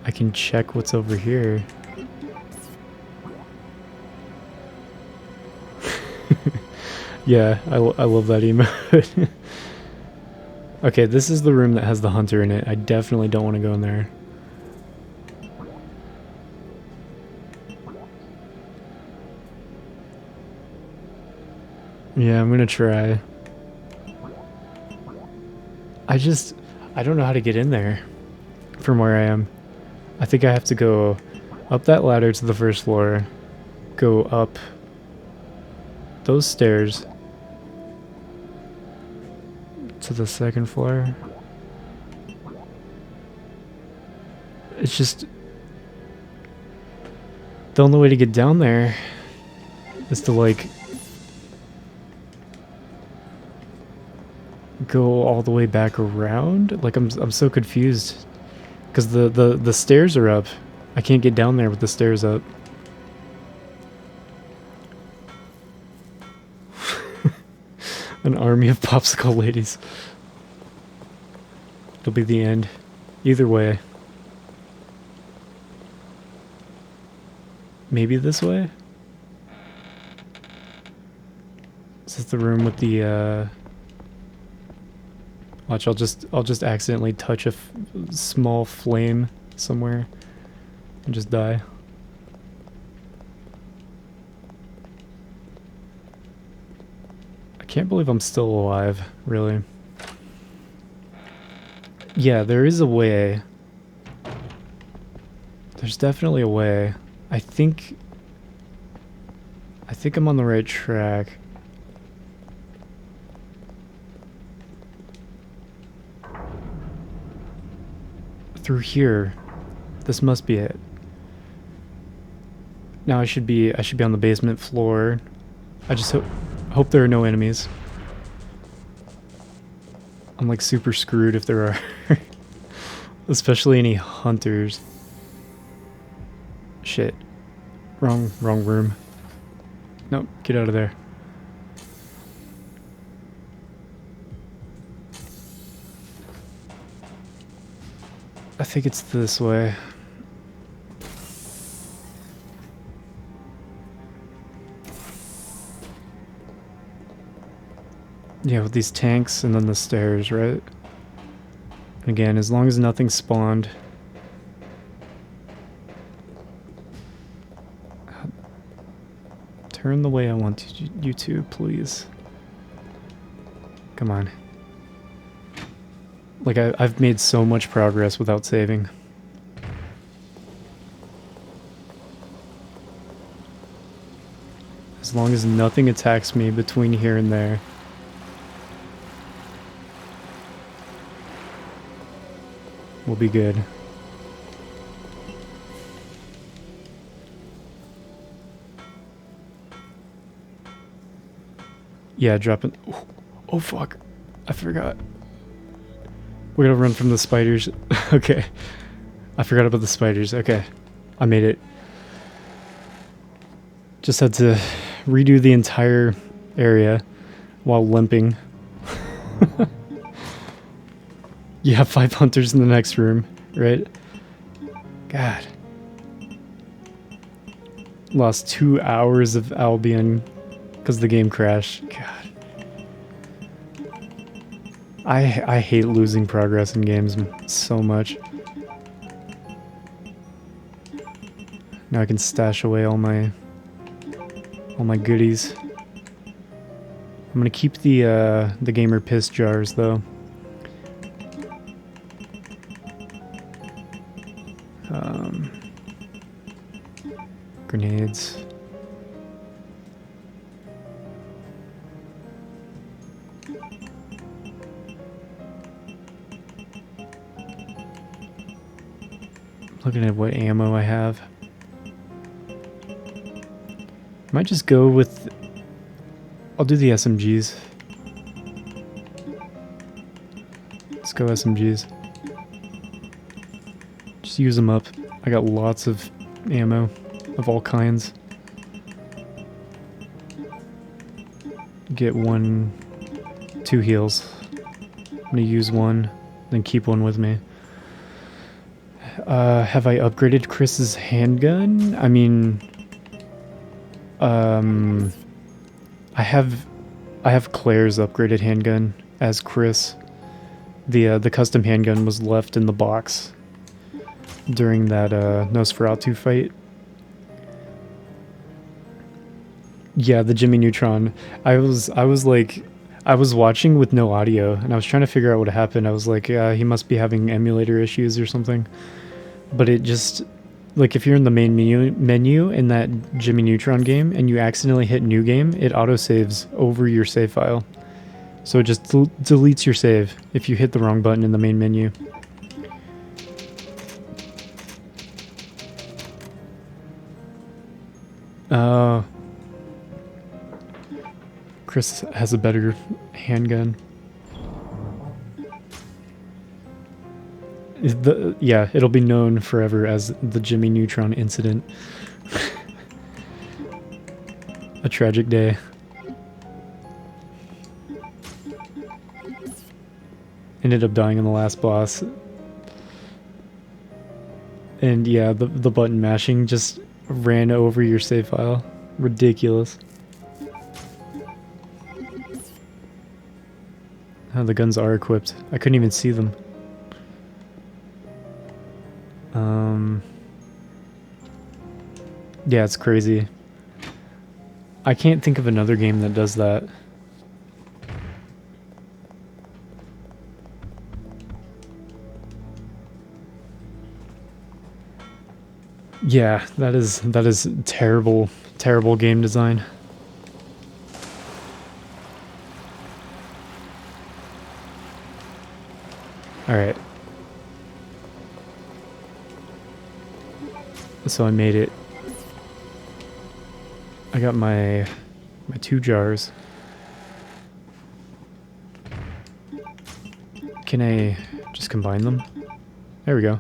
I can check what's over here. Yeah, I love that emote. Okay, this is the room that has the hunter in it. I definitely don't want to go in there. Yeah, I'm gonna try. I don't know how to get in there from where I am. I think I have to go up that ladder to the first floor, go up those stairs to the second floor. It's just... the only way to get down there is to, like, go all the way back around. Like, I'm so confused. Because the stairs are up. I can't get down there with the stairs up. An army of popsicle ladies. It'll be the end. Either way. Maybe this way? Is this the room with the watch, I'll just accidentally touch a small flame somewhere and just die. I can't believe I'm still alive, really. Yeah, there is a way. There's definitely a way. I think I'm on the right track. Through here. This must be it. Now I should be on the basement floor. I just hope there are no enemies. I'm like super screwed if there are. Especially any hunters. Shit. Wrong room. Nope, get out of there. I think it's this way. Yeah, with these tanks and then the stairs, right? Again, as long as nothing spawned. Turn the way I want you to, please. Come on. Like, I've made so much progress without saving. As long as nothing attacks me between here and there. We'll be good. Yeah, drop it. Oh, fuck. I forgot. We're gonna run from the spiders. Okay. I forgot about the spiders. Okay. I made it. Just had to redo the entire area while limping. You have 5 hunters in the next room, right? God. Lost 2 hours of Albion because the game crashed. God. I hate losing progress in games so much. Now I can stash away all my goodies. I'm gonna keep the gamer piss jars though. Grenades. Looking at what ammo I have. Might just go with... I'll do the SMGs. Let's go SMGs. Just use them up. I got lots of ammo of all kinds. Get 2 heals. I'm gonna use one, then keep one with me. Have I upgraded Chris's handgun? I mean, I have Claire's upgraded handgun as Chris. The custom handgun was left in the box during that Nosferatu fight. Yeah, the Jimmy Neutron. I was watching with no audio, and I was trying to figure out what happened. I was like, he must be having emulator issues or something. But it just, like, if you're in the main menu in that Jimmy Neutron game and you accidentally hit new game, it autosaves over your save file. So it just deletes your save if you hit the wrong button in the main menu. Chris has a better handgun. Yeah, it'll be known forever as the Jimmy Neutron incident. A tragic day. Ended up dying in the last boss. And yeah, the button mashing just ran over your save file. Ridiculous. Oh, the guns are equipped. I couldn't even see them. Yeah, it's crazy. I can't think of another game that does that. Yeah, that is terrible, terrible game design. All right. So I made it. I got my 2 jars. Can I just combine them? There we go.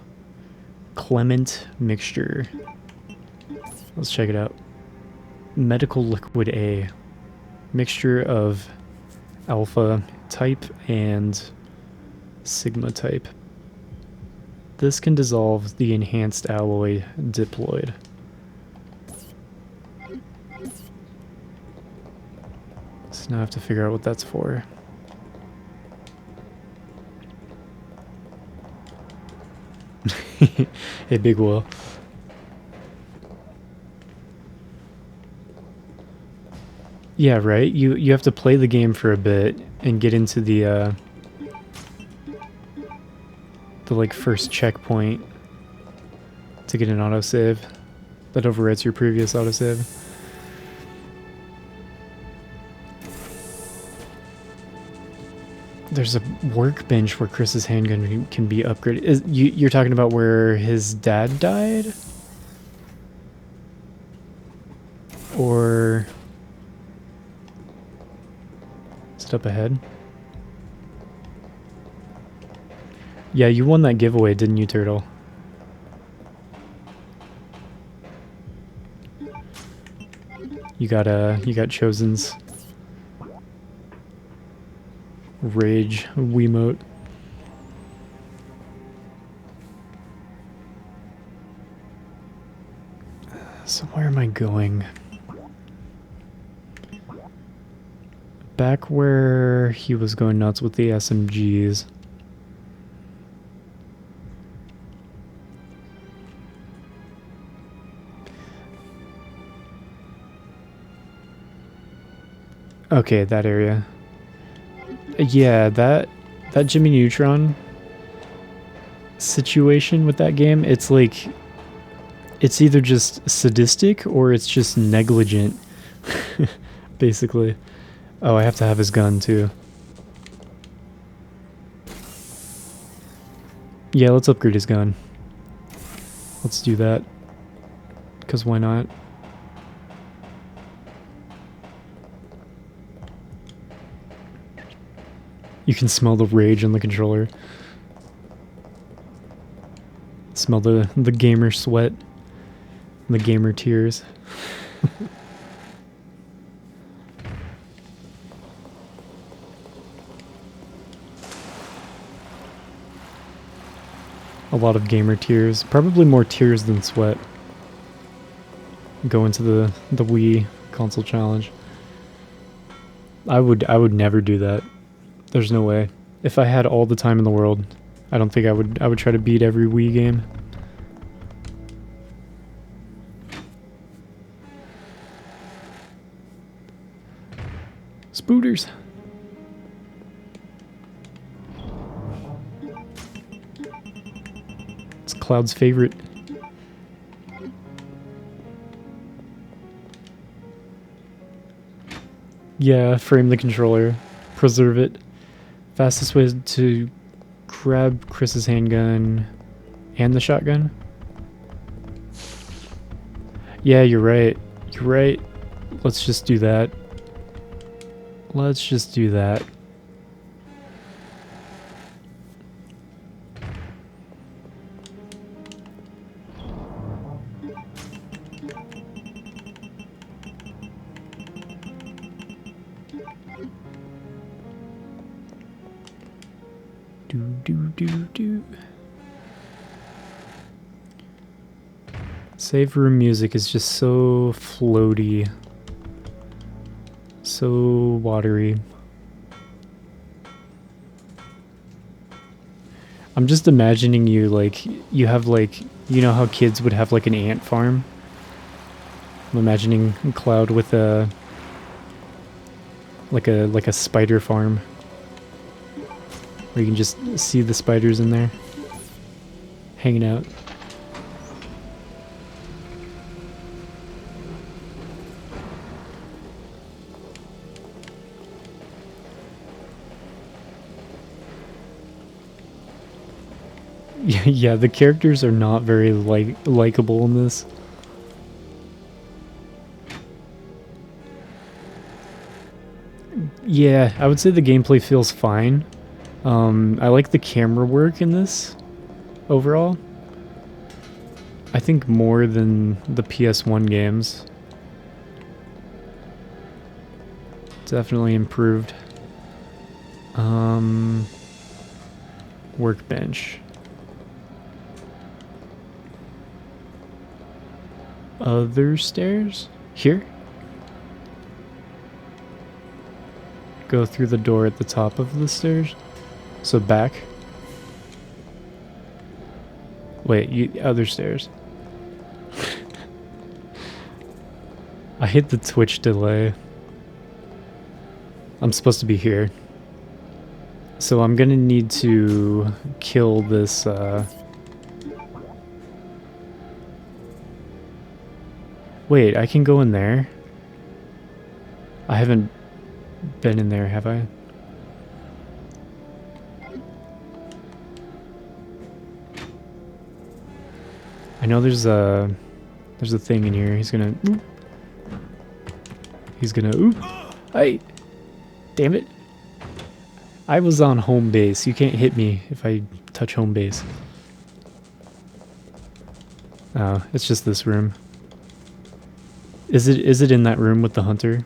Clement mixture. Let's check it out. Medical liquid A. Mixture of alpha type and sigma type. This can dissolve the enhanced alloy diploid. So now I have to figure out what that's for. Hey, Big Will. Yeah, right? You have to play the game for a bit and get into the like first checkpoint to get an autosave that overwrites your previous autosave. There's a workbench where Chris's handgun can be upgraded. You're talking about where his dad died? Or... just up ahead. Yeah, you won that giveaway, didn't you, Turtle? You got Chosen's Rage Wiimote. So where am I going? Back where he was going nuts with the SMGs. Okay, that area. Yeah, that Jimmy Neutron situation with that game, it's like it's either just sadistic or it's just negligent. Basically. Oh, I have to have his gun too. Yeah, let's upgrade his gun. Let's do that. 'Cause why not? You can smell the rage on the controller. Smell the gamer sweat. And the gamer tears. A lot of gamer tears. Probably more tears than sweat. Go into the Wii console challenge. I would never do that. There's no way. If I had all the time in the world, I don't think I would try to beat every Wii game. Spooters. It's Cloud's favorite. Yeah, frame the controller. Preserve it. Fastest way to grab Chris's handgun and the shotgun. Yeah, you're right. You're right. Let's just do that. Let's just do that. Do. Save room music is just so floaty. So watery. I'm just imagining you like, you have like, you know how kids would have like an ant farm? I'm imagining Cloud with a like a spider farm. Where you can just see the spiders in there. Hanging out. Yeah, the characters are not very likable in this. Yeah, I would say the gameplay feels fine. I like the camera work in this overall. I think more than the PS1 games. Definitely improved. Workbench. Other stairs? Here? Go through the door at the top of the stairs? So back? Wait, other stairs. I hit the Twitch delay. I'm supposed to be here. So I'm gonna need to kill this, Wait, I can go in there? I haven't been in there, have I? I know there's a thing in here. He's gonna oop. Hey, damn it! I was on home base. You can't hit me if I touch home base. Oh, it's just this room. Is it in that room with the hunter?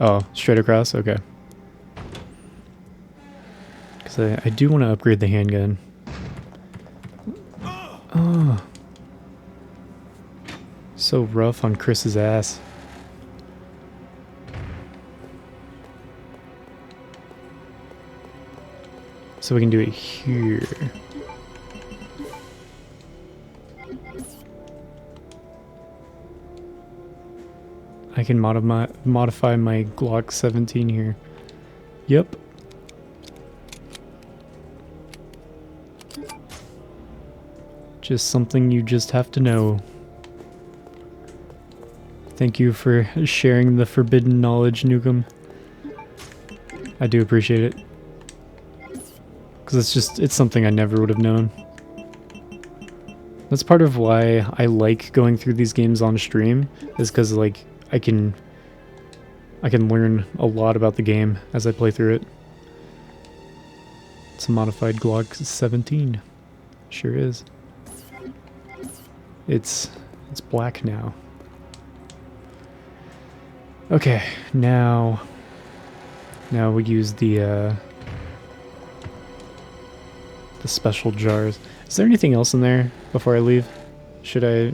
Oh, straight across? Okay. Because I do want to upgrade the handgun. Oh. So rough on Chris's ass. So we can do it here. I can modify my Glock 17 here. Yep. Just something you just have to know. Thank you for sharing the forbidden knowledge, Nukem. I do appreciate it. Because it's something I never would have known. That's part of why I like going through these games on stream, is because like I can learn a lot about the game as I play through it. It's a modified Glock 17. Sure is. It's black now. Okay, now we use the special jars. Is there anything else in there before I leave? Should I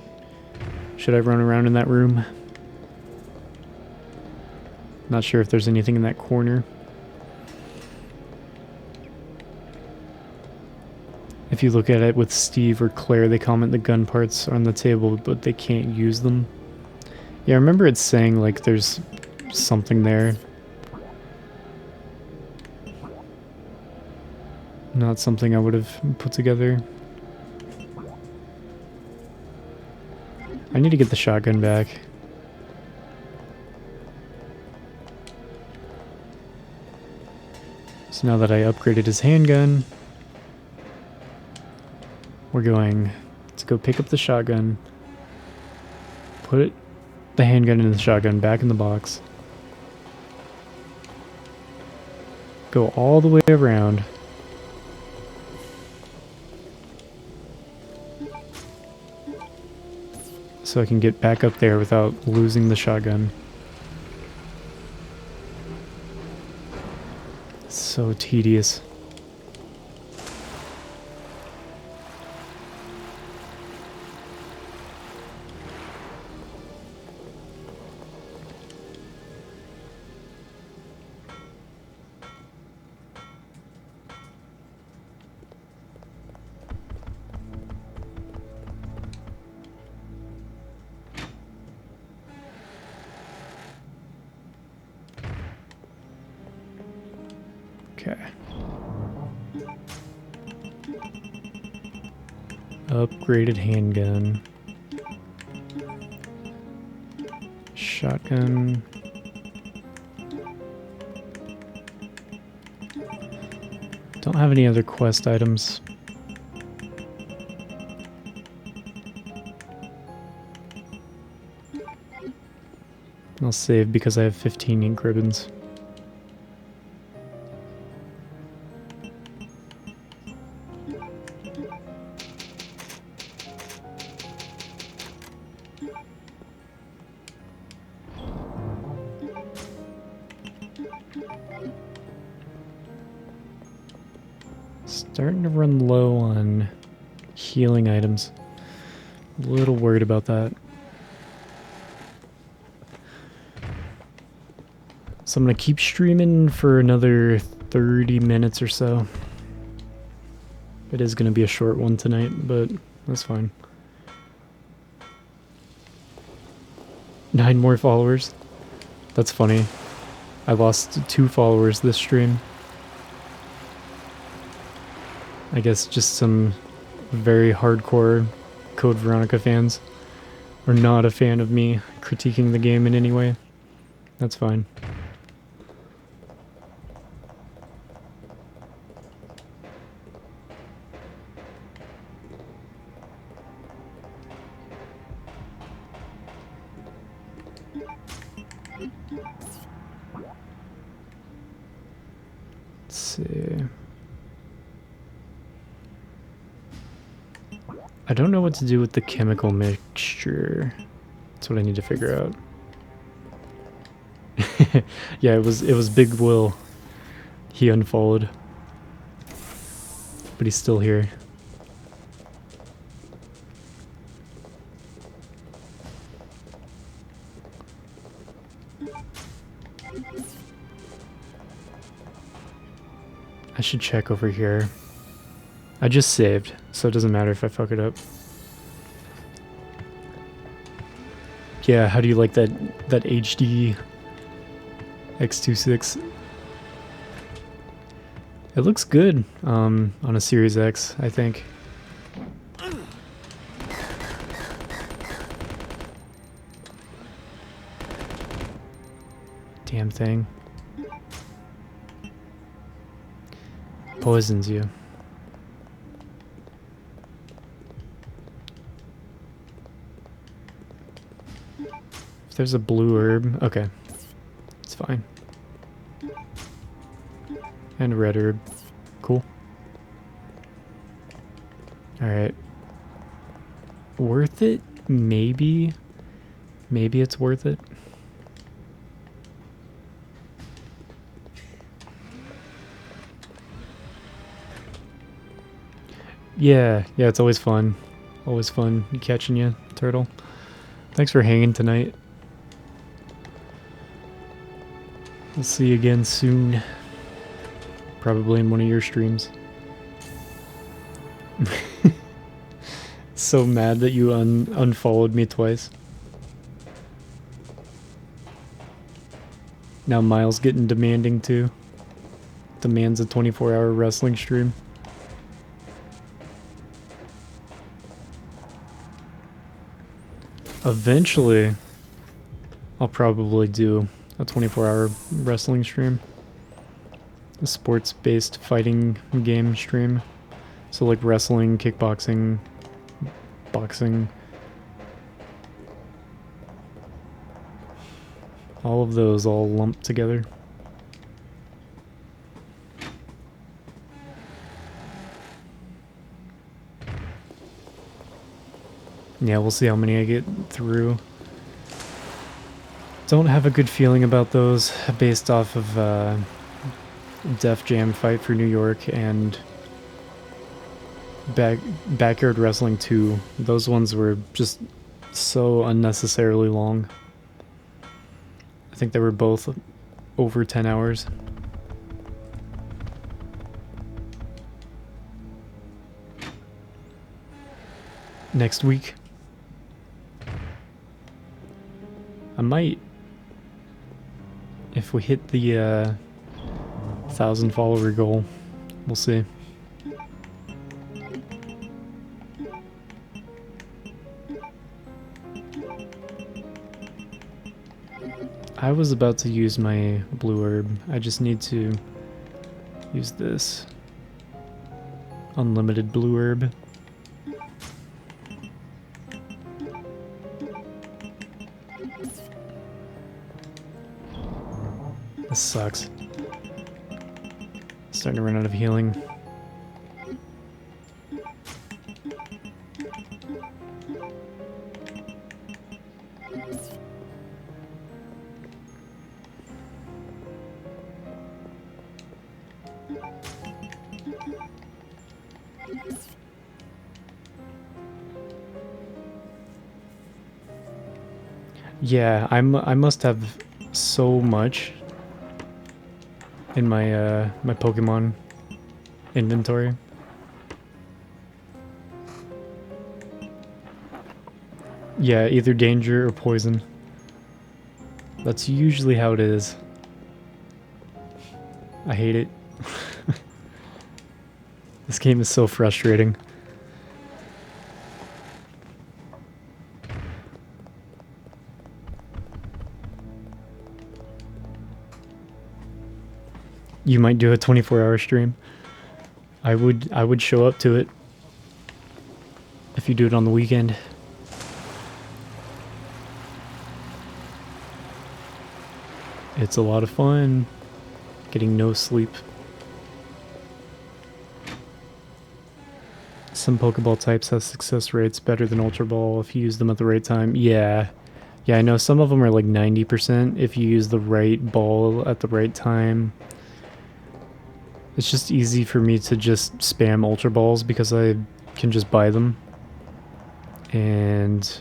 run around in that room? Not sure if there's anything in that corner. If you look at it with Steve or Claire, they comment the gun parts are on the table, but they can't use them. Yeah, I remember it saying like there's something there. Not something I would have put together. I need to get the shotgun back. So now that I upgraded his handgun, we're going to go pick up the shotgun, put the handgun and the shotgun back in the box, go all the way around, so I can get back up there without losing the shotgun. It's so tedious. Okay. Upgraded handgun. Shotgun. Don't have any other quest items. I'll save because I have 15 ink ribbons. Starting to run low on healing items. A little worried about that. So I'm going to keep streaming for another 30 minutes or so. It is going to be a short one tonight, but that's fine. 9 more followers. That's funny. I lost 2 followers this stream. I guess just some very hardcore Code Veronica fans are not a fan of me critiquing the game in any way. That's fine. Let's see. I don't know what to do with the chemical mixture. That's what I need to figure out. Yeah, it was Big Will. He unfollowed. But he's still here. I should check over here. I just saved, so it doesn't matter if I fuck it up. Yeah, how do you like that HD X26? It looks good on a Series X, I think. Damn thing. Poisons you. If there's a blue herb, okay. It's fine. And a red herb. Cool. Alright. Worth it? Maybe. Maybe it's worth it. Yeah, it's always fun. Always fun catching you, Turtle. Thanks for hanging tonight. We'll see you again soon. Probably in one of your streams. So mad that you unfollowed me twice. Now Miles getting demanding too. Demands a 24-hour wrestling stream. Eventually, I'll probably do a 24-hour wrestling stream. A sports-based fighting game stream. So like wrestling, kickboxing, boxing. All of those all lumped together. Yeah, we'll see how many I get through. Don't have a good feeling about those based off of Def Jam Fight for New York and Backyard Wrestling 2. Those ones were just so unnecessarily long. I think they were both over 10 hours. Next week, I might, if we hit the 1,000 follower goal. We'll see. I was about to use my blue herb. I just need to use this unlimited blue herb. This sucks. Starting to run out of healing. Yeah, I must have so much in my my Pokemon inventory. Yeah, either danger or poison. That's usually how it is. I hate it. This game is so frustrating. You might do a 24-hour stream. I would show up to it if you do it on the weekend. It's a lot of fun getting no sleep. Some Pokeball types have success rates better than Ultra Ball if you use them at the right time. Yeah. Yeah, I know some of them are like 90% if you use the right ball at the right time. It's just easy for me to just spam Ultra Balls because I can just buy them. And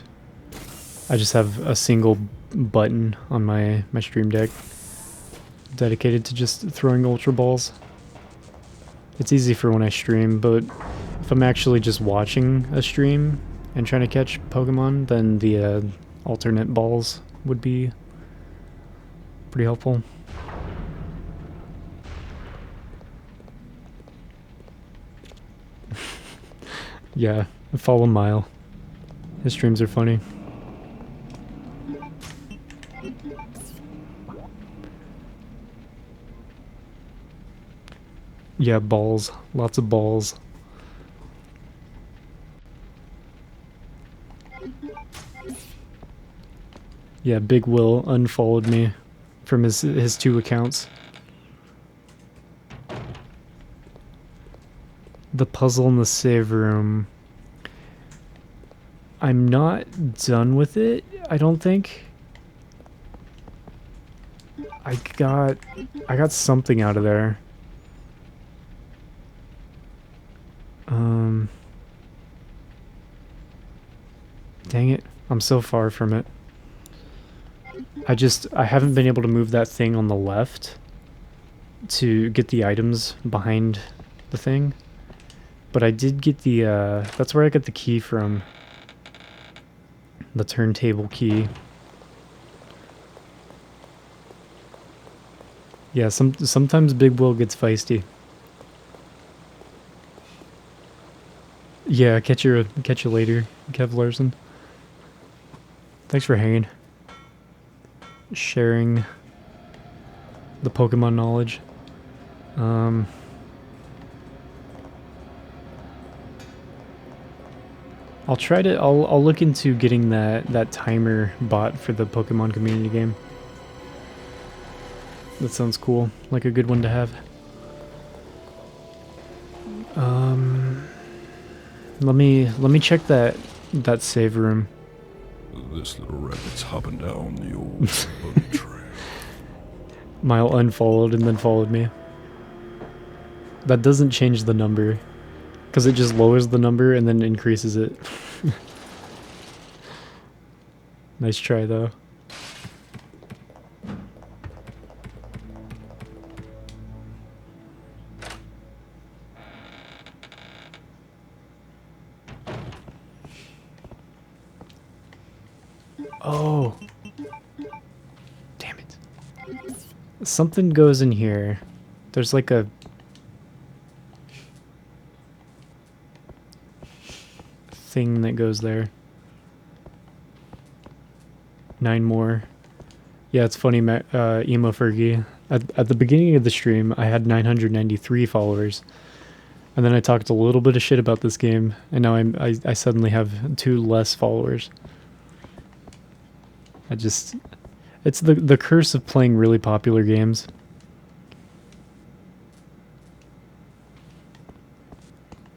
I just have a single button on my Stream Deck dedicated to just throwing Ultra Balls. It's easy for when I stream, but if I'm actually just watching a stream and trying to catch Pokemon, then the alternate balls would be pretty helpful. Yeah, follow Mile. His streams are funny. Yeah, balls. Lots of balls. Yeah, Big Will unfollowed me from his 2 accounts. The puzzle in the save room. I'm not done with it, I don't think. I got something out of there. Dang it. I'm so far from it. I haven't been able to move that thing on the left to get the items behind the thing. But I did get the, that's where I got the key from. The turntable key. Yeah, sometimes Big Will gets feisty. Yeah, catch you later, Kev Larson. Thanks for hanging. Sharing the Pokemon knowledge. I'll look into getting that timer bot for the Pokemon community game. That sounds cool, like a good one to have. Let me check that save room. This little rabbit's hopping down the old buggy trail. Mile unfollowed and then followed me. That doesn't change the number, because it just lowers the number and then increases it. Nice try, though. Oh. Damn it. Something goes in here. There's like a thing that goes there. 9 more. Yeah, it's funny, Emo Fergie. At the beginning of the stream, I had 993 followers. And then I talked a little bit of shit about this game, and now I suddenly have 2 less followers. It's the curse of playing really popular games.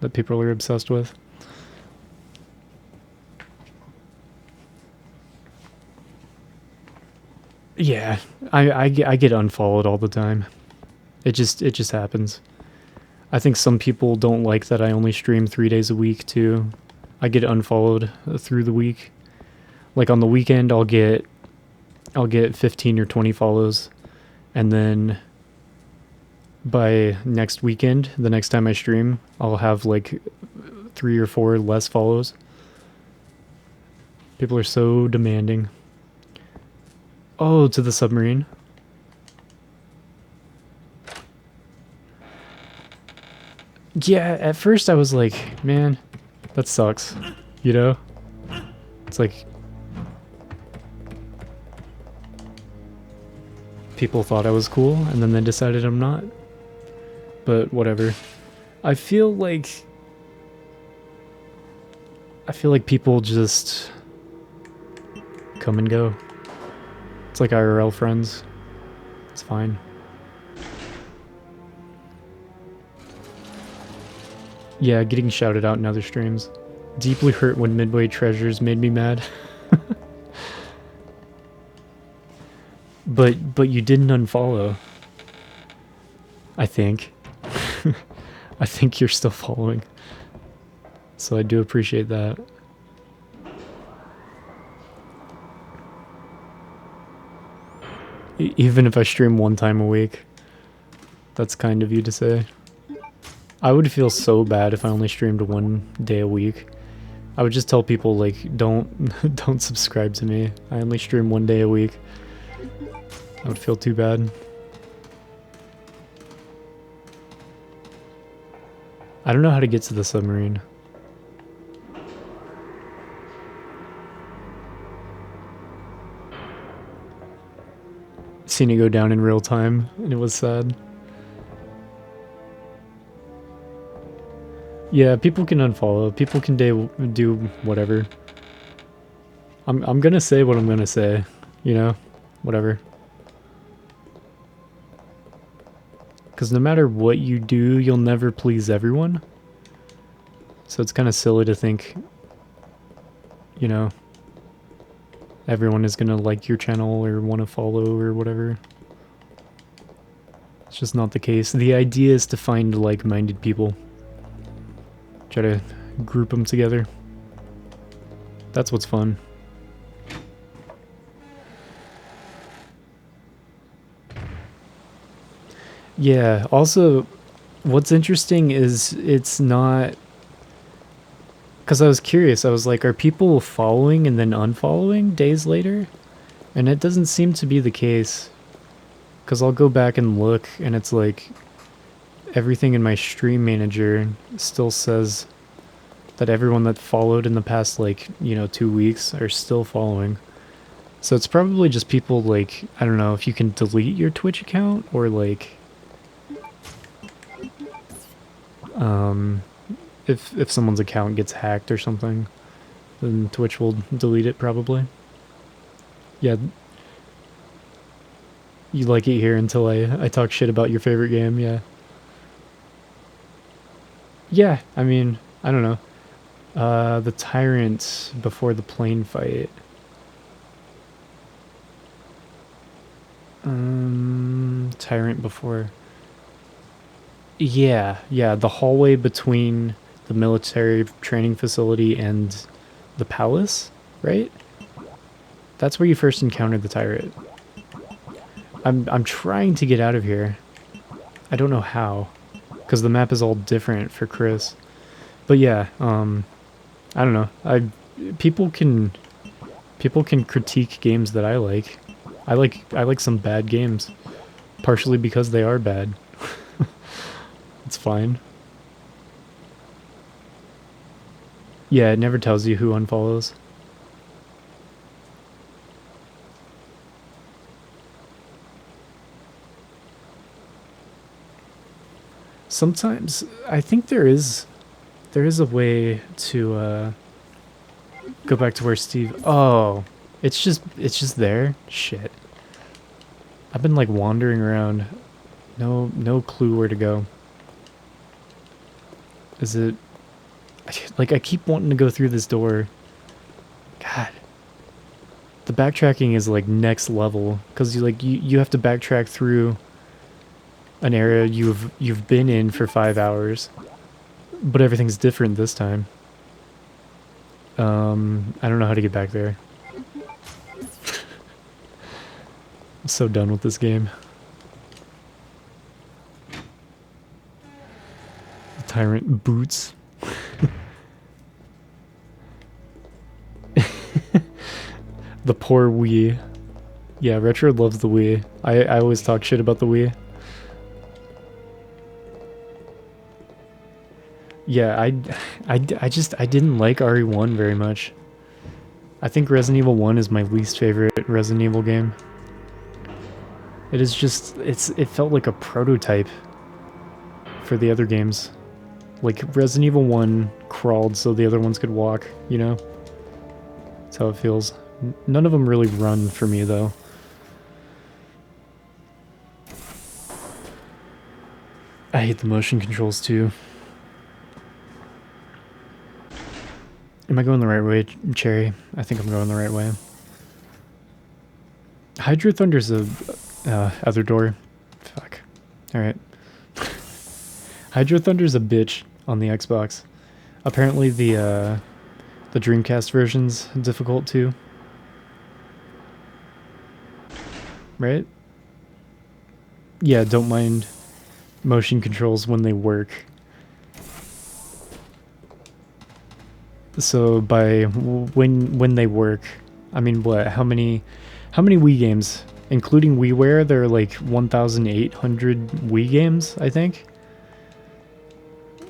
That people are obsessed with. Yeah, I get unfollowed all the time. It just happens. I think some people don't like that I only stream 3 days a week too. I get unfollowed through the week. Like on the weekend I'll get 15 or 20 follows, and then by next weekend, the next time I stream, I'll have like 3 or 4 less follows. People are so demanding. Oh, to the submarine. Yeah, at first I was like, man, that sucks. You know? It's like people thought I was cool, and then they decided I'm not. But whatever. I feel like people just come and go. It's like IRL friends. It's fine. Yeah, getting shouted out in other streams. Deeply hurt when Midway Treasures made me mad. But you didn't unfollow. I think. I think you're still following. So I do appreciate that. Even if I stream 1 time a week. That's kind of you to say. I would feel so bad if I only streamed 1 day a week. I would just tell people, like, don't subscribe to me. I only stream 1 day a week. I would feel too bad. I don't know how to get to the submarine. Seen it go down in real time, and it was sad. Yeah, people can unfollow. People can do whatever. I'm gonna say what I'm gonna say, you know? Whatever. Because no matter what you do, you'll never please everyone. So it's kind of silly to think, you know, everyone is gonna like your channel or want to follow or whatever. It's just not the case. The idea is to find like-minded people. Try to group them together. That's what's fun. Yeah, also, what's interesting is it's not... Because I was curious, I was like, are people following and then unfollowing days later? And it doesn't seem to be the case. Because I'll go back and look, and it's like... everything in my stream manager still says that everyone that followed in the past, like, you know, 2 weeks are still following. So it's probably just people, like, I don't know, if you can delete your Twitch account, or like... if someone's account gets hacked or something, then Twitch will delete it probably. Yeah. You like it here until I talk shit about your favorite game, yeah. Yeah, I mean, I don't know. The Tyrant before the plane fight. Tyrant before... Yeah, the hallway between the military training facility and the palace, right? That's where you first encountered the Tyrant. I'm trying to get out of here. I don't know how, because the map is all different for Chris. But yeah, I don't know. People can critique games that I like. I like some bad games, partially because they are bad. It's fine. Yeah, it never tells you who unfollows. Sometimes I think there is a way to go back to where Steve... Oh, it's just there? Shit. I've been like wandering around. No clue where to go. Is it... Like, I keep wanting to go through this door. God. The backtracking is like next level, because you have to backtrack through an area you've been in for 5 hours, but everything's different this time. I don't know how to get back there. I'm so done with this game. The Tyrant boots. The poor Wii. Yeah, Retro loves the Wii. I always talk shit about the Wii. Yeah, I didn't like RE1 very much. I think Resident Evil 1 is my least favorite Resident Evil game. It is just, it felt like a prototype for the other games. Like, Resident Evil 1 crawled so the other ones could walk, you know? That's how it feels. None of them really run for me, though. I hate the motion controls, too. Am I going the right way, Cherry? I think I'm going the right way. Hydro Thunder's a other door. Fuck. Alright. Hydro Thunder's a bitch on the Xbox. Apparently the Dreamcast version's difficult too. Right? Yeah, don't mind motion controls when they work. So by when they work, I mean what? How many Wii games, including WiiWare? There are like 1,800 Wii games, I think,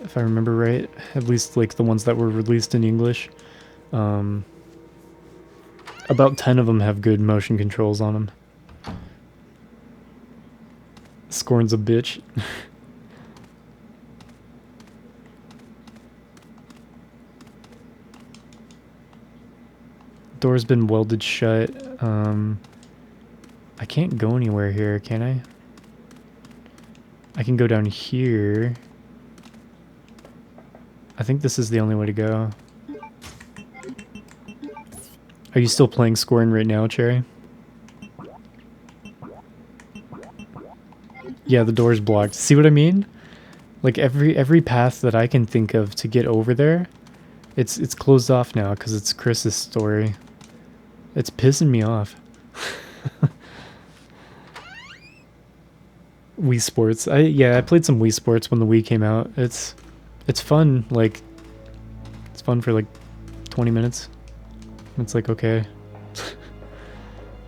if I remember right. At least like the ones that were released in English. About 10 of them have good motion controls on them. Scorn's a bitch. Door's been welded shut. I can't go anywhere here, can I? I can go down here. I think this is the only way to go. Are you still playing Scorn right now, Cherry? Yeah, the door's blocked. See what I mean? Like every path that I can think of to get over there, it's closed off now because it's Chris's story. It's pissing me off. Wii Sports. I played some Wii Sports when the Wii came out. It's fun. Like it's fun for like 20 minutes. It's like, okay.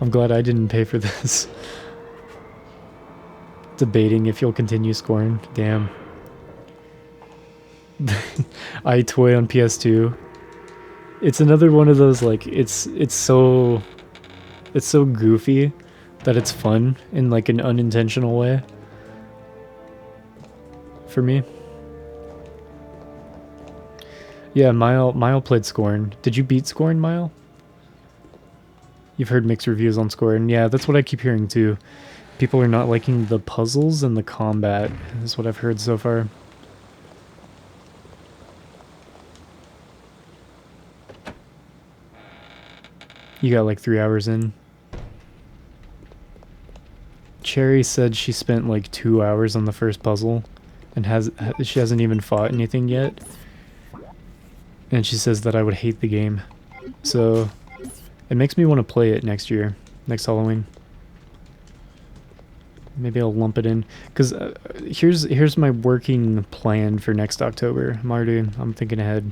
I'm glad I didn't pay for this. Debating if you'll continue Scorn. Damn. iToy on PS2. It's another one of those, like, it's so goofy that it's fun in like an unintentional way. For me. Yeah, Mile played Scorn. Did you beat Scorn, Mile? You've heard mixed reviews on Scorn. Yeah, that's what I keep hearing too. People are not liking the puzzles and the combat, is what I've heard so far. You got like 3 hours in. Cherry said she spent like 2 hours on the first puzzle and she hasn't even fought anything yet. And she says that I would hate the game. So it makes me want to play it next year, next Halloween. Maybe I'll lump it in, because here's my working plan for next October. I'm thinking ahead,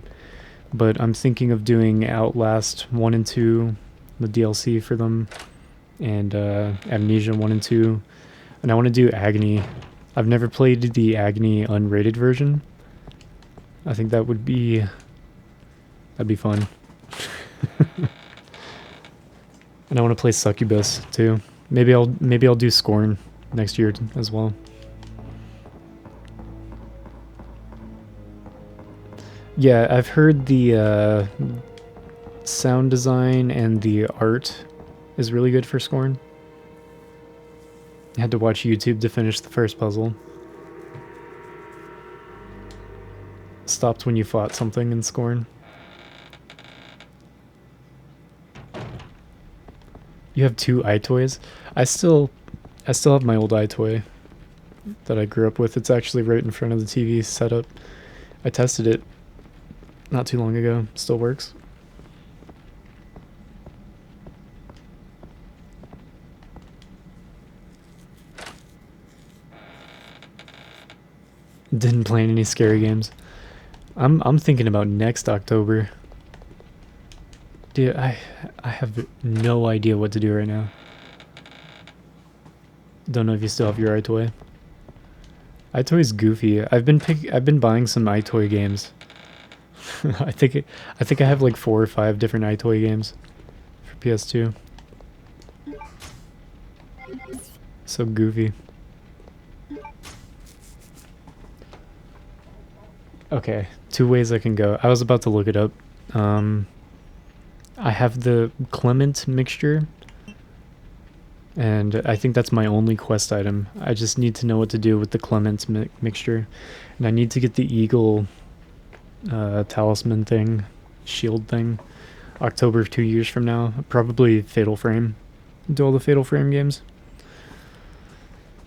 but I'm thinking of doing Outlast 1 and 2, the DLC for them, and Amnesia 1 and 2, and I want to do Agony. I've never played the Agony unrated version. I think that'd be fun. And I want to play Succubus too. Maybe I'll do Scorn next year as well. Yeah, I've heard the sound design and the art is really good for Scorn. I had to watch YouTube to finish the first puzzle. Stopped when you fought something in Scorn. You have 2 iToys? I still have my old iToy that I grew up with. It's actually right in front of the TV setup. I tested it not too long ago. Still works. Didn't play any scary games. I'm thinking about next October. Dude, I have no idea what to do right now. Don't know if you still have your iToy. iToy's goofy. I've been buying some iToy games. I think I have like 4 or 5 different iToy games for PS2. So goofy. Okay, 2 ways I can go. I was about to look it up. I have the Clement mixture, and I think that's my only quest item. I just need to know what to do with the Clement mixture, and I need to get the eagle talisman thing shield thing. October 2 years from now. Probably Fatal Frame. Do all the Fatal Frame games.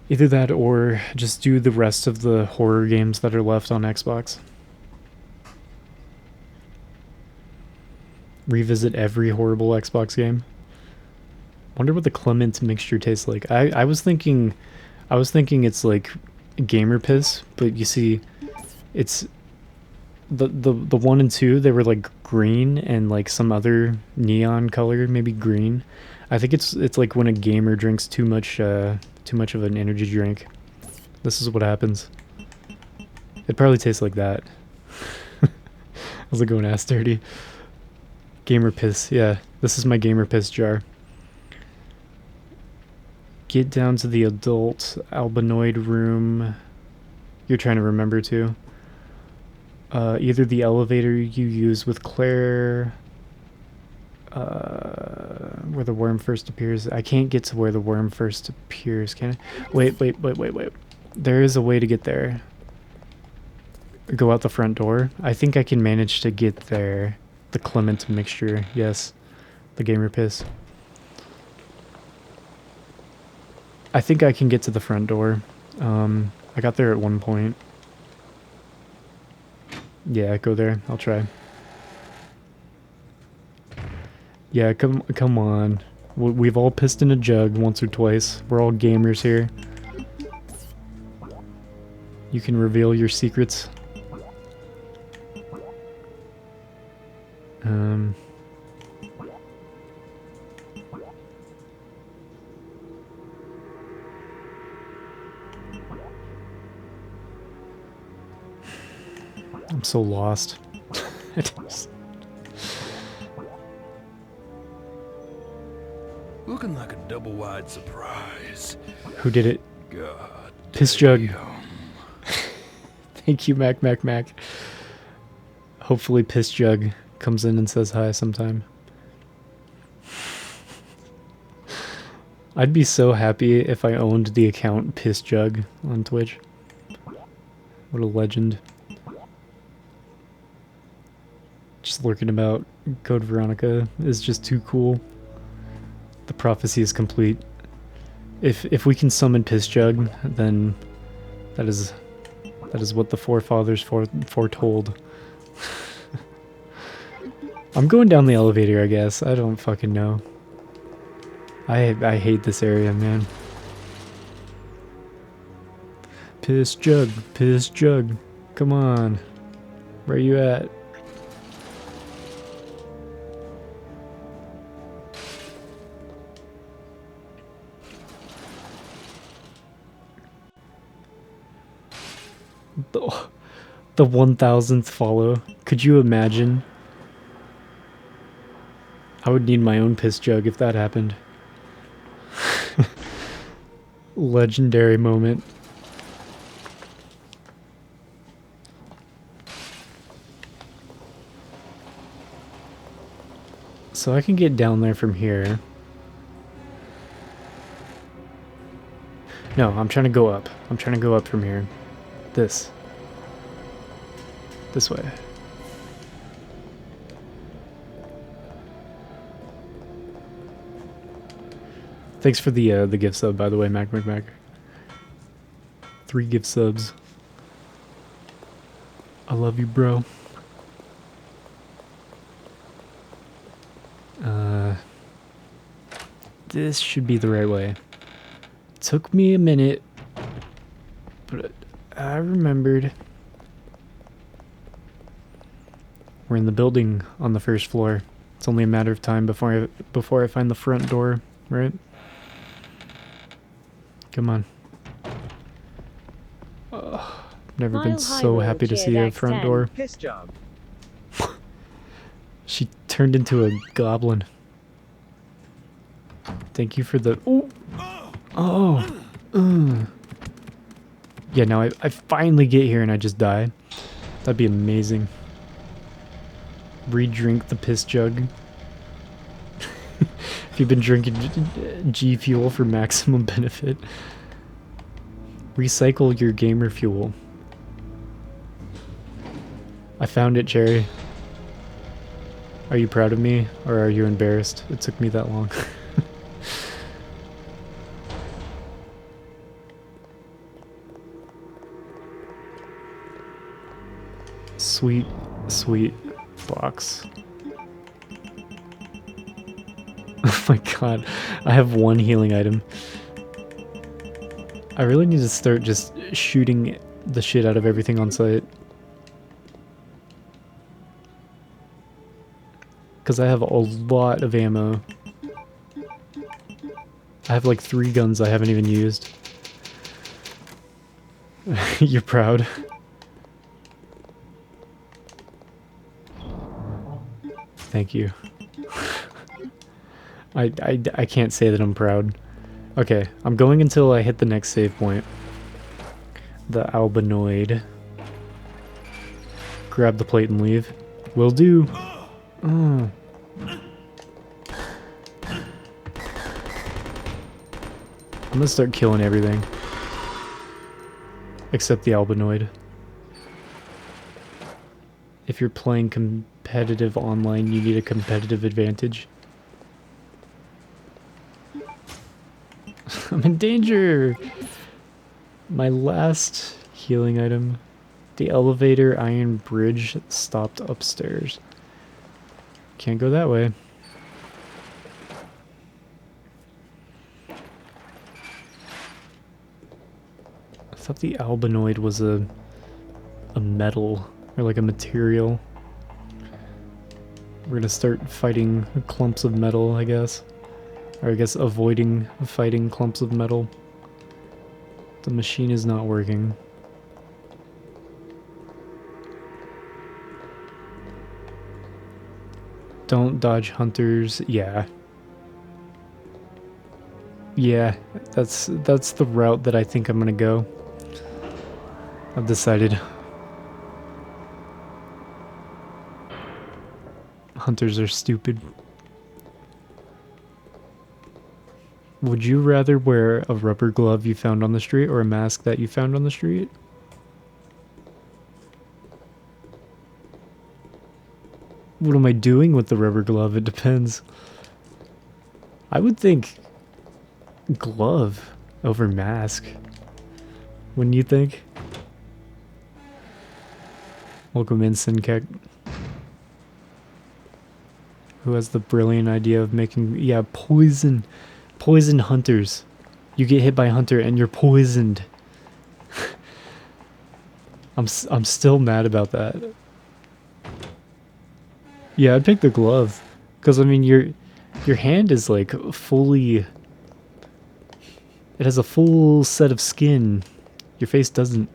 Either that or just do the rest of the horror games that are left on Xbox. Revisit every horrible Xbox game. Wonder what the Clement mixture tastes like. I was thinking it's like gamer piss, but you see it's the 1 and 2, they were like green and like some other neon color, maybe green. I think it's like when a gamer drinks too much of an energy drink. This is what happens. It probably tastes like that. I was like going ass dirty. Gamer piss, yeah. This is my gamer piss jar. Get down to the adult albinoid room. You're trying to remember too. Either the elevator you use with Claire, where the worm first appears. I can't get to where the worm first appears, can I? Wait. There is a way to get there. Go out the front door. I think I can manage to get there. The Clement mixture, yes. The gamer piss. I think I can get to the front door. I got there at one point. Yeah, go there. I'll try. Yeah, come on. We've all pissed in a jug once or twice. We're all gamers here. You can reveal your secrets. I'm so lost. Looking like a double-wide surprise. Who did it? God. Piss Jug. damn. Thank you, Mac. Hopefully Piss Jug comes in and says hi sometime. I'd be so happy if I owned the account Piss Jug on Twitch. What a legend. Just lurking about. Code Veronica is just too cool. The prophecy is complete. If we can summon Piss Jug, then that is what the forefathers foretold. I'm going down the elevator, I guess. I don't fucking know. I hate this area, man. Piss Jug, come on. Where you at? The 1000th follow. Could you imagine? I would need my own piss jug if that happened. Legendary moment. So I can get down there from here. No, I'm trying to go up. I'm trying to go up from here. This way. Thanks for the gift sub, by the way, Mac. 3 gift subs. I love you, bro. This should be the right way. Took me a minute, but I remembered. We're in the building on the first floor. It's only a matter of time before I find the front door, right? Come on. Never been so happy to see a front door. Piss job. She turned into a goblin. Thank you for the... Ooh. Oh. Yeah, now I finally get here and I just die. That'd be amazing. Re-drink the piss jug. If you've been drinking G Fuel for maximum benefit. Recycle your gamer fuel. I found it, Cherry. Are you proud of me, or are you embarrassed? It took me that long. Sweet, sweet box. Oh my god, I have one healing item. I really need to start just shooting the shit out of everything on site. Because I have a lot of ammo. I have like 3 guns I haven't even used. You're proud. Thank you. I can't say that I'm proud. Okay, I'm going until I hit the next save point. The albinoid. Grab the plate and leave. Will do. Oh. I'm gonna start killing everything. Except the albinoid. If you're playing competitive online, you need a competitive advantage. I'm in danger! My last healing item. The elevator iron bridge stopped upstairs. Can't go that way. I thought the albinoid was a metal, or like a material. We're gonna start fighting clumps of metal, I guess. Or I guess avoiding fighting clumps of metal. The machine is not working. Don't dodge hunters. Yeah. Yeah, that's the route that I think I'm gonna go. I've decided. Hunters are stupid. Would you rather wear a rubber glove you found on the street or a mask that you found on the street? What am I doing with the rubber glove? It depends. I would think glove over mask. Wouldn't you think? Welcome in, Sinkek. Who has the brilliant idea of making, yeah, poison hunters. You get hit by a hunter and you're poisoned. I'm still mad about that. Yeah, I'd pick the glove, because I mean your hand is like fully. It has a full set of skin. Your face doesn't.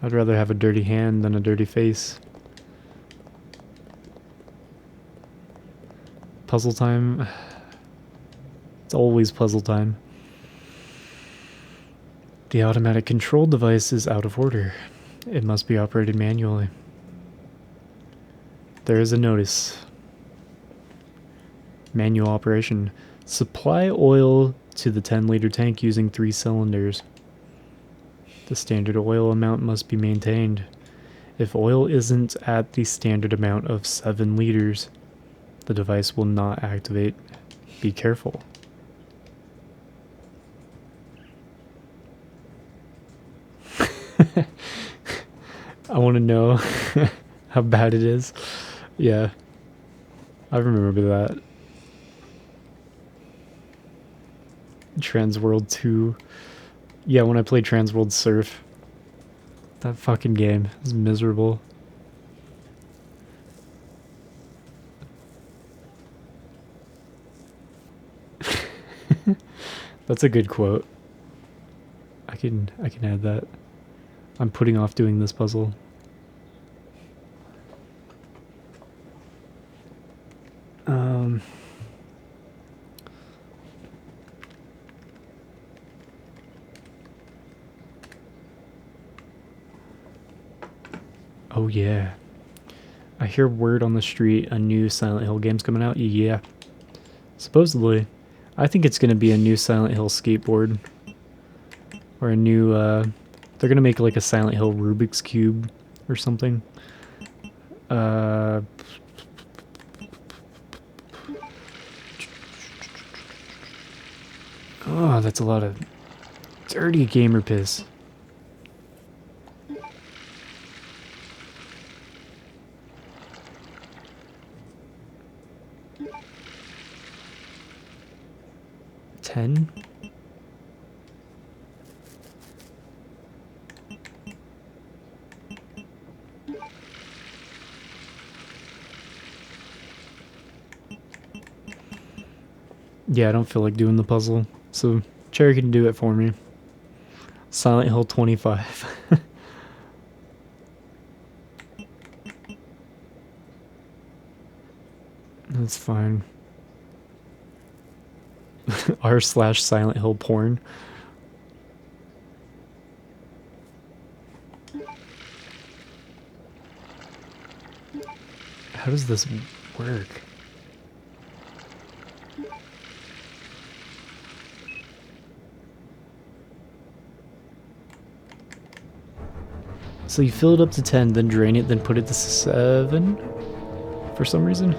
I'd rather have a dirty hand than a dirty face. Puzzle time. It's always puzzle time. The automatic control device is out of order. It must be operated manually. There is a notice. Manual operation. Supply oil to the 10-liter tank using 3 cylinders. The standard oil amount must be maintained. If oil isn't at the standard amount of 7 liters, the device will not activate. Be careful. I want to know how bad it is. Yeah. I remember that. Transworld 2. Yeah, when I played Transworld Surf. That fucking game is miserable. That's a good quote. I can add that. I'm putting off doing this puzzle. Oh yeah. I hear word on the street a new Silent Hill game's coming out. Yeah. Supposedly. I think it's going to be a new Silent Hill skateboard. Or a new They're gonna make like a Silent Hill Rubik's Cube or something. Oh, that's a lot of dirty gamer piss. $10? Yeah, I don't feel like doing the puzzle, so Cherry can do it for me. Silent Hill 25. That's fine. r/Silent Hill porn. How does this work? So you fill it up to 10, then drain it, then put it to 7? For some reason?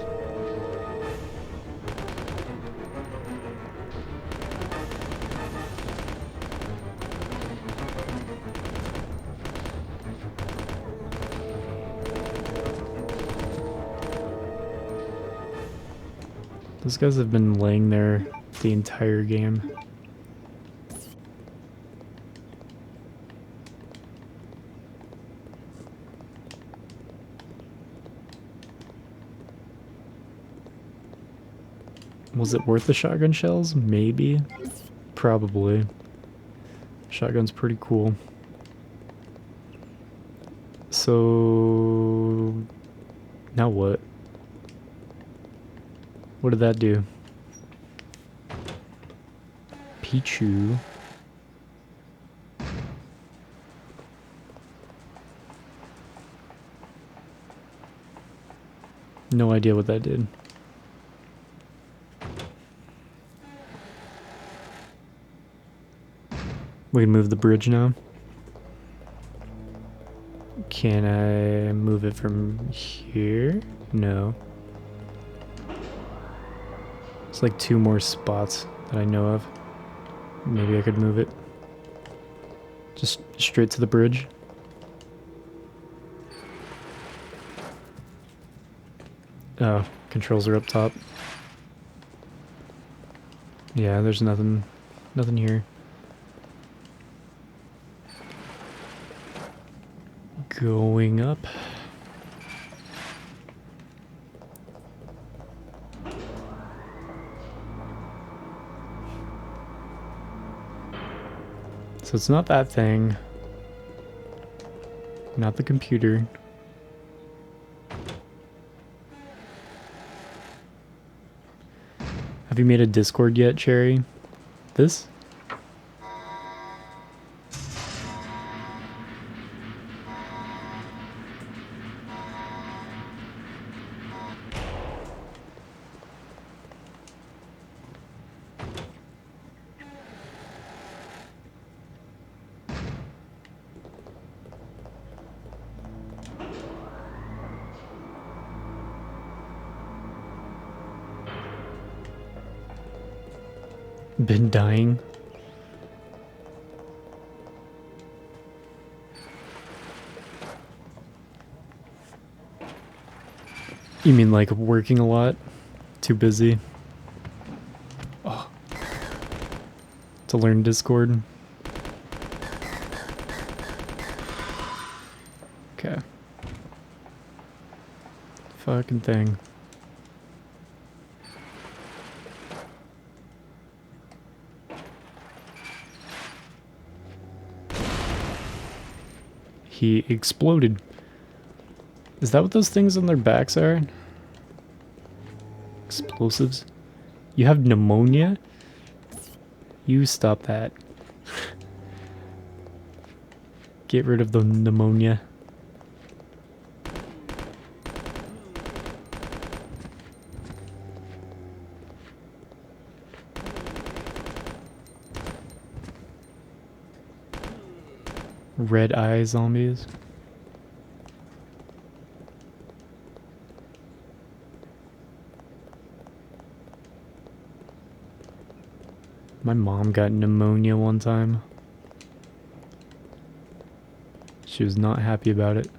Those guys have been laying there the entire game. Was it worth the shotgun shells? Maybe. Probably. Shotgun's pretty cool. So... now what? What did that do? Pichu. No idea what that did. We can move the bridge now. Can I move it from here? No. It's like 2 more spots that I know of. Maybe I could move it. Just straight to the bridge. Oh, controls are up top. Yeah, there's nothing here. Going up. So it's not that thing. Not the computer. Have you made a Discord yet, Cherry? This? Been dying? You mean like working a lot? Too busy? Oh. To learn Discord? Okay. Fucking thing. He exploded. Is that what those things on their backs are? Explosives? You have pneumonia? You stop that. Get rid of the pneumonia. red eye zombies. My mom got pneumonia one time. She was not happy about it.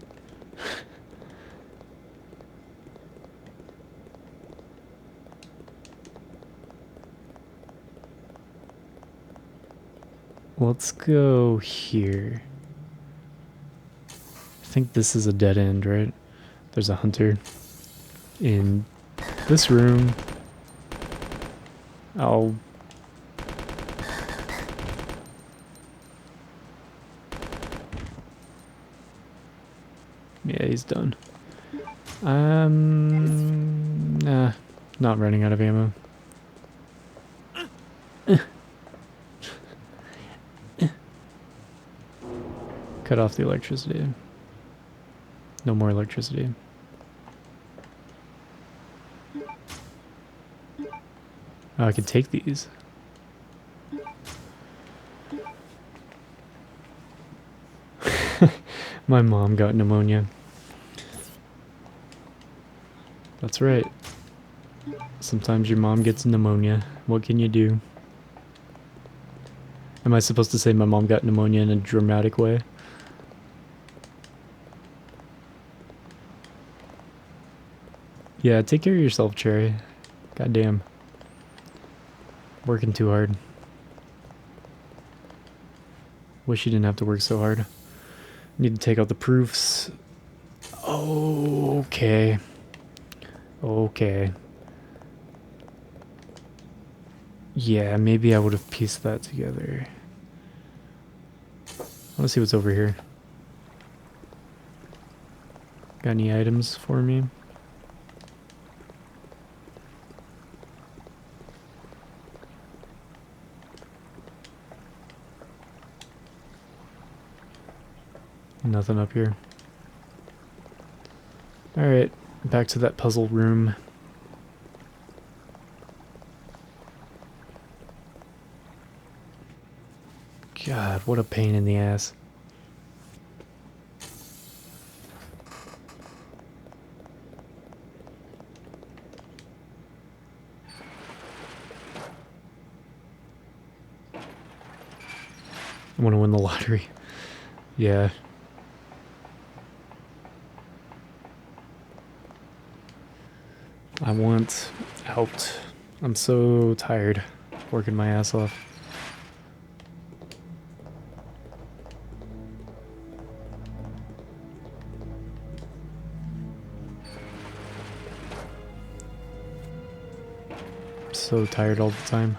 Let's go here. I think this is a dead end, right? There's a hunter in this room. I'll... Yeah, he's done. Nah, not running out of ammo. Cut off the electricity. No more electricity. Oh, I could take these. My mom got pneumonia. That's right. Sometimes your mom gets pneumonia. What can you do? Am I supposed to say my mom got pneumonia in a dramatic way? Yeah, take care of yourself, Cherry. Goddamn. Working too hard. Wish you didn't have to work so hard. Need to take out the proofs. Okay. Okay. Yeah, maybe I would have pieced that together. I want to see what's over here. Got any items for me? Nothing up here. Alright, back to that puzzle room. God, what a pain in the ass. I want to win the lottery. Yeah. I want out. I'm so tired working my ass off. So tired all the time.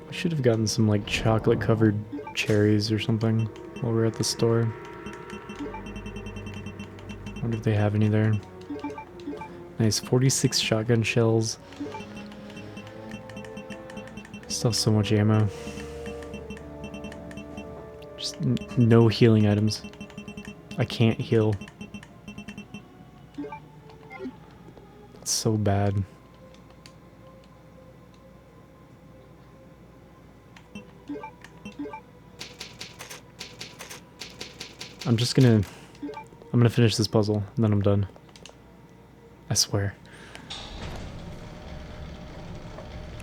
I should have gotten some like chocolate covered cherries or something while we were at the store. Wonder if they have any there. Nice, 46 shotgun shells. Still have so much ammo. Just no healing items. I can't heal. It's so bad. I'm gonna finish this puzzle and then I'm done. I swear.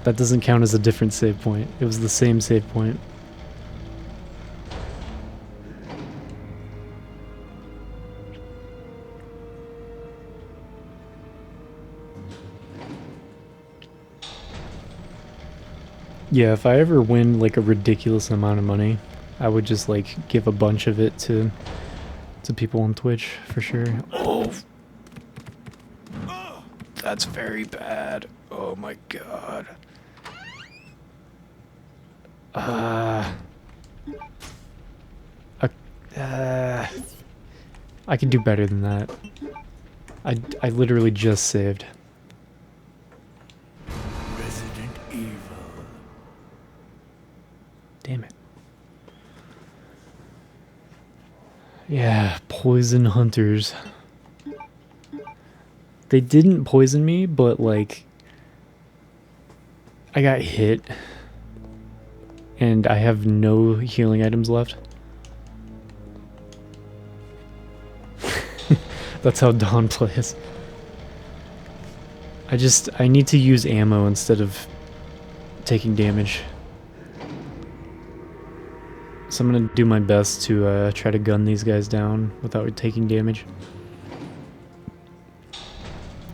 That doesn't count as a different save point. It was the same save point. Yeah, if I ever win like a ridiculous amount of money, I would just like give a bunch of it to people on Twitch for sure. Oh, that's very bad. Oh my god. I can do better than that. I literally just saved. Resident Evil. Damn it. Yeah, poison hunters. They didn't poison me, but like I got hit and I have no healing items left. That's how Dawn plays. I need to use ammo instead of taking damage. So I'm gonna do my best to try to gun these guys down without taking damage.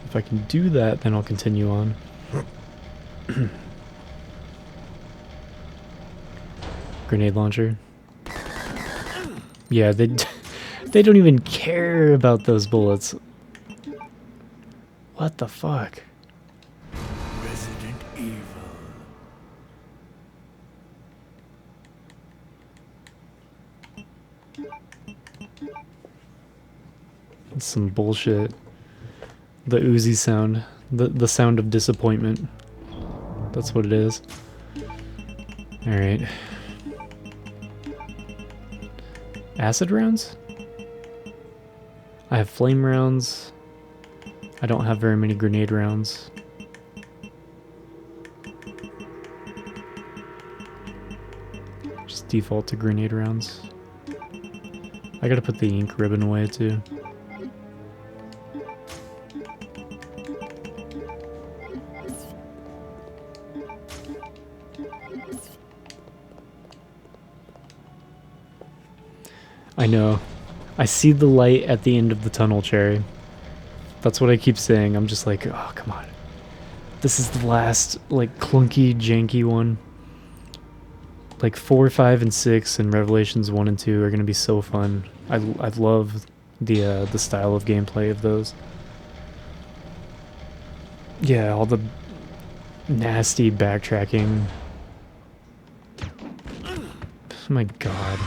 If I can do that, then I'll continue on. Grenade launcher. Yeah, they don't even care about those bullets. What the fuck? Resident Evil. That's some bullshit. The Uzi sound. The sound of disappointment. That's what it is. Alright. Acid rounds? I have flame rounds. I don't have very many grenade rounds. Just default to grenade rounds. I gotta put the ink ribbon away too. I know. I see the light at the end of the tunnel, Cherry. That's what I keep saying. I'm just like, oh, come on. This is the last, like, clunky, janky one. Like, 4, 5, and 6 and Revelations 1 and 2 are going to be so fun. I love the style of gameplay of those. Yeah, all the nasty backtracking. Oh my god.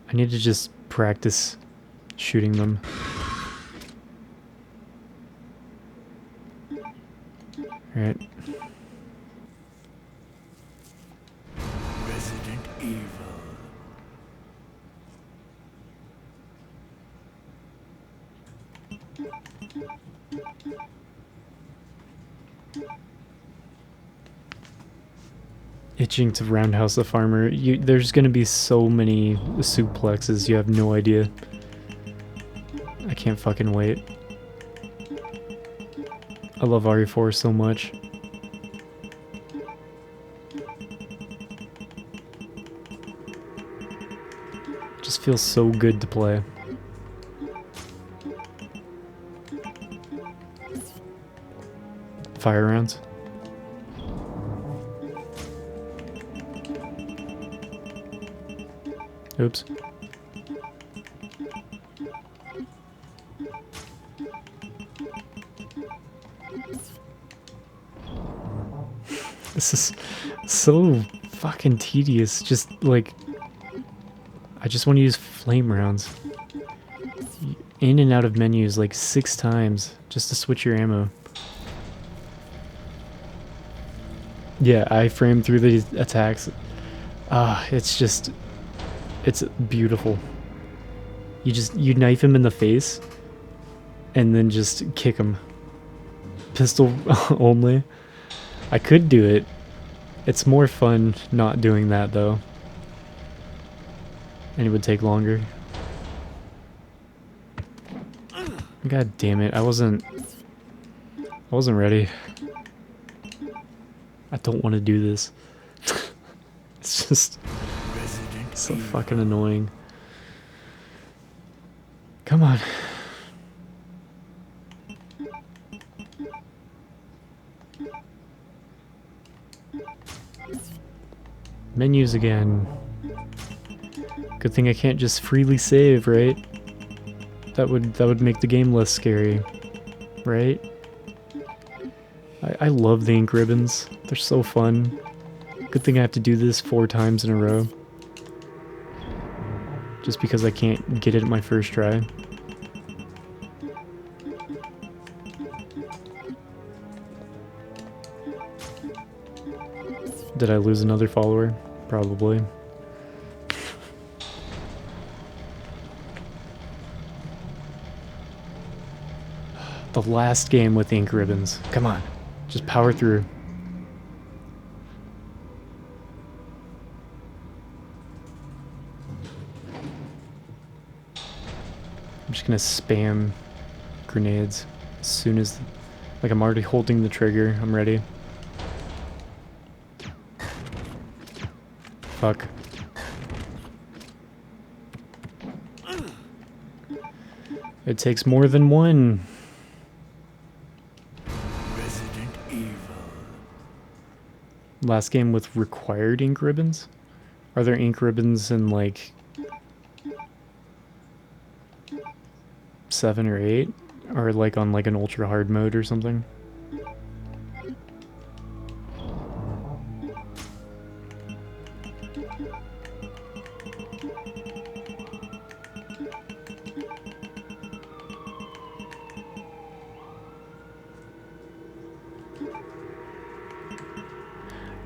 I need to just practice shooting them. Alright. Resident Evil. Itching to roundhouse the farmer. There's gonna be so many suplexes, you have no idea. I can't fucking wait. I love RE4 so much. It just feels so good to play. Fire rounds. Oops. This is so fucking tedious. Just like, I just want to use flame rounds. In and out of menus like 6 times just to switch your ammo. Yeah, I frame through these attacks. It's just, it's beautiful. You knife him in the face and then just kick him. Pistol only. I could do it. It's more fun not doing that though. And it would take longer. God damn it, I wasn't ready. I don't want to do this. It's just so fucking annoying. Come on. Menus again. Good thing I can't just freely save, right? That would make the game less scary, right? I love the ink ribbons. They're so fun. Good thing I have to do this 4 times in a row. Just because I can't get it my first try. Did I lose another follower? Probably. The last game with ink ribbons. Come on. Just power through. just gonna spam grenades as soon as, like, I'm already holding the trigger. I'm ready. Fuck. It takes more than one. Resident Evil. Last game with required ink ribbons? Are there ink ribbons in like 7 or 8? Or like on like an ultra hard mode or something?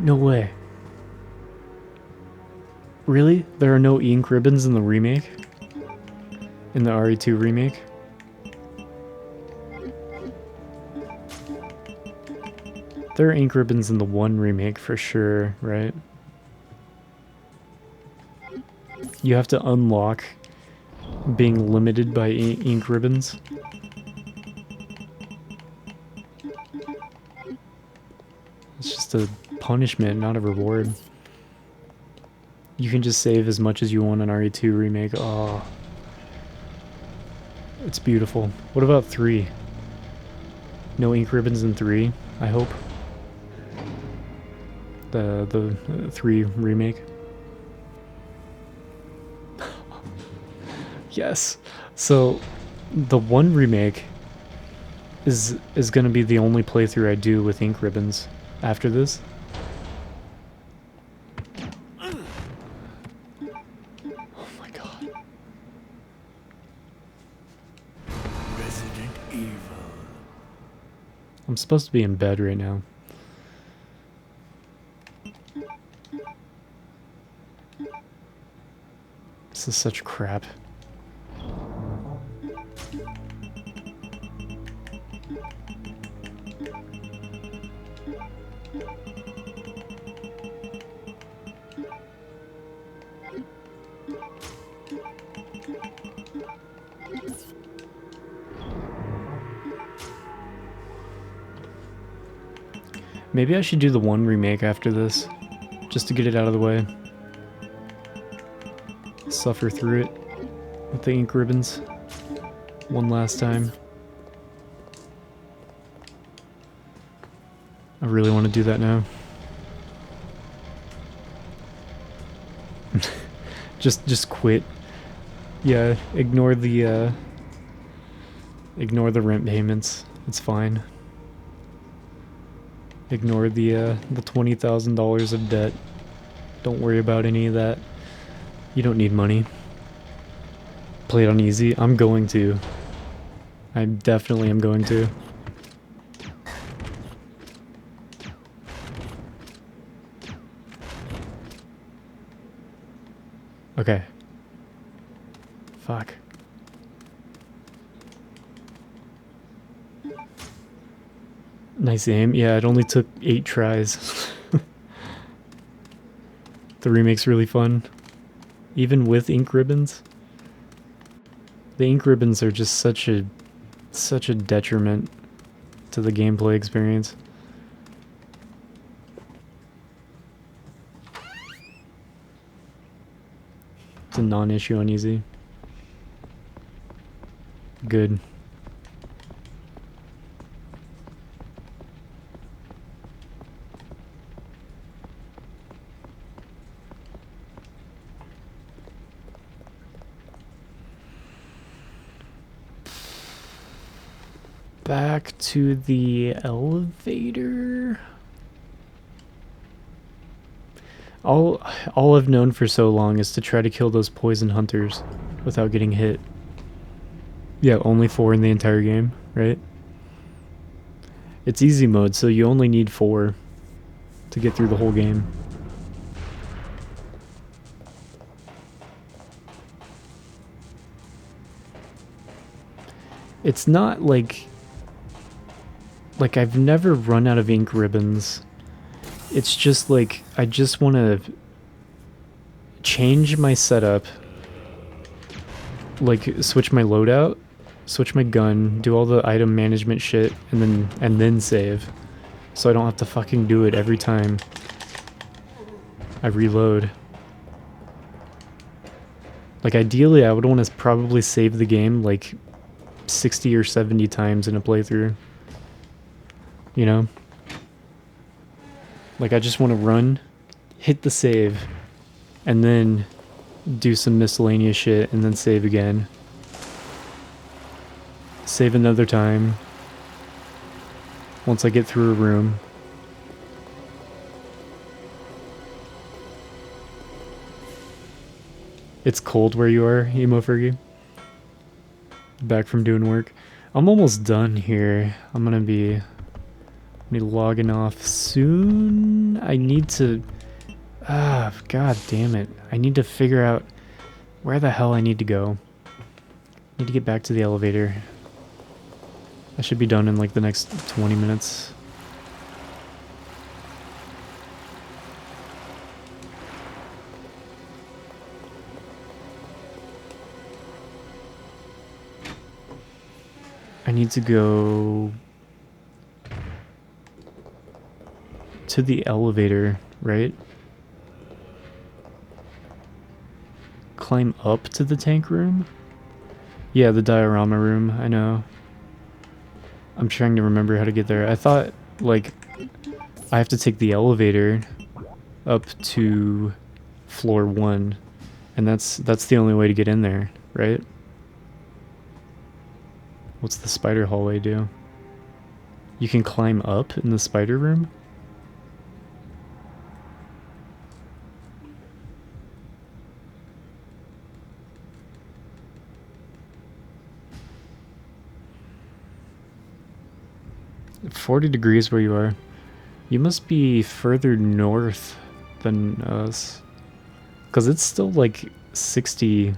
No way. Really? There are no ink ribbons in the remake? In the RE2 remake? There are ink ribbons in the 1 remake for sure, right? You have to unlock being limited by ink ribbons. It's just a punishment, not a reward. You can just save as much as you want on RE2 remake. Oh, it's beautiful. What about 3? No ink ribbons in 3, I hope. The 3 remake. Yes. So the 1 remake is gonna be the only playthrough I do with ink ribbons after this. Oh my god. Resident Evil. I'm supposed to be in bed right now. This is such crap. Maybe I should do the 1 remake after this, just to get it out of the way. Suffer through it with the ink ribbons one last time. I really want to do that now. just quit. Yeah, ignore the rent payments. It's fine. Ignore the $20,000 of debt. Don't worry about any of that. You don't need money. Play it on easy. I'm going to. I definitely am going to. Okay. Fuck. Nice aim. Yeah, it only took 8 tries. The remake's really fun. Even with ink ribbons. The ink ribbons are just such a detriment to the gameplay experience. It's a non-issue on easy. Good. Back to the elevator. All I've known for so long is to try to kill those poison hunters without getting hit. Yeah, only 4 in the entire game, right? It's easy mode, so you only need 4 to get through the whole game. It's not like I've never run out of ink ribbons. It's just like I just want to change my setup like switch my loadout, switch my gun, do all the item management shit, and then save. So I don't have to fucking do it every time I reload. Like ideally I would want to probably save the game like 60 or 70 times in a playthrough. You know? Like I just want to run, hit the save, and then do some miscellaneous shit and then save again. Save another time. Once I get through a room. It's cold where you are, Emo Fergie. Back from doing work. I'm almost done here. I'm gonna be logging off soon. I need to... Ah, god damn it. I need to figure out where the hell I need to go. I need to get back to the elevator. I should be done in like the next 20 minutes. I need to go to the elevator, right? Climb up to the tank room? Yeah, the diorama room, I know. I'm trying to remember how to get there. I thought, like, I have to take the elevator up to floor 1, and that's the only way to get in there, right? What's the spider hallway do? You can climb up in the spider room? $40 where you are. You must be further north than us. Because it's still like 60.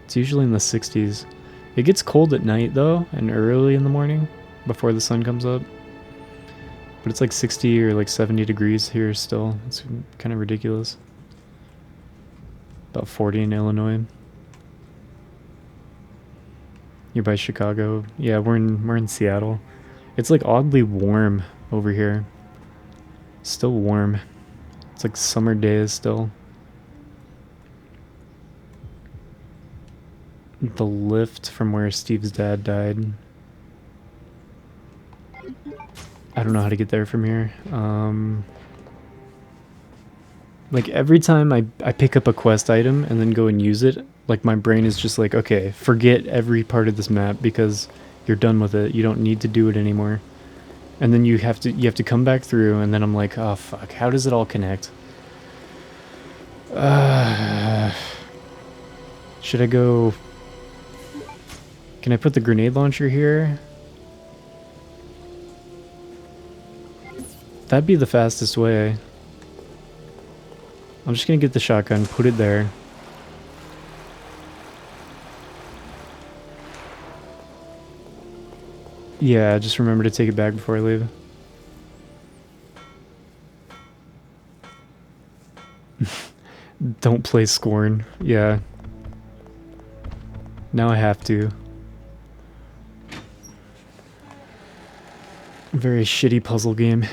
It's usually in the 60s. It gets cold at night though, and early in the morning, before the sun comes up. But it's like 60 or like 70 degrees here still. It's kind of ridiculous. About 40 in Illinois. You're by Chicago. Yeah, we're in Seattle. It's like oddly warm over here. Still warm. It's like summer days still. The lift from where Steve's dad died. I don't know how to get there from here. Like every time I pick up a quest item and then go and use it, like my brain is just like, okay, forget every part of this map because you're done with it. You don't need to do it anymore. And then you have to come back through, and then I'm like, oh fuck, how does it all connect? Should I go... Can I put the grenade launcher here? That'd be the fastest way. I'm just gonna get the shotgun, put it there. Yeah, just remember to take it back before I leave. Don't play Scorn. Yeah. Now I have to. Very shitty puzzle game.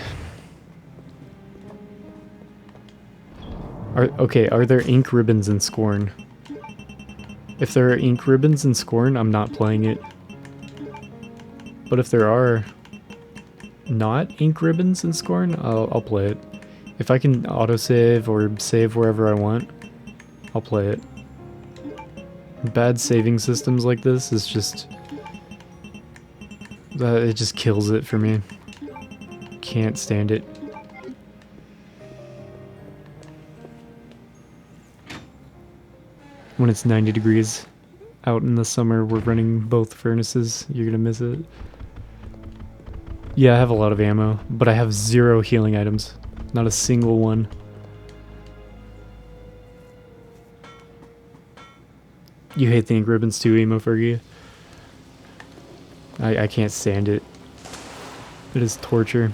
Are there ink ribbons in Scorn? If there are ink ribbons in Scorn, I'm not playing it. But if there are not ink ribbons in Scorn, I'll play it. If I can autosave or save wherever I want, I'll play it. Bad saving systems like this is just... it just kills it for me. Can't stand it. When it's 90 degrees out in the summer, we're running both furnaces. You're gonna miss it. Yeah, I have a lot of ammo, but I have 0 healing items. Not a single one. You hate the ink ribbons too, Emo Fergie? I can't stand it. It is torture.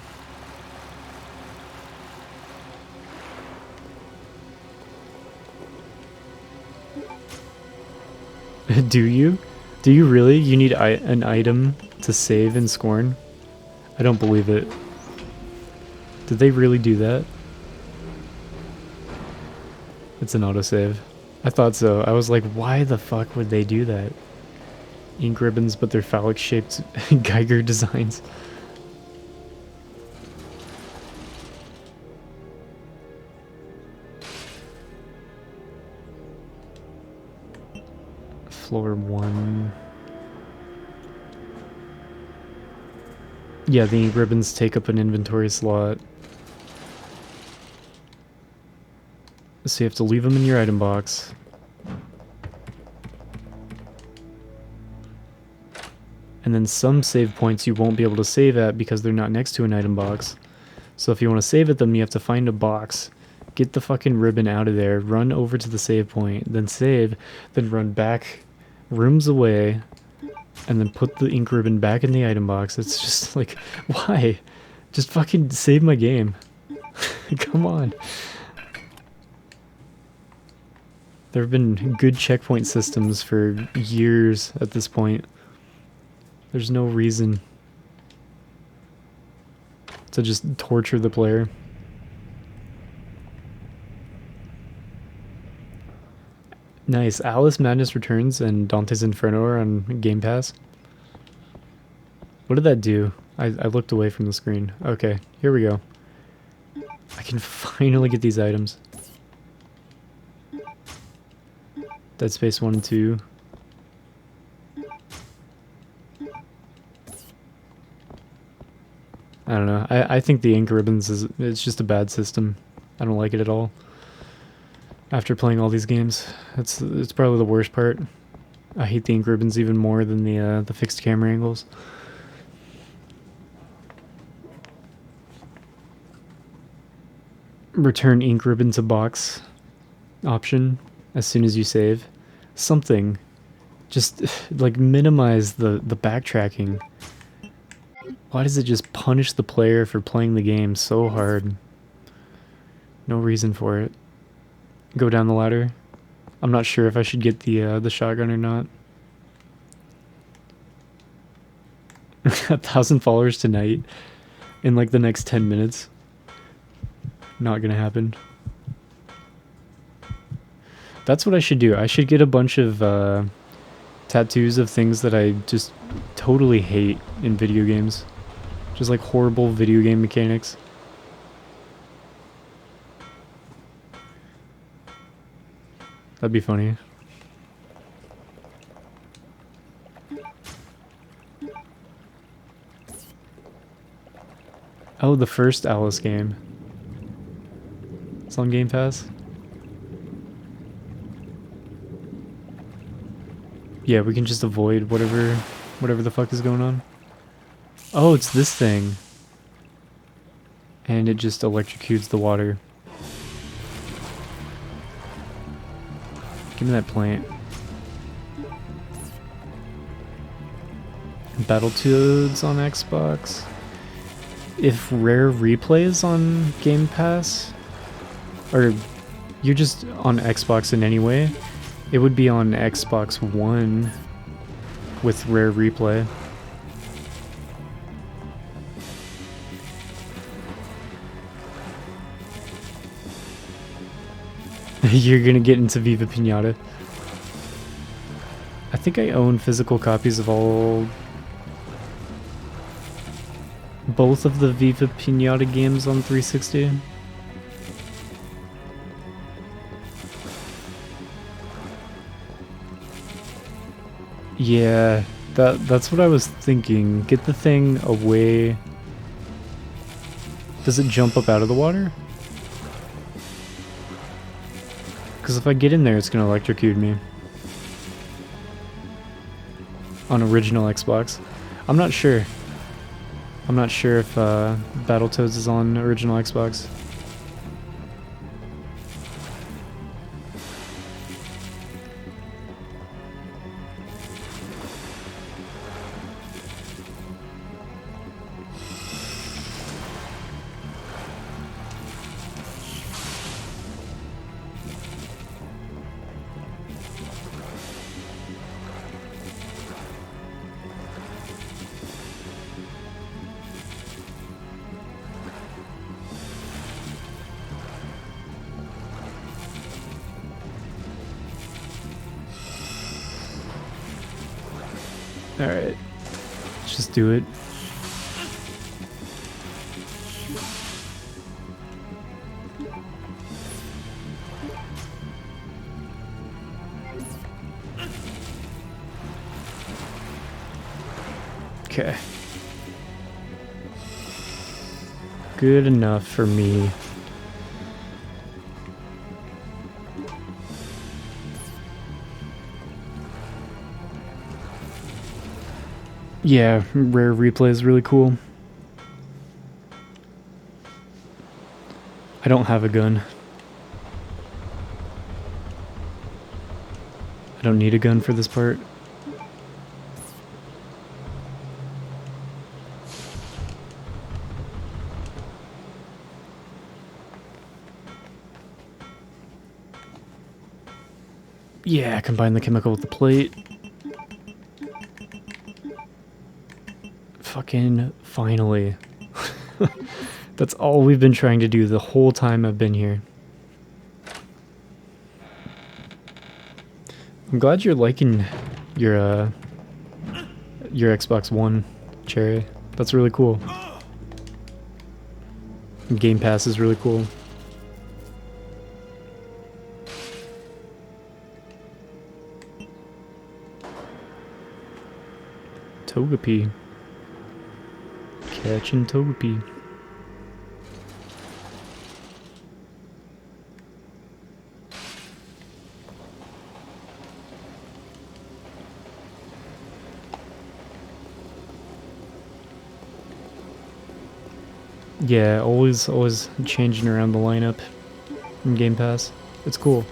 Do you? Do you really? You need an item to save in Scorn? I don't believe it. Did they really do that? It's an autosave. I thought so. I was like, why the fuck would they do that? Ink ribbons, but they're phallic-shaped Geiger designs. Floor 1. Yeah, the ink ribbons take up an inventory slot. So you have to leave them in your item box. And then some save points you won't be able to save at because they're not next to an item box. So if you want to save at them, you have to find a box, get the fucking ribbon out of there, run over to the save point, then save, then run back rooms away, and then put the ink ribbon back in the item box. It's just like, why? Just fucking save my game. Come on. There have been good checkpoint systems for years at this point. There's no reason to just torture the player. Nice. Alice Madness Returns and Dante's Inferno are on Game Pass. What did that do? I looked away from the screen. Okay, here we go. I can finally get these items. Dead Space 1 and 2. I don't know. I think the ink ribbons it's just a bad system. I don't like it at all. After playing all these games, it's probably the worst part. I hate the ink ribbons even more than the fixed camera angles. Return ink ribbon to box option as soon as you save. Something. Just like minimize the backtracking. Why does it just punish the player for playing the game so hard? No reason for it. Go down the ladder. I'm not sure if I should get the shotgun or not. 1,000 followers tonight in like the next 10 minutes. Not gonna happen. That's what I should do. I should get a bunch of tattoos of things that I just totally hate in video games. Just like horrible video game mechanics. That'd be funny. Oh, the first Alice game. It's on Game Pass. Yeah, we can just avoid whatever the fuck is going on. Oh, it's this thing. And it just electrocutes the water. Give me that plant. Battletoads on Xbox. If Rare Replay is on Game Pass, or you're just on Xbox in any way, it would be on Xbox One with Rare Replay. You're gonna get into Viva Pinata. I think I own physical copies of both of the Viva Pinata games on 360. Yeah, that's what I was thinking. Get the thing away. Does it jump up out of the water? Because if I get in there, it's going to electrocute me. On original Xbox. I'm not sure. I'm not sure if Battletoads is on original Xbox. Alright. Let's just do it. Okay. Good enough for me. Yeah, rare replay is really cool. I don't have a gun. I don't need a gun for this part. Yeah, combine the chemical with the plate. Fucking finally. That's all we've been trying to do the whole time I've been here. I'm glad you're liking your Xbox One, Cherry. That's really cool. Game Pass is really cool. Togepi. Catching Togepi. Yeah, always changing around the lineup in Game Pass. It's cool.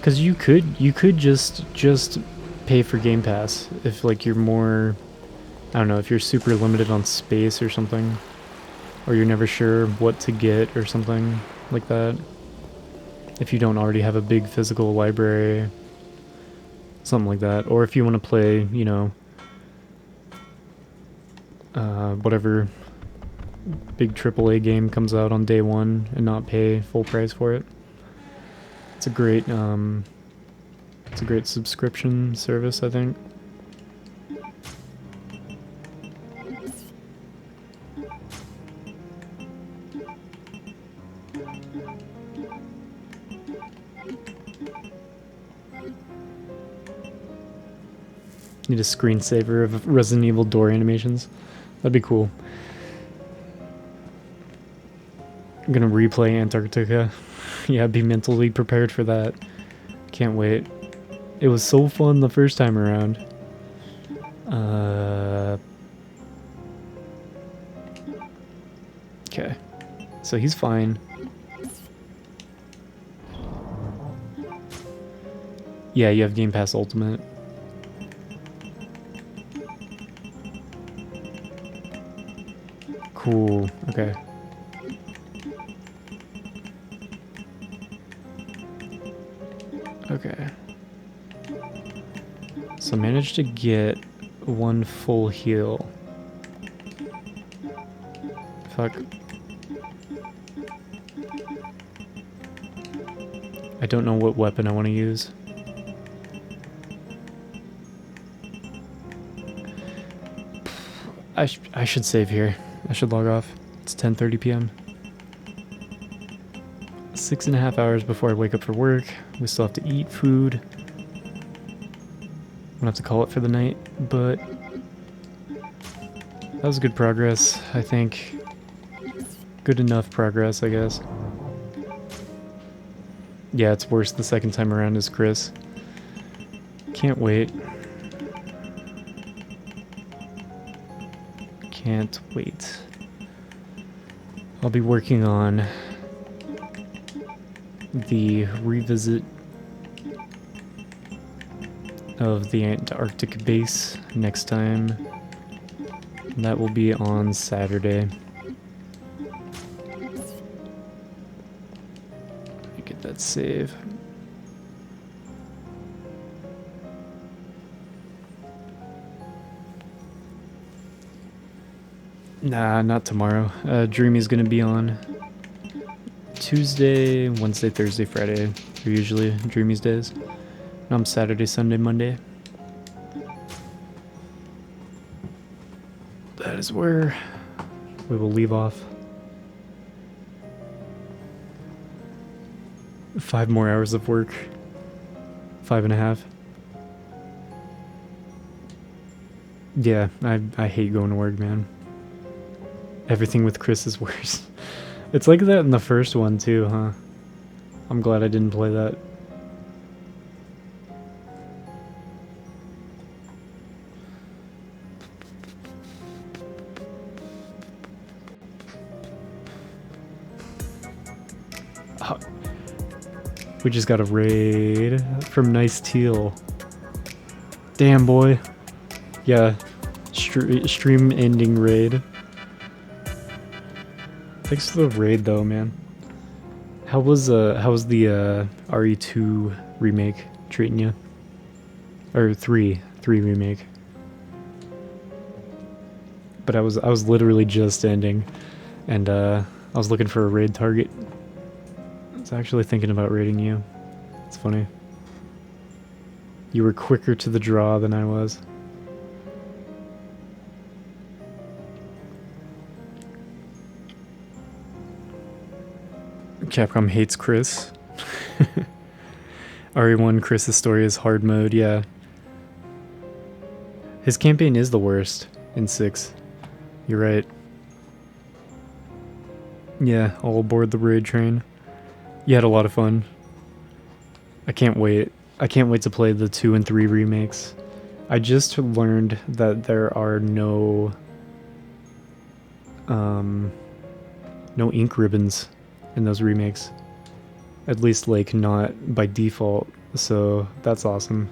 Cause you could just pay for Game Pass if like you're more, I don't know, if you're super limited on space or something, or you're never sure what to get or something like that. If you don't already have a big physical library, something like that, or if you want to play, you know, whatever big AAA game comes out on day one and not pay full price for it. It's a great subscription service, I think. Need a screensaver of Resident Evil door animations. That'd be cool. I'm gonna replay Antarctica. Yeah, be mentally prepared for that. Can't wait. It was so fun the first time around. Okay. So he's fine. Yeah, you have Game Pass Ultimate. Cool. Okay. Okay. So managed to get one full heal. Fuck. I don't know what weapon I want to use. I should save here. I should log off. It's 10:30 p.m. 6.5 hours before I wake up for work. We still have to eat food. I'm gonna have to call it for the night, but that was good progress, I think. Good enough progress, I guess. Yeah, it's worse the second time around as Chris. Can't wait. Can't wait. I'll be working on the revisit of the Antarctic base next time. That will be on Saturday. Let me get that save. Nah, not tomorrow. Dreamy's gonna be on Tuesday, Wednesday, Thursday, Friday. Are usually Dreamy's days. I'm Saturday, Sunday, Monday. That is where we will leave off. 5 more hours of work. 5.5. Yeah, I hate going to work, man. Everything with Chris is worse. It's like that in the first one too, huh? I'm glad I didn't play that. We just got a raid from Nice Teal. Damn, boy. Yeah, stream ending raid. Thanks for the raid though, man. How was the RE2 remake treating you? Or 3 remake. But I was literally just ending, and I was looking for a raid target. I was actually thinking about raiding you. It's funny. You were quicker to the draw than I was. Capcom hates Chris. RE1 Chris's story is hard mode, yeah. His campaign is the worst in 6. You're right. Yeah, all aboard the raid train. You had a lot of fun. I can't wait. I can't wait to play the 2 and 3 remakes. I just learned that there are no ink ribbons in those remakes. At least, like, not by default. So that's awesome.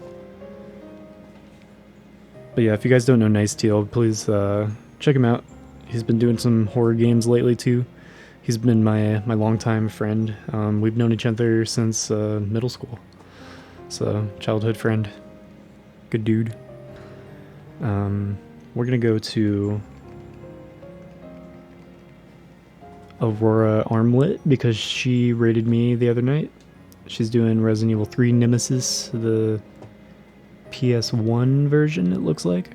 But yeah, if you guys don't know Nice Teal, please check him out. He's been doing some horror games lately too. He's been my longtime friend. We've known each other since middle school. So, childhood friend. Good dude. We're gonna go to Aurora Armlet because she raided me the other night. She's doing Resident Evil 3 Nemesis, the PS1 version, it looks like.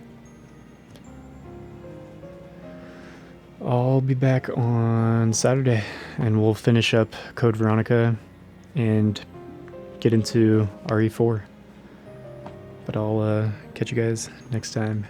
I'll be back on Saturday, and we'll finish up Code Veronica and get into RE4. But I'll catch you guys next time.